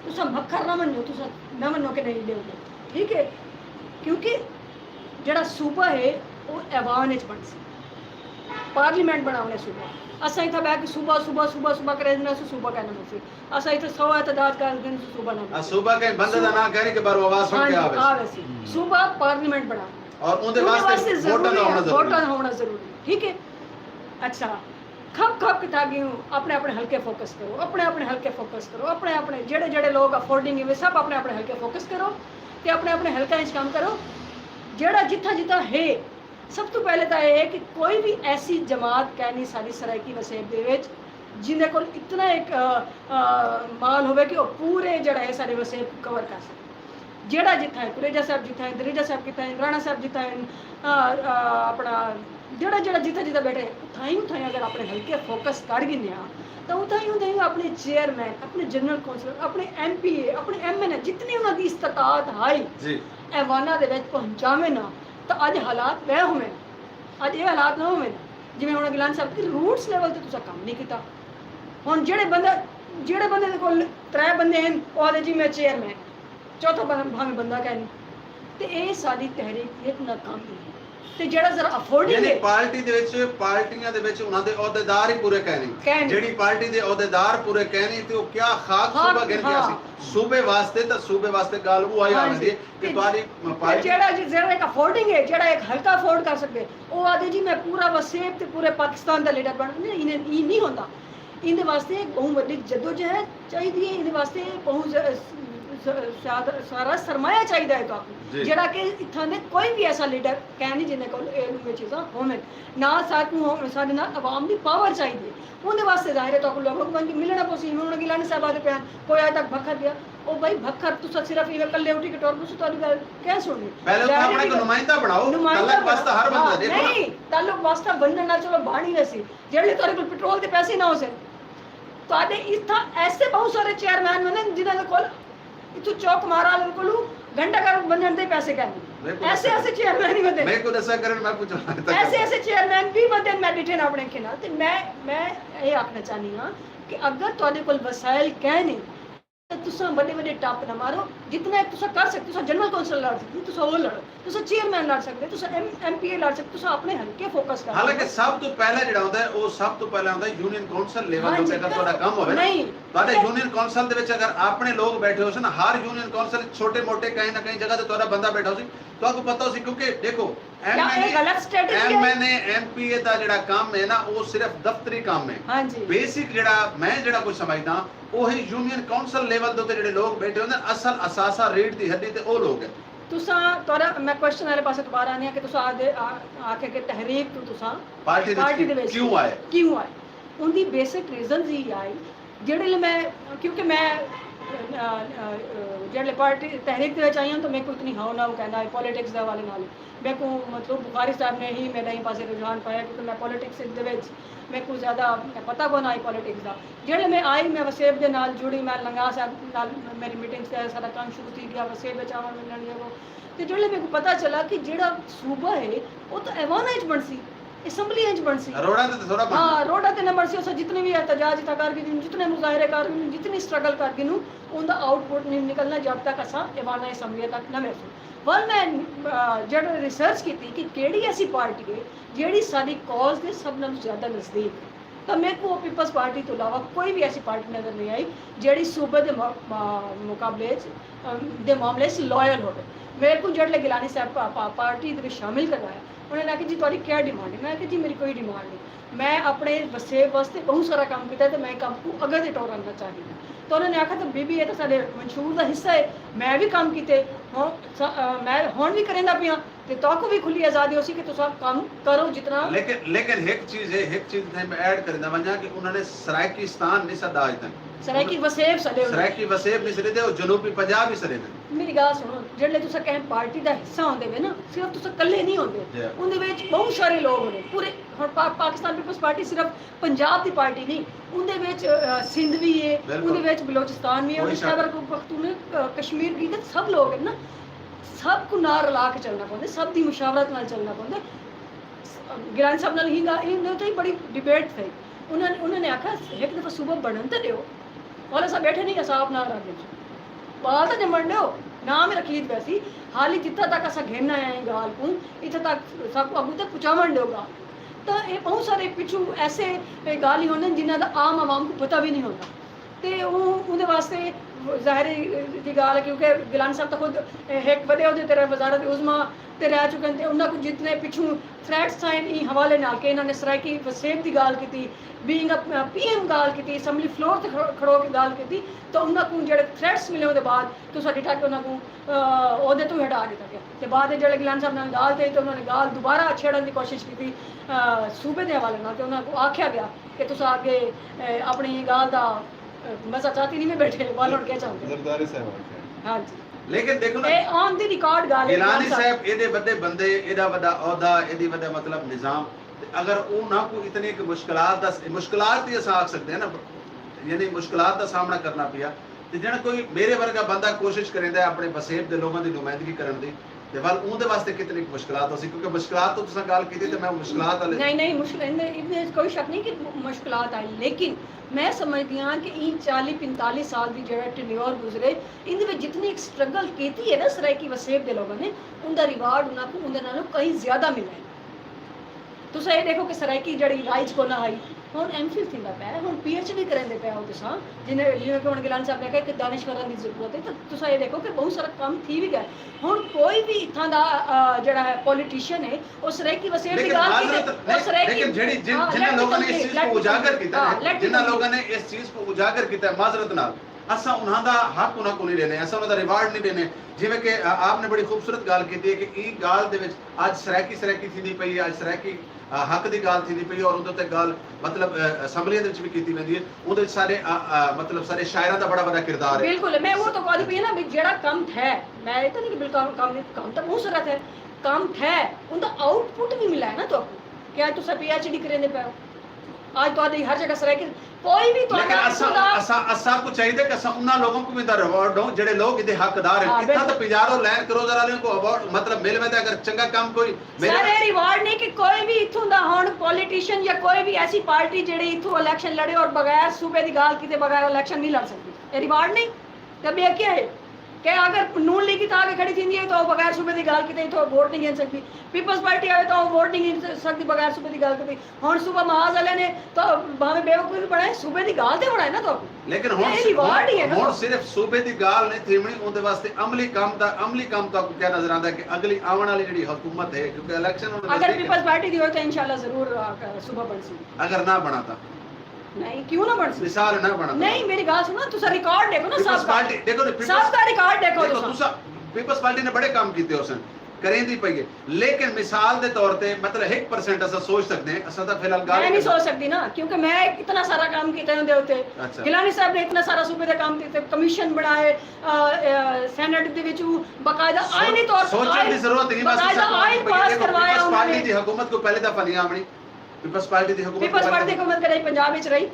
तुसा मक्खर न वञो, तुसा न वञो कि नहीं देओगे, ठीक है? क्योंकि जड़ा सूबा है वो ऐवान विच बन सी, पार्लीमेंट बनावने सूबा असां इत्थे बैठ के सुबह सुबह सुबह सुबह करे ना सूबा कहना मुझे असां इत्थे 100 एतदाद कर दिन सूबा ना सूबा के बंदे दा ना कहने के बार आवाज सुन के आवे सी सूबा पार्लियामेंट बना और उनके वास्ते वोटर होना जरूरी, ठीक है? अच्छा, खप खप के ताकि अपने अपने हल्के फोकस करो, अपने अपने हल्के फोकस करो, अपने अपने जेड़े जेड़े लोग अफोर्डिंग है सब अपने अपने हल्के फोकस करो ते अपने अपने हल्का इंच काम करो। जेड़ा जिथा जिथा है सब तो पहले तो यह है कि कोई भी ऐसी जमात कहनी सारी सराइकी वसेब दे विच जिंदे कोल इतना एक माल होवे कि वो पूरे जड़ा है सारे वसेब कवर कर सके। जेड़ा जिथा है कुरेजा साहब जिथा है, दरेजा साहब किता है, राणा साहब जिथा है, अपना जेड़ा जेड़ा जिथा जिथा बैठे उठाई अगर अपने हल्के फोकस कर गिने तो उठाई अपने चेयरमैन, अपने जनरल कौंसलर, अपने MP अपने MN जितनी उन्होंने इस्तात हाई ऐवाना दे विच पहुंचावे ना तो अज हालात वह होवे, अज ये हालात ना होवे जिवें हुण गिलान साहब की रूट्स लेवल ते तुसा काम नहीं कीता। हुण जेड़े बंदे दे कोल 3 बंदे हैं ओहदे जी मैं चेयरमैन, चौथा भावें बंदा कहनी ਤੇ ਇਹ ਸਾਡੀ ਤਹਿਰੀਕ ਦੀ ਇੱਕ ਨਾਕਾਮੀ ਹੈ। ਤੇ ਜਿਹੜਾ ਜ਼ਰਾ ਅਫੋਰਡਿੰਗ ਯਾਨੀ ਹੈ ਪਾਰਟੀ ਦੇ ਵਿੱਚ ਪਾਰਟੀਆਂ ਦੇ ਵਿੱਚ ਉਹਨਾਂ ਦੇ ਅਹੁਦੇਦਾਰ ਹੀ ਪੂਰੇ ਕਹਿ ਕਹਿ ਨਹੀਂ, ਨਹੀਂ। ਜਿਹੜੀ ਪਾਰਟੀ ਦੇ ਅਹੁਦੇਦਾਰ ਪੂਰੇ ਕਹਿ ਨਹੀਂ ਤੇ ਉਹ ਕਿਆ ਖਾਕ ਖਾਕ, ਸੂਬਾ ਗਿਣ ਗਿਆ ਹਾਂ। ਸੀ ਸੂਬੇ ਵਾਸਤੇ, ਤਾਂ ਸੂਬੇ ਵਾਸਤੇ ਗੱਲ ਉਹ ਆਈ ਆਉਂਦੀ ਹੈ ਕਿ ਤੇ ਤੁਹਾਡੀ ਤੇ ਪਾਰਟੀ ਜਿਹੜਾ ਇੱਕ ਅਫੋਰਡਿੰਗ ਹੈ, ਜਿਹੜਾ ਇੱਕ ਹਲਕਾ ਅਫੋਰਡ ਕਰ ਸਕੇ, ਉਹ ਆਦੇ ਜੀ ਮੈਂ ਪੂਰਾ ਵਸੇਬ ਤੇ ਪੂਰੇ ਪਾਕਿਸਤਾਨ ਦਾ ਲੀਡਰ ਬਣ ਇਹ ਨਹੀਂ ਹੁੰਦਾ। ਇਹਦੇ ਵਾਸਤੇ ਇੱਕ ਬਹੁਤ ਵੱਡੀ ਜਦੋਜਹਿਦ ਚਾਹੀਦੀ ਹੈ, ਇਹਦੇ ਵਾਸਤੇ ਬਹੁਤ ਸਾਰਾ ਸਰਮਾਇਆ ਚਾਹੀਦਾ ਹੈ ਤੁਹਾਨੂੰ, ਜਿਹੜਾ ਕਿ ਇੱਥਾਂ ਦੇ ਕੋਈ ਵੀ ਐਸਾ ਲੀਡਰ ਕਹਿ ਨਹੀਂ ਜਿਹਨੇ ਕੋਲ ਇਹ ਚੀਜ਼ਾਂ ਹੋਣ ਨਾ। ਸਾਡੇ ਨਾਲ ਆਵਾਮ ਦੀ ਪਾਵਰ ਚਾਹੀਦੀ ਹੈ, ਉਹਦੇ ਵਾਸਤੇ ਜ਼ਾਹਿਰ ਹੈ ਤੁਹਾਨੂੰ ਲੋਕਾਂ ਨੂੰ ਮਿਲਣਾ ਪਸੀਮ ਹੁਣ ਗਿਲਾਨੀ ਸਾਹਿਬ ਆਦੇ ਪਿਆ ਕੋਈ ਅੱਜ ਤੱਕ ਭੱਖਰ ਦਿਆ ਉਹ ਭਾਈ ਭੱਖਰ ਤੁਸੀਂ ਸਿਰਫ ਇਹ ਕੱਲੇ ਉਠੀ ਕੇ ਟੋਰ ਤੁਸੀਂ ਤੁਹਾਡੀ ਗੱਲ ਕਹਿ ਸੁਣਨੀ ਪਹਿਲੇ ਤਾਂ ਆਪਣੇ ਕੋ ਨੁਮਾਇੰਦਾ ਬਣਾਓ, ਤਾਲੁਕ ਵਾਸਤਾ ਹਰ ਬੰਦਾ ਦੇਖੋ ਨਾ। ਨਹੀਂ ਤਾਲੁਕ ਵਾਸਤਾ ਬੰਨਣ ਨਾਲ ਚਲੋ ਬਾਣੀ ਰਹੀ ਜਿਹੜੇ ਤੁਹਾਡੇ ਕੋਲ ਪੈਟਰੋਲ ਦੇ ਪੈਸੇ ਨਾ ਹੋ ਸਕੇ ਤੁਹਾਡੇ ਇੱਥਾਂ ਐਸੇ ਬਹੁਤ ਸਾਰੇ ਚੇਅਰਮੈਨ ਨੇ ਜਿਨ੍ਹਾਂ ਦੇ ਕੋਲ इतु चौक मारा बिल्कुल घंटा घर बनने दे पैसे कहने ऐसे चेयरमैन ही बदे मैं को दसा करन मैं पूछ ऐसे चेयरमैन भी बदे मैं डिटेन अपने के ना ते मैं ये आखना चाहनी हां कि अगर तोड़े कोल वसाइल कह नहीं तो तुसा बड़े टॉप ना मारो जितना तुसा कर सकते तुसा जनरल काउंसिल लड़ सकते तुसा वो लड़ो तुसा चेयरमैन लड़ सकते तुसा एमपीए लड़ सकते तुसा अपने हल्के फोकस कर हालांकि सब तो पहले ਜਿਹੜਾ ਹੁੰਦਾ ਹੈ ਉਹ ਸਭ ਤੋਂ ਪਹਿਲਾਂ ਹੁੰਦਾ ਹੈ ਯੂਨੀਅਨ ਕਾਉਂਸਲ ਲੈਵਲ ਤੇ ਅਗਰ ਤੁਹਾਡਾ ਕੰਮ ਹੋਵੇ ਨਹੀਂ ਤੁਹਾਡੇ ਯੂਨੀਅਨ ਕਾਉਂਸਲ ਦੇ ਵਿੱਚ ਅਗਰ ਆਪਣੇ ਲੋਕ ਬੈਠੇ ਹੋ ਸਨ ਹਰ ਯੂਨੀਅਨ ਕਾਉਂਸਲ ਛੋਟੇ ਮੋਟੇ ਕहीं ਨਾ ਕहीं ਜਗ੍ਹਾ ਤੇ ਤੁਹਾਡਾ ਬੰਦਾ ਬੈਠਾ ਹੋ ਸੀ ਤੁਹਾਨੂੰ ਪਤਾ ਸੀ ਕਿਉਂਕਿ ਦੇਖੋ ਐਮਐਨਏ ਐਮਪੀਏ ਦਾ ਜਿਹੜਾ ਕੰਮ ਹੈ ਨਾ ਉਹ ਸਿਰਫ ਦਫ਼ਤਰੀ ਕੰਮ ਹੈ ਹਾਂਜੀ ਬੇਸਿਕ ਜਿਹੜਾ ਕੁਝ ਸਮਝਦਾ ਉਹੀ ਯੂਨੀਅਨ ਕਾਉਂਸਲ ਲੈਵਲ ਦੇ ਉੱਤੇ ਜਿਹੜੇ ਲੋਕ ਬੈਠੇ ਹੁੰਦੇ ਅਸਲ ਅਸਾਸਾ ਰੀੜ ਦੀ ਹੱਡੀ ਤੇ ਉਹ ਲੋਕ ਹੈ तुसा तोरा मैं क्वेश्चन वाले पासे दोबारा आने कि तुसा आके के तहरीक तो तुसा पार्टी दे विच क्यों आए उनकी बेसिक रीजन ही आई जेड़े मैं क्योंकि मैं जेड़े पार्टी तहरीक दे विच आई हूं तो मैं को इतनी हाउ ना कहना है पॉलिटिक्स दे वाले नाल मैं को मतलब बुखारी साहब ने ही मेरा ही पासे रुझान पाया क्योंकि मैं पॉलिटिक्स दे विच मैं को ज़्यादा पता को ना आई पॉलिटिक्स का जेड़े मैं आई मैं वसेब के नाल जुड़ी मैं लंगा साहब नाल मेरी मीटिंग से सारा काम शुरू थी गया वसेब में आवन मिलने वो तो जेड़े मेरे को पता चला कि जेड़ा सूबा है वो तो ऐवाना च बनसी असैम्बली इंच बनसी रोड़ा ते थोड़ा हां रोड़ा ते न बनसी उस जितने भी एहतजाज कर के जितने मुजाहरे कर जितनी स्ट्रगल कर के उनका आउटपुट नहीं निकलना जब तक असा ऐवाना असैम्बली तक न मिल वल मैं जब रिसर्च की थी कि केड़ी ऐसी पार्टी है जेड़ी साडी कॉज के सब नालों ज़्यादा नज़दीक है तो मेरे को पीपल्स पार्टी तो अलावा कोई भी ऐसी पार्टी नज़र नहीं आई जेड़ी सूबे के मुकाबले दे मामले से लॉयल हो मेरे को जेड़े गिलानी साहब पार्टी दे शामिल करवाया उन्होंने आखिया जी तुहाडी क्या डिमांड है मैं आखिया जी मेरी कोई डिमांड नहीं मैं अपने वसेब वास्ते बहुत सारा काम किया तो मैं काम को अगर दे टोर करना चाहिए तो उन्होंने आखा तो बीबी ये तो साडे मंशूर का हिस्सा है मैं भी काम किए मैं हुण भी करेंदा पिया ते तो भी खुली आज़ादी होसी कि तुसा काम करो जितना लेकिन एक चीज मैं ऐड करना वंजा कि उन्होंने सराइकीस्तान नहीं सदा आज तक सराइकी वसेब सदे सराइकी वसेब नहीं सदे और जनूबी पंजाब ही सदे मेरी गल सुनो जेडे तुसा कहे पार्टी दा हिस्सा होंदे वे ना सिर्फ तुसा कल्ले नहीं होंदे उनदे विच बहुत सारे लोग होंदे पूरे पाकिस्तान पीपल्स पार्टी सिर्फ पंजाब दी पार्टी नहीं उनदे विच सिंध भी है उनदे विच बलोचिस्तान भी है और खैबर पख्तूनख्वा कश्मीर भी सब लोग है ना सब को नाल रला के चलना पौंदा सब दी मुशावरत नाल चलना पौंदा गिलानी साहब नाल ही बड़ी डिबेट थी उन्होंने आखा एक दफ़ा सुबह बनन तो दियो वाले साहब बैठे नहीं असा अपना रख बाल तो जमन दो नाम ही रखी वैसी हाल ही जितना तक असा घेरना है गाल को इतना तक सब अगू तक पहुँचावन दो गाल तो ये बहुत सारे पिछू ऐसे गाल ही होने जिन्हों का आम आवाम को पता भी नहीं होता तो उनके वास्ते ज़ाहिर की गाल क्योंकि गिलानी साहब तो खुद एक बड़े होते तेरे वजारत उज़मा ते रह चुके हैं उन्होंने को जितने पिछू थ्रेट्स आए इन हवाले नाल के इन्होंने सराइकी वसेब की गाल की बीइंग PM गाल की असैम्बली फ्लोर से खड़ो के गाल की तो उन्होंने को जो थ्रेट्स मिले उसके बाद तो डिठा के उन्होंने को ओहदे तो हटा दिता गया तो बाद जो गिलानी साहब नाल गाल थी तो उन्होंने गाल दोबारा छेड़न की कोशिश की सूबे के हवाले नाल तो उन्होंने को आख्या गया कि तुस आगे अपनी गाल का मजा चाहती नहीं में बैठे वाल उड़ के चाहते जरदारी साहब हाँ जी लेकिन देखो ना ਇਹ ਆਨ ਦੀ ਰਿਕਾਰਡ ਗੱਲ ਹੈ गिलानी साहब ਇਹਦੇ ਵੱਡੇ ਬੰਦੇ ਇਹਦਾ ਵੱਡਾ ਅਹੁਦਾ ਇਹਦੀ ਵੱਡਾ मतलब निजाम अगर वो ना को इतनी मुश्किलात ही आ सकते हैं ना यानी मुश्किलात का सामना करना पिया ਤੇ ਜਿਹੜਾ ਕੋਈ ਮੇਰੇ ਵਰਗਾ ਬੰਦਾ ਕੋਸ਼ਿਸ਼ ਕਰਿੰਦਾ ਆਪਣੇ ਵਸੇਬ ਦੇ ਲੋਕਾਂ ਦੀ ਨੁਮਾਇੰਦਗੀ ਕਰਨ ਦੀ ਤੇ ਵੱਲ ਉਹਦੇ ਵਾਸਤੇ ਕਿਤਨੀ ਮੁਸ਼ਕਿਲਾਤ ਹੋ ਸੀ ਕਿਉਂਕਿ ਮੁਸ਼ਕਿਲਾਤ ਤੋਂ ਤੁਸੀਂ ਗੱਲ ਕੀਤੀ ਤੇ ਮੈਂ ਮੁਸ਼ਕਿਲਾਤ ਵਾਲੇ नहीं मुश्किल इनमें कोई शक नहीं कि मुश्किलात आई लेकिन मैं समझती हाँ कि इन 40-45 साल की जो टेन्योर गुजरे इन जितनी एक स्ट्रगल की है ना सराइकी वसेब के लोगों ने उनका रिवार्ड उन्होंने उनके नालों कहीं ज़्यादा मिला है। तुस ये देखो कि सराइकी जड़ी राइज को ना आई हुण एमफिल थींदा पिया हुण पीएचडी करेंदे पिया हो तुसां जिन्हें जिवें कि हुण गिलानी साहब ने कहा कि दानिशवरां दी जरूरत है तो तुसां ये देखो कि बहुत सारा काम थी भी गया हुण कोई भी इत्थां दा जेड़ा है पॉलिटिशियन है वो सराइकी वसेब दी गाल कीते वो सराइकी लेकिन जेडी जिन्ना लोगों ने इस चीज को उजागर कीता है जिन्ना लोगों ने इस चीज को उजागर कीता है माजरत नाल असा उन्हां दा हक उन्हां को नहीं देने असा उन्हां दा रिवार्ड नहीं देने जिवें कि आपने बड़ी खूबसूरत गाल कीती है कि ई गाल दे विच आज सराइकी थींदी पई है आज सराइकी हक की गाल थी पई और उहदे ते गाल मतलब असैम्बली दे विच भी कीती वेंदी है उहदे सारे मतलब सारे शायरां दा बड़ा बड़ा किरदार है। बिल्कुल मैं वो तो कहदी पई ना भी जेड़ा काम है मैं ये तो नहीं कि बिल्कुल काम तो बहुत सारा है काम है उनका आउटपुट भी मिला है ना तो क्या तुस पीएचडी करेंदे पे आज तो हर जगह सराइकी कोई भी तो लेकिन असा को चाहिए कि असा उन्हां लोगों को भी दा रिवार्ड हो जेड़े लोग इदे हकदार हैं इतना तो पिजारो लैंड करोड़ां वाले को अवार्ड मतलब मिल में अगर चंगा काम कोई सर ये रिवार्ड नहीं कि कोई भी इथों दा हुण पॉलिटिशियन या कोई भी ऐसी पार्टी जेड़ी इथों इलेक्शन लड़े और बगैर सूबे दी गाल कीते बगैर इलेक्शन नहीं लड़ सकती ये रिवार्ड नहीं तब ये क्या है कि अगर नून लीग की आगे खड़ी थी है तो बगैर सूबे की गाल की तो वोट नहीं गिन सकती पीपल्स पार्टी आए तो वोट नहीं गिन सकती बगैर सूबे की गाल की हुण सूबा महाज वाले ने तो भावे बेवकूफ बनाए सूबे की गाल ते बनाए ना तो लेकिन हुण सिर्फ सूबे की गाल नहीं थीमणी उनके वास्ते अमली काम तो क्या नजर आता है कि अगली आने वाली जेडी हुकूमत है क्योंकि इलेक्शन अगर पीपल्स पार्टी दी हो तो इंशाल्लाह जरूर सूबा बन सी अगर ना बनाता नहीं क्यों ना बन मिसाल ना बना नहीं मेरी बात सुनो तुसा रिकॉर्ड देखो ना पीपल्स पार्टी देखो सब का रिकॉर्ड देखो तुसा पीपल्स पार्टी ने बड़े काम कीते उसन करेंदी पई है लेकिन मिसाल दे तौर पे मतलब 1% असा सोच सकते हैं असा तो फिलहाल गाल मैं नहीं सोच सकती ना क्योंकि मैं इतना सारा काम कीते होंदे होते गिलानी साहब ने इतना सारा सूबे दे काम कीते कमीशन बनाए सेनेट दे विच बकायदा आईनी तौर सोचने की जरूरत नहीं बस आईन पास करवाया पीपल्स पार्टी दी हुकूमत को पहले दफा नहीं आमणी पीपल्स पार्टी दी हुकूमत कदे पंजाब विच रही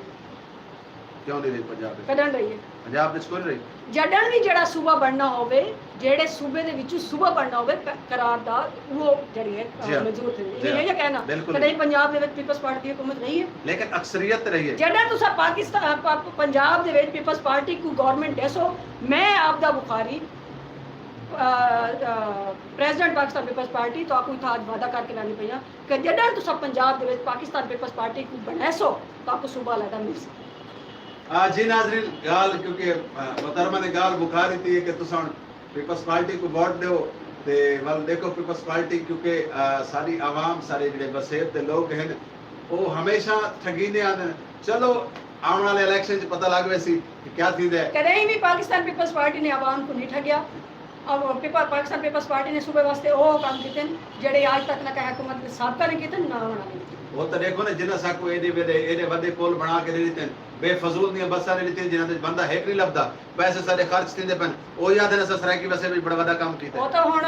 क्यों नहीं रही पंजाब विच कदन रही है पंजाब विच कोई रही जडन भी जेड़ा सूबा बनना होवे जेड़े सूबे दे विचों सूबा बनना होवे करारदार वो जड़ी है मौजूद है ये कहना कदे पंजाब दे विच पीपल्स पार्टी की हुकूमत रही है लेकिन अक्सरियत रही है जडन तुसा पाकिस्तान पंजाब दे विच पीपल्स पार्टी को गवर्नमेंट देसो मैं आपदा बुखारी प्रेसिडेंट पाकिस्तान पीपल्स पार्टी तो आपको आज वादा करके लानी पई कि जडन तुसा पंजाब दे विच पाकिस्तान पीपल्स पार्टी को बनैसो तो आपको सूबा अलहदा मिल सके जी नाज़रीन गाल क्योंकि मोहतरमा ने गाल बुखारी थी कि तुसा पीपल्स पार्टी को वोट दो ते वल देखो पीपल्स पार्टी क्योंकि सारी आवाम सारे जिहड़े वसेब दे लोग हैं वो हमेशा ठगीने आते चलो आने वाले इलेक्शन च पता लग वैसी कि क्या थी दे कहीं भी पाकिस्तान पीपल्स पार्टी ने आवाम को नहीं ठगिया अब पाकिस्तान पीपल्स पार्टी ने सूबे वास्ते वो काम किए जेडे आज तक ना कह हुकूमत साबका ने किए ना होना वो तो देखो ना जिन्ना साको एडे वड्डे पुल बना के दे दिते बेफजूल दी बसां ने दिते जिन्ना बंदा हेक नहीं लभदा पैसे सारे खर्च थिंदे पन ओ याद है सराइकी वैसे भी बड़ा बड़ा काम कीता वो तो हुन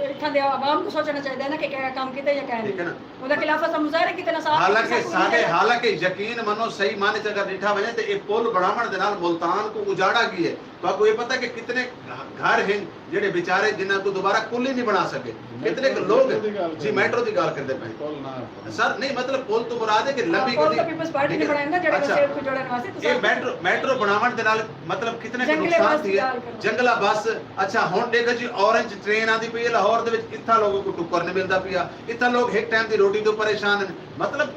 इथां दे आवाम को सोचना चाहिए ना कि क्या काम कीते या क्या ठीक है ना ओदा खिलाफत सा मुजाहिरा कितना साफ हालांकि यकीन मनो सही माने च अगर डिठा वने ते ए पुल बनावण दे नाल मुल्तान को उजाड़ा की है तो आपको ये पता है कि कितने घर हैं जेडे बेचारे जिन्हां को दोबारा पुल ही नहीं बना सके कितने लोग जी मेट्रो दी गाल करदे पे सर नहीं मतलब पुल तो मुराद है कि लंबी गली पीपल्स पार्टी ने बनाया ना जेडे वसेब को जोड़न वास्ते ये मेट्रो बनावण दे नाल मतलब कितने नुकसान थी है जंगला बस अच्छा हुन देखो जी ऑरेंज ट्रेन आंदी पई है लाहौर दे विच इत्था लोगों को टुकर नहीं मिलदा पिया इत्था लोग एक टाइम दी रोटी तो परेशान हैं मतलब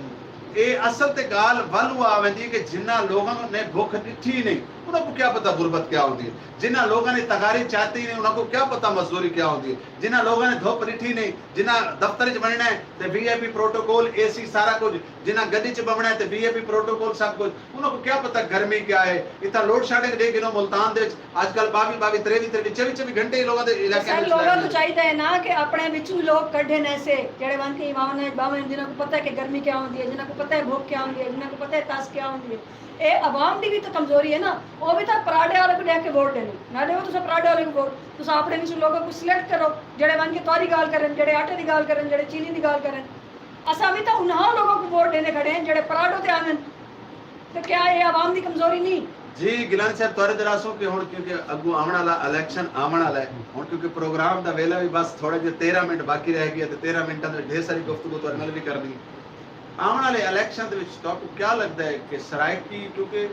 ये असल ते गाल वलू आवेंदी कि जिन्ना लोगों ने भूख दिठी नहीं उनको क्या पता गुरबत क्या होती है जिन्ना लोगों ने तगारी चाहती नहीं उनको क्या पता मजदूरी क्या होती है जिन्ना लोगों ने धुप दिठी नहीं जिन्ना दफ्तर च बनना है ते वीआईपी प्रोटोकॉल एसी सारा कुछ जिन्ना गड्डी च बमना है ते वीआईपी प्रोटोकॉल सब कुछ उनको क्या पता गर्मी क्या है इतना लोड शेडिंग दे गिनो मुल्तान दे आजकल 22 23 24 घंटे लोगों दे इलाके में लोगों को चाहिए है ना कि अपने विचों लोग कढे ने से जेड़े वन के इमाम ने बावन जिन्हां को पता है कि गर्मी क्या होती है जिन्हां को पता है भूख क्या होती है जिन्हां को पता है तास क्या होती है ए आवाम दी भी तो कमजोरी है ना वो भी तो पराठे वाले को देख के वोट देने ना देवो तुसा पराठे वाले को वोट तुसा अपने विच लोगों को सिलेक्ट करो जेड़े वन के तोरी गाल करन जेड़े आटे दी गाल करन जेड़े चीनी दी गाल करन असा भी तो उन्हां लोगों को वोट देने खड़े हैं जेड़े पराठों ते आनन तो क्या ये आवाम दी कमजोरी नहीं जी गिलानी साहब तोरे दरासो के हुन क्योंकि अगू आवन वाला इलेक्शन आवन वाला है हुन क्योंकि प्रोग्राम दा वेला भी बस थोड़े जे 13 मिनट बाकी रह गया ते 13 मिनटां दे ढेर सारी गुफ्तगू तोरे नाल भी करनी ਆਉਣ ਵਾਲੇ ਇਲੈਕਸ਼ਨ ਦੇ ਵਿੱਚ ਤੁਹਾਨੂੰ ਕੀ ਲੱਗਦਾ ਹੈ ਕਿ ਸਰਾਇਕੀ ਕਿਉਂਕਿ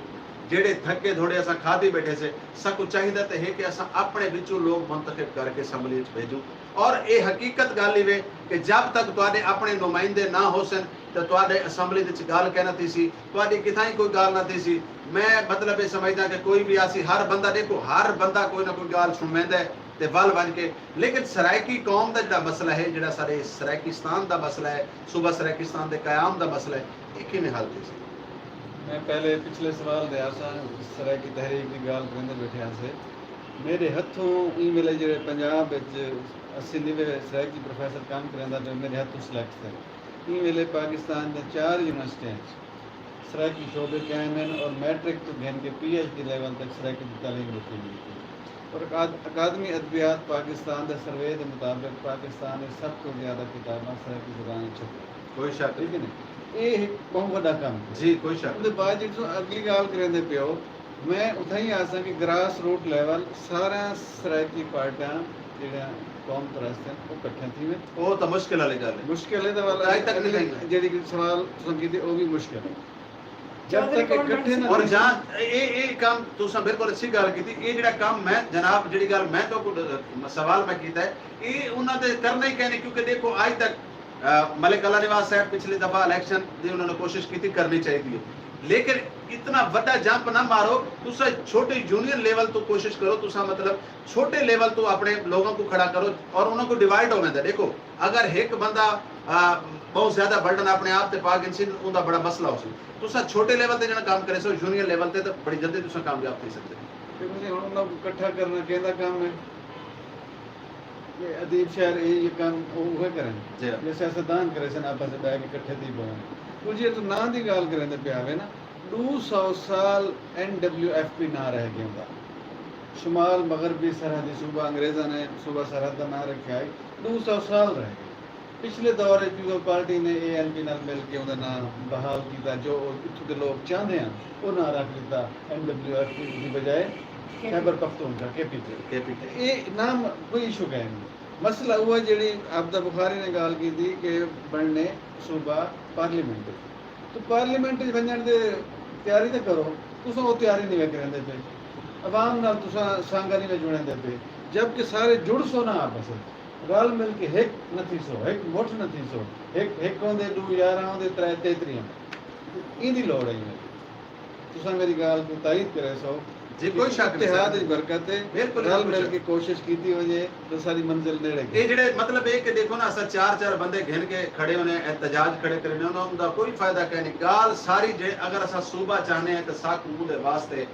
ਜਿਹੜੇ ਥੱਕੇ ਥੋੜੇ ਅਸਾਂ ਖਾਦੇ ਬੈਠੇ ਸੇ ਸਾਕੂ ਚਾਹੀਦਾ ਤੇ ਹੈ ਕਿ ਅਸਾਂ ਆਪਣੇ ਵਿੱਚੋਂ ਲੋਕ ਮੰਤਖਬ ਕਰਕੇ ਅਸੈਂਬਲੀ ਵਿੱਚ ਭੇਜੂ ਔਰ ਇਹ ਹਕੀਕਤ ਗੱਲ ਹੀ ਵੇ ਕਿ ਜਦ ਤੱਕ ਤੁਹਾਡੇ ਆਪਣੇ ਨੁਮਾਇੰਦੇ ਨਾ ਹੋ ਸਨ ਤਾਂ ਤੁਹਾਡੇ ਅਸੈਂਬਲੀ ਵਿੱਚ ਗੱਲ ਕਹਿਣਾ ਤੀ ਸੀ ਤੁਹਾਡੀ ਕਿਥਾਂ ਕੋਈ ਗੱਲ ਨਾ ਤੀ ਸੀ ਮੈਂ ਮਤਲਬ ਇਹ ਸਮਝਦਾ ਕਿ ਕੋਈ ਵੀ ਆਸੀ ਹਰ ਬੰਦਾ ਦੇਖੋ ਹਰ ਬੰਦਾ ਕੋਈ ਨਾ ਕੋਈ ਗੱਲ ਸੁਣਦਾ ਤੇ ਵੱਲ ਬਣ ਕੇ ਲੇਕਿਨ ਸਰਾਇਕੀ ਕੌਮ ਦਾ ਜਿਹੜਾ ਮਸਲਾ ਹੈ ਜਿਹੜਾ ਸਾਡੇ ਸਰਾਇਕਿਸਤਾਨ ਦਾ ਮਸਲਾ ਹੈ ਸੂਬਾ ਸਰਾਇਕਿਸਤਾਨ ਦੇ ਕਾਇਮ ਦਾ ਮਸਲਾ ਹੈ ਇਹ ਕਿਵੇਂ ਹੱਲ ਹੋ ਸਕਦਾ मैं पहले पिछले सवाल दे आसा इस तरह की तहरीक की गाल करते बैठे से मेरे हथों ईमेल जो पंजाब 80-90 सराइकी प्रोफैसर काम करांदा तो मेरे हथों सिलेक्ट थे ईमेल पाकिस्तान के 4 यूनिवर्सिटियां सराइकी शोबे कायम हैं और मैट्रिक तो घन के PhD लेवल तक सराइकी की तालीम रखी गई और अकादमी अदबियात पाकिस्तान के सर्वे के मुताबिक पाकिस्तान में सब तो ज़्यादा किताबें सराइकी ज़बान छपी कोई शक ठीक है ना ਇਹ ਬਹੁਤ ਵੱਡਾ ਕੰਮ ਜੀ ਕੋਈ ਸ਼ੱਕ ਉਹਦੇ ਬਾਅਦ ਜਦੋਂ ਅਗਲੀ ਗੱਲ ਕਰਿੰਦੇ ਪਿਓ ਮੈਂ ਉੱਥੇ ਹੀ ਆਸਾਂ ਕਿ ਗ੍ਰਾਸ ਰੂਟ ਲੈਵਲ ਸਾਰਿਆਂ ਸਰਾਇਕੀ ਪਾਰਟੀਆਂ ਜਿਹੜਾ ਕੌਮ ਪ੍ਰਸਤ ਉਹ ਇਕੱਠੇ ਥੀਵੇਂ ਉਹ ਤਾਂ ਮੁਸ਼ਕਿਲ ਵਾਲੀ ਗੱਲ ਹੈ ਮੁਸ਼ਕਿਲ ਹੈ ਤਾਂ ਵਾਲਾ ਅਜੇ ਤੱਕ ਨਹੀਂ ਜਿਹੜੀ ਸਵਾਲ ਤੁਸੀਂ ਕੀਤੇ ਉਹ ਵੀ ਮੁਸ਼ਕਿਲ ਹੈ ਜਦ ਤੱਕ ਇਕੱਠੇ ਨਾ ਔਰ ਜਾਂ ਇਹ ਕੰਮ ਤੁਸੀਂ ਬਿਲਕੁਲ ਅੱਛੀ ਗੱਲ ਕੀਤੀ ਇਹ ਜਿਹੜਾ ਕੰਮ ਮੈਂ ਜਨਾਬ ਜਿਹੜੀ ਗੱਲ ਮੈਂ ਤੋਂ ਸਵਾਲ ਮੈਂ ਕੀਤਾ ਹੈ ਇਹ ਉਹਨਾਂ ਦੇ ਕਰਨਾ ਹੀ ਕਹਿੰਦੇ ਕਿਉਂਕਿ ਦੇਖੋ ਅੱਜ ਤੱਕ मलिक अल्लाह नवाज साहब पिछली दफा इलेक्शन की उन्होंने कोशिश की करनी चाहिए लेकिन इतना बड़ा जंप ना मारो तुसा छोटे जूनियर लेवल तो कोशिश करो तुसा मतलब छोटे लेवल तो अपने लोगों को खड़ा करो और उनको डिवाइड हो जाता देखो अगर एक बंदा बहुत ज्यादा बर्डन अपने आप ते पाक इंसी उनका बड़ा मसला हो तुसा छोटे लेवल ते जना काम करे सो जूनियर लेवल ते तो बड़ी जल्दी तुसा कामयाब थी सकते क्योंकि हुन उन्हां को इकट्ठा करना कहदा काम है ये अदीब शहर ये काम वो करें जे सियासतदान करे सन आपस में बैठ के इकट्ठे दी बोन कुछ ये तो ना दी गाल करें ते पियावे ना 200 साल NWFP ना रह गया हुंदा शुमाल मगरबी सरहदी सूबा अंग्रेज़ा ने सूबा सरहद का ना रखा है 200 साल रह गए पिछले दौर में पीपल पार्टी ने ANP नाल मिल के उहदा नाम बहाल किया जो इत्थों के लोग चाहते हैं वो ना रख दिता NWFP की बजाय खैबर पख्तूनख्वा KPT ये नाम कोई इशू है नहीं मसला हुआ जी आपदा बुखारी ने गाल की थी कि बनने सूबा पार्लीमेंट तो पार्लीमेंट बनने की तैयारी तो करो तुम वो तैयारी नहीं करेंगे पे अवाम नाल तुसा सांगा नहीं जुड़े पे जबकि सारे जुड़ सो ना आपस रल मिल के एक नथी सो एक मुठ नथी सो एक होंदे 2 11 होंदे 3 33 इहदी लोड़ है तुसा मेरी गाल को तायद करे सो जी कोई शक नहीं इत्तेहाद दी बरकत है बिल्कुल रल मिल के कोशिश कीती हो जे तो सारी मंजिल नेड़े ये जेड़े मतलब ये कि देखो ना असा 4 बंदे घिन के खड़े होने एहतजाज खड़े करने उनका कोई फायदा कह नहीं गाल सारी जे अगर असा सूबा चाहने हैं तो साकू दे वास्ते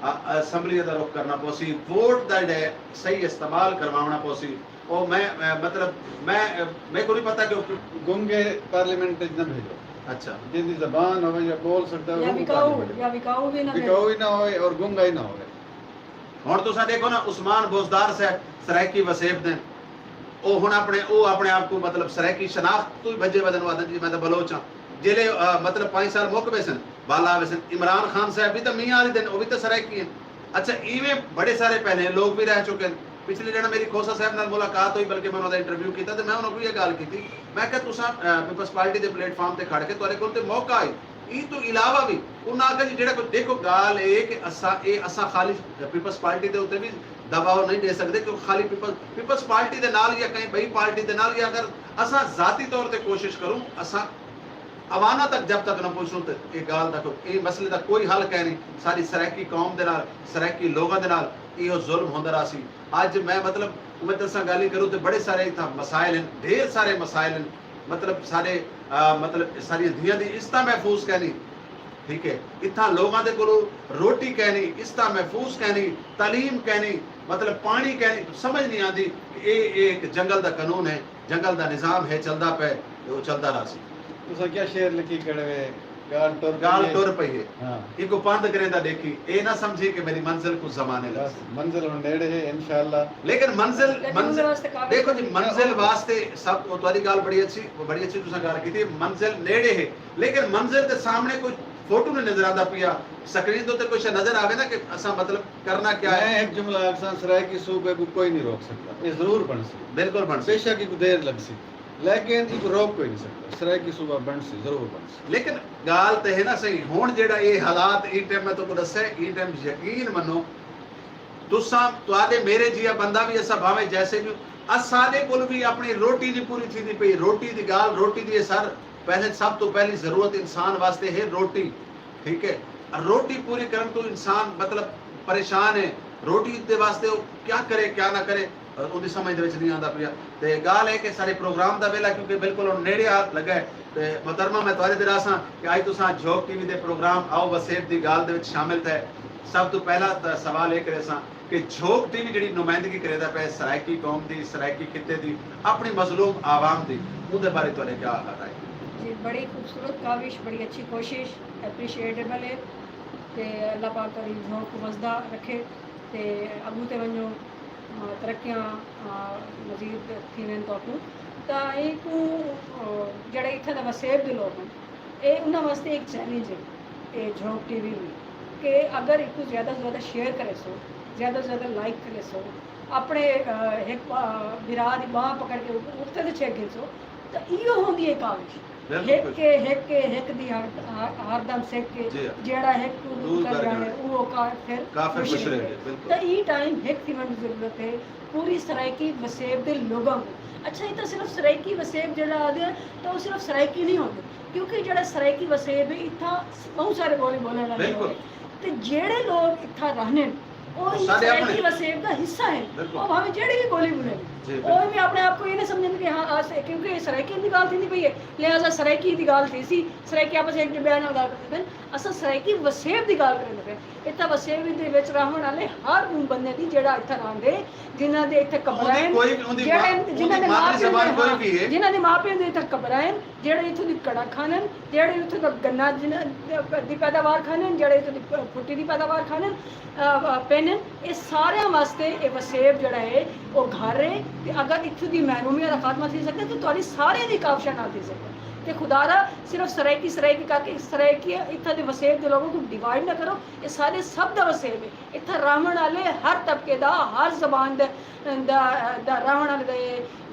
असैम्बली दा रुख करना पोसी वोट दा सही इस्तेमाल करवाना पोसी ओ मैं मतलब मैं को नहीं पता कि गुंगे पार्लियामेंट न भेजो अच्छा जिंदी ज़बान हो या बोल सकता है या विकाऊ भी ना होए और गुंगा ही ना होए हुन तुसा देखो ना उस्मान बोजदार साहब सराइकी वसेब दे ओ हुन अपने आप को मतलब सराइकी शनाख्त तो ही भजे वदन वादन जी मैं तो बलोच हां जिले मतलब 5 साल मुकबे सन बाला वसन इमरान खान साहब भी तो मियां वाले दिन वो भी तो सराइकी हैं अच्छा इवें बड़े सारे पहले लोग भी रह चुके हैं पिछले दिन मेरी खोसा साहब नाल मुलाकात हुई बल्कि मैं उन्होंने इंटरव्यू किया तो मैं उन्होंने ये गल की मैं क्या तुसा पीपल्स पार्टी के प्लेटफॉर्म ते खड़ के तुहाडे कोल ते मौका आई ई तो इलावा भी उन्हां आखिया जी जेड़ा कोई देखो गाल है कि असा खाली पीपल्स पार्टी के उत्ते भी दबाव नहीं दे सकते कि खाली पीपल्स पार्टी के नाल या कहीं बई पार्टी के नाल या अगर असा जाती तौर पर कोशिश करूँ असा अवाना तक जब तक न पहुंचूं तो ये गाल तक ये मसले का कोई हल कह नहीं सारी सराइकी कौम के नाल सराइकी लोगों के नाल यो जुल्म होंदा रहा सी अज मैं मतलब मैं दसा गल करूँ तो बड़े सारे इतना मसाइल हैं ढेर सारे मसाइल हैं मतलब सारे मतलब सारी धियां दी इस्ता महफूज कहनी ठीक है इतना लोगों के को रोटी कहनी इस्ता महफूज कहनी तालीम कहनी मतलब पानी कहनी समझ नहीं आती कि ये एक जंगल का कानून है जंगल का निज़ाम है चलता पे वो चलता रहा सी तुसा क्या शेर लिखी कड़वे गाल टुर पई है हां इको पंध करेंदा देखी ए ना समझी कि मेरी मंजिल को जमाने लग मंजिल हुन नेड़े है इंशाअल्लाह लेकिन मंजिल देखो जी मंजिल वास्ते सब तुम्हारी गाल बड़ी अच्छी तुसा गल की मंजिल नेड़े है लेकिन मंजिल के सामने कोई फोटो नहीं नजर आंदा पिया स्क्रीन तो कुछ नजर आवे ना कि असा मतलब करना क्या है मैं एक जुमला अक्सर सराय की सूबे को कोई नहीं रोक सकता ये जरूर बन सी बिल्कुल बन सी बेशक की देर लग सी लेकिन एक रोक कोई नहीं सकता सराइकी सूबा बन सी जरूर बन सी लेकिन गाल तो है ना सही हुण जेड़ा ये हालात ई टाइम मैं तुमको दस्से ई टाइम यकीन मनो तुसा तुआदे मेरे जिया बंदा भी ऐसा भावे जैसे भी असादे कोल भी अपनी रोटी दी पूरी थी पई रोटी दी गाल रोटी दी सर पहले सब तो पहली जरूरत इंसान वास्ते है रोटी ठीक है रोटी पूरी करन तो इंसान मतलब परेशान है रोटी दे वास्ते क्या करे क्या ना करे ਉਹਦੀ ਸਮਝ ਦੇ ਵਿੱਚ ਨਹੀਂ ਆਉਂਦਾ ਪਿਆ ਤੇ ਗੱਲ ਹੈ ਕਿ ਸਾਡੇ ਪ੍ਰੋਗਰਾਮ ਦਾ ਵੇਲਾ ਕਿਉਂਕਿ ਬਿਲਕੁਲ ਨੇੜੇ ਆ ਲੱਗਾ ਤੇ ਮਹਤਰਮਾ ਮੈਂ ਤੁਹਾਡੇ ਦੇ ਰਾਸਾਂ ਕਿ ਅੱਜ ਤੁਸੀਂ ਜੋਗ ਟੀਵੀ ਦੇ ਪ੍ਰੋਗਰਾਮ ਆਓ ਵਸੇਬ ਦੀ ਗੱਲ ਦੇ ਵਿੱਚ ਸ਼ਾਮਿਲ ਹੈ ਸਭ ਤੋਂ ਪਹਿਲਾ ਤਾਂ ਸਵਾਲ ਇਹ ਕਰੇ ਸਾਂ ਕਿ ਜੋਗ ਟੀਵੀ ਜਿਹੜੀ ਨੁਮਾਇੰਦਗੀ ਕਰੇਦਾ ਪਿਆ ਸਰਾਇਕੀ ਕੌਮ ਦੀ ਸਰਾਇਕੀ ਖਿੱਤੇ ਦੀ ਆਪਣੀ ਮਜ਼ਲੂਮ ਆਵਾਮ ਦੀ ਉਹਦੇ ਬਾਰੇ ਤੁਹਾਡੇ ਕੀ ਹਾਲ ਹੈ जी बड़ी खूबसूरत काविश बड़ी अच्छी कोशिश एप्रीशिएटेबल है ते अल्लाह पाक करी झोंक को वसदा रखे ते अगू ते वञो तरक्कियां मज़ीद थी वेन तो तो एक जड़े इत्थे दा वसेब दे लोग ये उन्हां वास्ते एक चैलेंज है ये झोंक टीवी भी कि अगर एक ज़्यादा से ज़्यादा शेयर करे सो ज़्यादा से ज़्यादा लाइक करे सो अपने एक बिरा दी बांह पकड़ के उत्ते ते छेक सो तो इहो होंदी है काविश एक दी हरदम सेक के जेड़ा एक कर जाने वो का फिर काफिर मुशरिक है तो बिल्कुल ई टाइम एक थीवन की जरूरत है पूरी सराइकी वसेब दे लोगों को अच्छा ये तो सिर्फ सराइकी वसेब जेड़ा आदे तो वो सिर्फ सराइकी नहीं होंगे क्योंकि जेड़ा सराइकी वसेब है इत्था बहुत सारे बोली बोलने वाले बिल्कुल ते जेड़े लोग इत्था रहने वो सराइकी वसेब का हिस्सा है और हमें जेड़ी भी बोली बोले और भी अपने आप को ये नहीं समझेंगे कि हाँ आज क्योंकि सराइकी की गाल थी नहीं पई है लिहाजा सराइकी की गाल थी सी सराइकी आपस एक बयान नाल गाल करते हैं असल सराइकी वसेब की गाल करते पे इतना वसेब दे विच रहण वाले हर बंदे दी जेड़ा इत्थे रहंदे जिन्हां दे इत्थे कबराइन जिन्हां दे मापे जिन्हां दे मापे दे इत्थे कबराइन जेड़े इत्थों दी कड़ा खानन जेड़े इत्थों दा गन्ना दी पैदावार खानन जेड़े इत्थों दी फुट्टी दी पैदावार खानन पेनन ये सारे वास्ते ये वसेब जेड़ा है वो घर है ते अगर इत्थों दी महरूमियत दा खात्मा थी सके तो तुहाडी सारे दी काबशा ना थी सके ते खुदारा सिर्फ सराइकी करके सराइकी इत्थे दे वसेब दे लोगों को डिवाइड ना करो ये सारे सब दा वसेब है इत्थे रहण वाले हर तबके दा हर ज़बान दे रहण वाले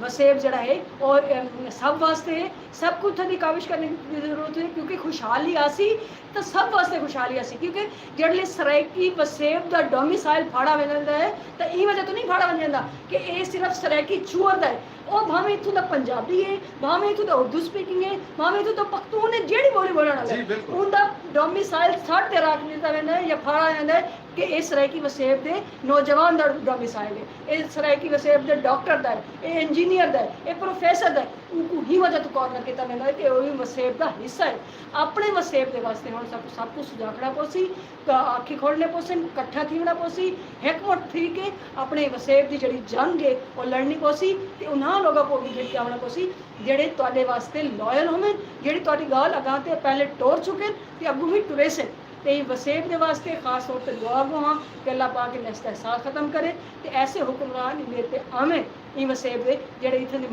वसेब जड़ा है और सब वास्ते है सब कुछ दी काविश करने की जरूरत है क्योंकि खुशहाली आसी तो सब वास्ते खुशहाली आसी क्योंकि जेड़े सराइकी वसेब दा डोमिसाइल फाड़ा वेंदा है तो ई वजह तो नहीं फाड़ा बन जांदा कि ये सिर्फ सराइकी चूर दा है और भावें इत्थों दा पंजाबी है भावें इत्थों दा उर्दू स्पीकिंग है भावें इत्थों दा पख्तून है जेड़ी बोली बोलण वाला है उनदा डोमिसाइल सट ते रख दित्ता वेंदा है या फाड़ा जांदा है कि इस सराइकी वसेब दे नौजवान दा डोमिसाइल है इस सराइकी वसेब दे डॉक्टर दा है ये इंजीनियर दा है ये प्रोफेसर दा है उनको ही वजह तो कॉर्नर किया वेंदा है कि वो वसेब दा हिस्सा है अपने वसेब दे वास्ते हुण सब कुछ सुजाखड़ा पोसी आखी खोलने पोसन कट्ठा थीवना पोसी हिकमत थी के अपने वसेब दी जड़ी जंग है वो लड़नी पोसी ते उन्हां लोगों को भी गिर के आवना पोसी जेड़े तुहाडे वास्ते लॉयल होवन जेड़ी तुहाडी गाल अगां ते पहले टोर चुके ते अगू भी टुरे से ते वसेब के वास्ते खास तौर पर दुआ गो हाँ कि अल्लाह पाक इन्हें इस्तेहसाल ख़त्म करे तो ऐसे हुक्मरान इन्हें आवे ई वसेब दे जेड़े इत्थे दे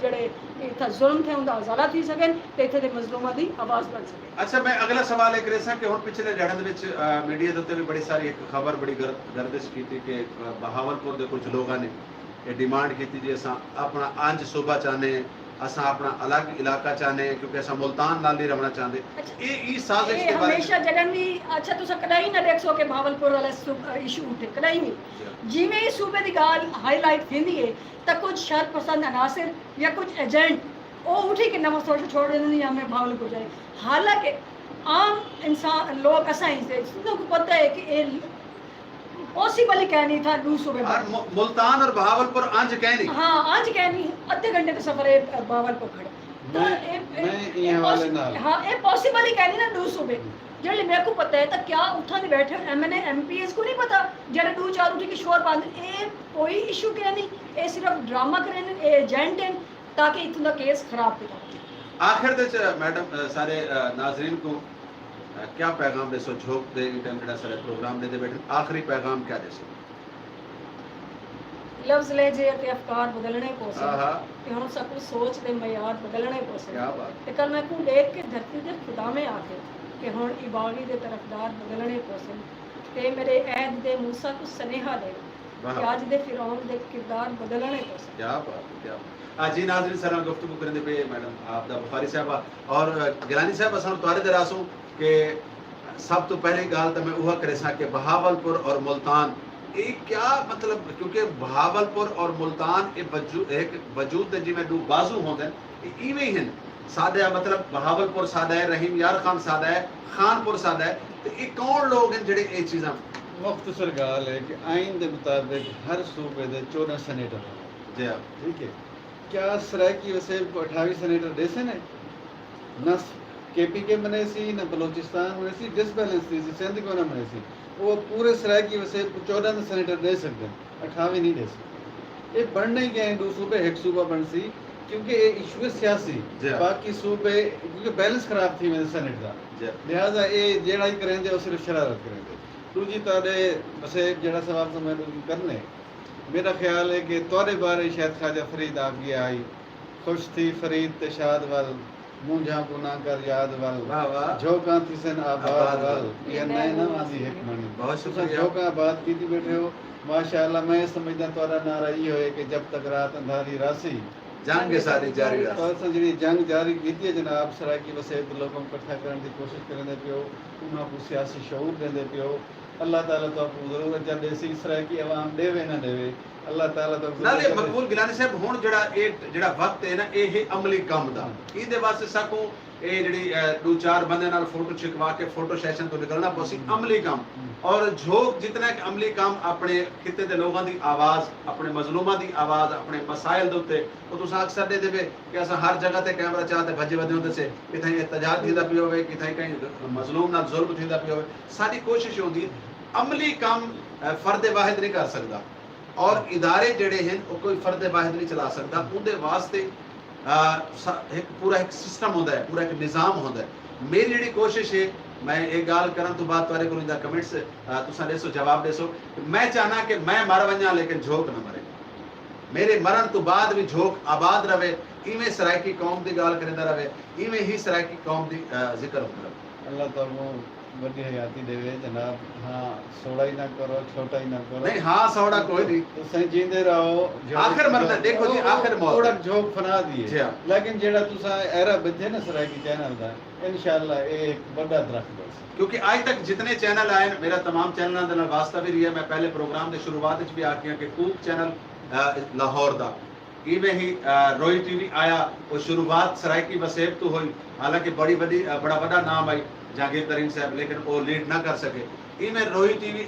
जेड़े इत्थे जुल्म थे उनका अजाला थी सकन ते इत्थे दे मजलूमां दी आवाज़ बन सके। अच्छा मैं अगला सवाल एक रेसा कि हुण पिछले दिहाड़े दे विच मीडिया दे उत्ते भी बड़ी सारी एक खबर बड़ी गर्दिश कीती कि बहावलपुर दे कुछ लोगां ने ये डिमांड कीती जी असां अपना अंज सूबा चाहने असा अपना अलग इलाका चाहने क्योंकि असा मुल्तान नाल नहीं रहना चाहते ये ई साजिश के बारे हमेशा जगन भी अच्छा तुसा कदाई ना देख सो के भावलपुर वाला इशू उठे कदाई नहीं जिवें ही सूबे दी गाल हाईलाइट थींदी है तो कुछ शर्त पसंद अनासिर या कुछ एजेंट वो उठी के नमो सोच छोड़ देंदी हमें भावलपुर जाए हालांकि आम इंसान लोग असा ही को पता है कि ये पॉसिबल ही कहनी था दू सूबे मुल्तान और बहावलपुर अंज कहनी हाँ अंज कहनी आधे घंटे का सफर है बहावलपुर खड़े तो हाँ ये पॉसिबल ही कहनी ना दू सूबे जेडे मेरे को पता है तो क्या उठा दे बैठे एमएनए एमपीएस को नहीं पता जेडे दो चार उठी की शोर पांदे ए कोई इशू कहनी ये सिर्फ ड्रामा करन एजेंट हैं ताकि इतना केस खराब पिता आखिर दे मैडम सारे नाजरीन को क्या पैगाम दे सो झोंक दे टाइम जेड़ा सारे प्रोग्राम दे बैठे आखिरी पैगाम क्या दे सो लफ्ज लहजे ते अफकार बदलने पोसे ते हुन सब कुछ सोच दे मयार बदलने पोसे क्या बात ते कल मैं को देख के धरती दे खुदा में आके कि हुन इबागी दे तरफदार बदलने पोसे ते मेरे ऐद दे मूसा को सनेहा दे वाह। कि अज दे फिरौन दे किरदार बदलने तो सन। क्या बात है, क्या बात। जी नाज़रीन सर गुफ्तगू करने पे मैडम आप दा बुखारी साहबा और गिलानी साहब असां तुआरे दे रासूं कि सब तो पहली गाल तो मैं उहा करे सा कि बहावलपुर और मुल्तान ये क्या मतलब, क्योंकि बहावलपुर और मुल्तान एक वजूद दे जिवें दो बाजू होंदे इवें ही हैं। सादा मतलब बहावलपुर सादा है, रहीम यार खान सादा है, खानपुर सादा है, तो ये कौन लोग हैं जेडे ये चीज़ां मुख्तसर गाल है कि आइन के मुताबिक हर सूबे के 14 सेनेटर होंगे। जी ठीक है, क्या सराइकी वसीब को 28 सेनेटर दे से ने न KPK बने सी न बलोचिस्तान बने सी, डिसबैलेंस थी सिंध को ना बने सी, वो पूरे सराइकी वसीब को 14 सेनेटर दे सकते हैं, 28 नहीं दे सकते। ये बढ़ नहीं गए दो सूबे एक सूबा बन सी, क्योंकि ये इशू सियासी बाकी सूबे क्योंकि बैलेंस खराब थी मेरे सेनेट का, लिहाजा ये जेड़ा ही करेंगे वो सिर्फ शरारत करेंगे। दूजी तारे वसीब जेड़ा सवाल तो मैं करने, मेरा ख्याल है कि तोरे बारे शायद ख्वाजा फरीद आप गया आई खुश थी फरीद ते शाद वाल मुंझा गुना कर याद वाल झोंका थी सन आबाद वाल, ये नए नवाजी हिकमणी बहुत शुक्रिया। झोंका आबाद की थी बैठे हो माशाअल्लाह। मैं समझदा तोरा नारा ये होए कि जब तक रात अंधारी रासी जंग के सारी जारी रह। तो असां जी जंग जारी की है जनाब, सराइकी वसीयत लोगों को इकट्ठा करने की कोशिश करेंदे पियो, उन्हां को सियासी शऊर देंदे पियो। अल्लाह ताला तो आपको जरूर अजा देसी सराइकी अवाम देवे ना देवे, अल्लाह ताला तो नाले मकबूल गिलानी साहब हुण जेड़ा वक्त है ना ये अमली काम दा इहदे वास्ते साकू ये जेड़ी दो चार बंदे नाल फोटो छिकवा के फोटो सेशन तो निकलना पोसी अमली काम और झोंक जितना कि अमली काम अपने खिते दे लोगों दी आवाज, अपने मजलूमां दी आवाज, अपने मसाइल दे उत्ते वो तुसां अक्सर दे देवे कि असां हर जगह ते कैमरा चाहते भजे वदे होंदे से किथे एहतजाज थींदा पियो होवे, किथे कहीं मजलूम नाल जुल्म थींदा पियो होवे। साडी कोशिश होंदी अमली काम फर्द वाहिद नहीं कर सकदा और इदारे जेड़े हैं वो कोई फर्द वाहिद नहीं चला सकता, उनके वास्ते एक पूरा एक सिस्टम होता है, पूरा एक निज़ाम होता है। मेरी जी कोशिश है मैं एक गाल करन तो बाद तुआरे को कमेंट्स तुसां देसो जवाब देसो, मैं चाहना कि मैं मर वञा लेकिन झोंक न मरे, मेरे मरण तो बाद भी झोंक आबाद रहे, इवें सराइकी कौम की गाल करेंदा रहे, इवें ही सराइकी कौम की जिक्र होंदा रहे। अल्लाह ताला बड़ी हयाती देवे जनाब। हाँ सोड़ा ही ना करो, छोटा ही ना करो। नहीं हाँ सोड़ा कोई नहीं, तो सही जींदे रहो। आखिर मरना देखो जी आखिर मौत थोड़ा झोंक फना दिए, जी हाँ। लेकिन जेड़ा तुसा एरा बथे ना सराइकी चैनल दा इंशाअल्लाह एक बड़ा दरख्त बस, क्योंकि आज तक जितने चैनल आए मेरा तमाम चैनलों के नाल वास्ता भी रही है। मैं पहले प्रोग्राम की शुरुआत भी आखिया कि कूक चैनल लाहौर का इवें ही रोई टीवी आया, वो शुरुआत सराइकी वसेब तो हुई, हालांकि बड़ी बड़ा बड़ा नाम आई जहांगीर तरीन साहब, लेकिन वो लीड ना कर सके। इवें रोई टीवी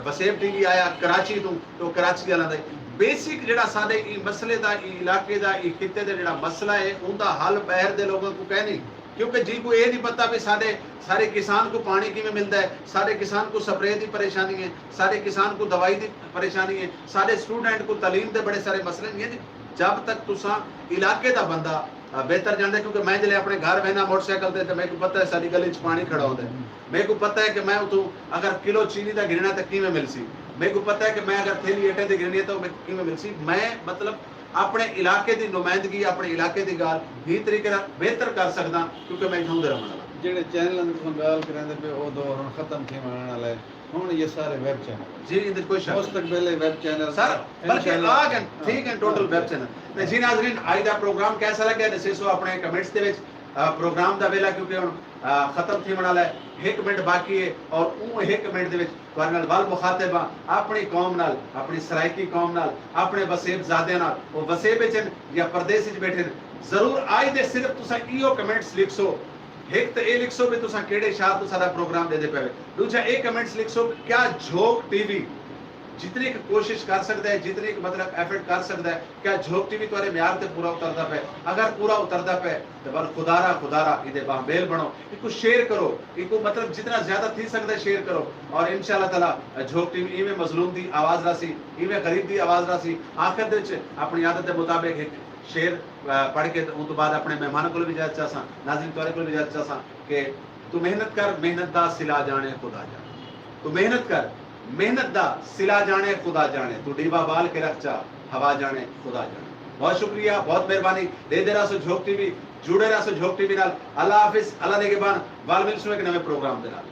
वसेब टीवी आया कराची तो कराची वाला बेसिक जेड़ा साडे मसले दा इलाके दा खिते दा जेड़ा मसला है उनका हल बाहर दे लोगों को कह नहीं, क्योंकि जिनको ये नहीं पता भी सारे किसान को पानी किमें मिलता है, सारे किसान को स्प्रे की परेशानी है, सारे किसान को दवाई की परेशानी है, सारे स्टूडेंट को तालीम के बड़े सारे मसले नहीं है। जब तक तुसा इलाके का बंदा बेहतर जानते, क्योंकि मैं जल्द अपने घर बहना मोटरसाइकिल से तो मेरे को पता है सारी गली च पानी खड़ा होता है, मेरे को पता है कि मैं उतों अगर किलो चीनी का गिरना तो किमें मिल सी, मेरे को पता है कि मैं अगर थैली एटे की गिरनी है तो किमें मिल सी। मैं मतलब अपने इलाके की नुमाइंदगी अपने इलाके की गाल ही तरीके बेहतर कर सकदा, क्योंकि मैं इत्थों दे रहने वाला। जेड़े चैनल की गाल करेंदे पे वो दौर हुण खत्म थी वणन वाला है, हुण ये सारे वेब चैनल जी इधर कोई शक मुस्तकबिल वेब चैनल सर बल्कि आ गए ठीक है टोटल वेब चैनल। ते जी नाज़रीन आज दा प्रोग्राम कैसा लगे दसो अपने कमेंट्स दे विच। प्रोग्राम दा वेला क्योंकि हुण खत्म थी वाला है, 1 मिनट बाकी है और वो 1 मिनट दे विच तुहाडे नाल वल मुखातिबा अपनी कौम नाल, अपनी सराइकी कौम नाल, अपने वसेबजादे नाल, वो वसेब विच या परदेस विच बैठे जरूर आज दे सिर्फ तुसा इहो कमेंट्स लिखसो। एक तो ये लिखसो भी तुसा केड़े शहर तो सारा प्रोग्राम दे पे, दूसरा ये कमेंट्स लिखसो क्या झोंक टीवी जितनी कोशिश कर सकता है, जितनी मतलब एफर्ट कर सकता है, क्या झोंक टीवी तुम्हारे म्यार से पूरा उतरता पे? अगर पूरा उतरता पे तो बल खुदारा इधे बामेल बनो, इसको शेयर करो, इसको मतलब जितना ज्यादा थी सकता है शेयर करो और इंशाल्लाह ताला झोंक टीवी इवें मजलूम दी आवाज रासी, इवें गरीब दी आवाज रासी। आखिर दे अपनी आदत के मुताबिक एक शेर पढ़ के उस तो बाद अपने मेहमानों को भी इजाजत चाहसा, नाज़रीन तुहारे को भी इजाजत चाहसा कि तू मेहनत कर, मेहनत दा सिला जाने खुदा जाने। तू मेहनत कर, मेहनत दा सिला जाने खुदा जाने, तू डीबा बाल के रख चा हवा जाने खुदा जाने। बहुत शुक्रिया, बहुत मेहरबानी। दे रहा सो झोंक टीवी, जुड़े रहा सो झोंक टीवी नाल। अल्लाह हाफिज, अल्लाह ने के बान वाल मिलसू एक नवे प्रोग्राम दे नाल।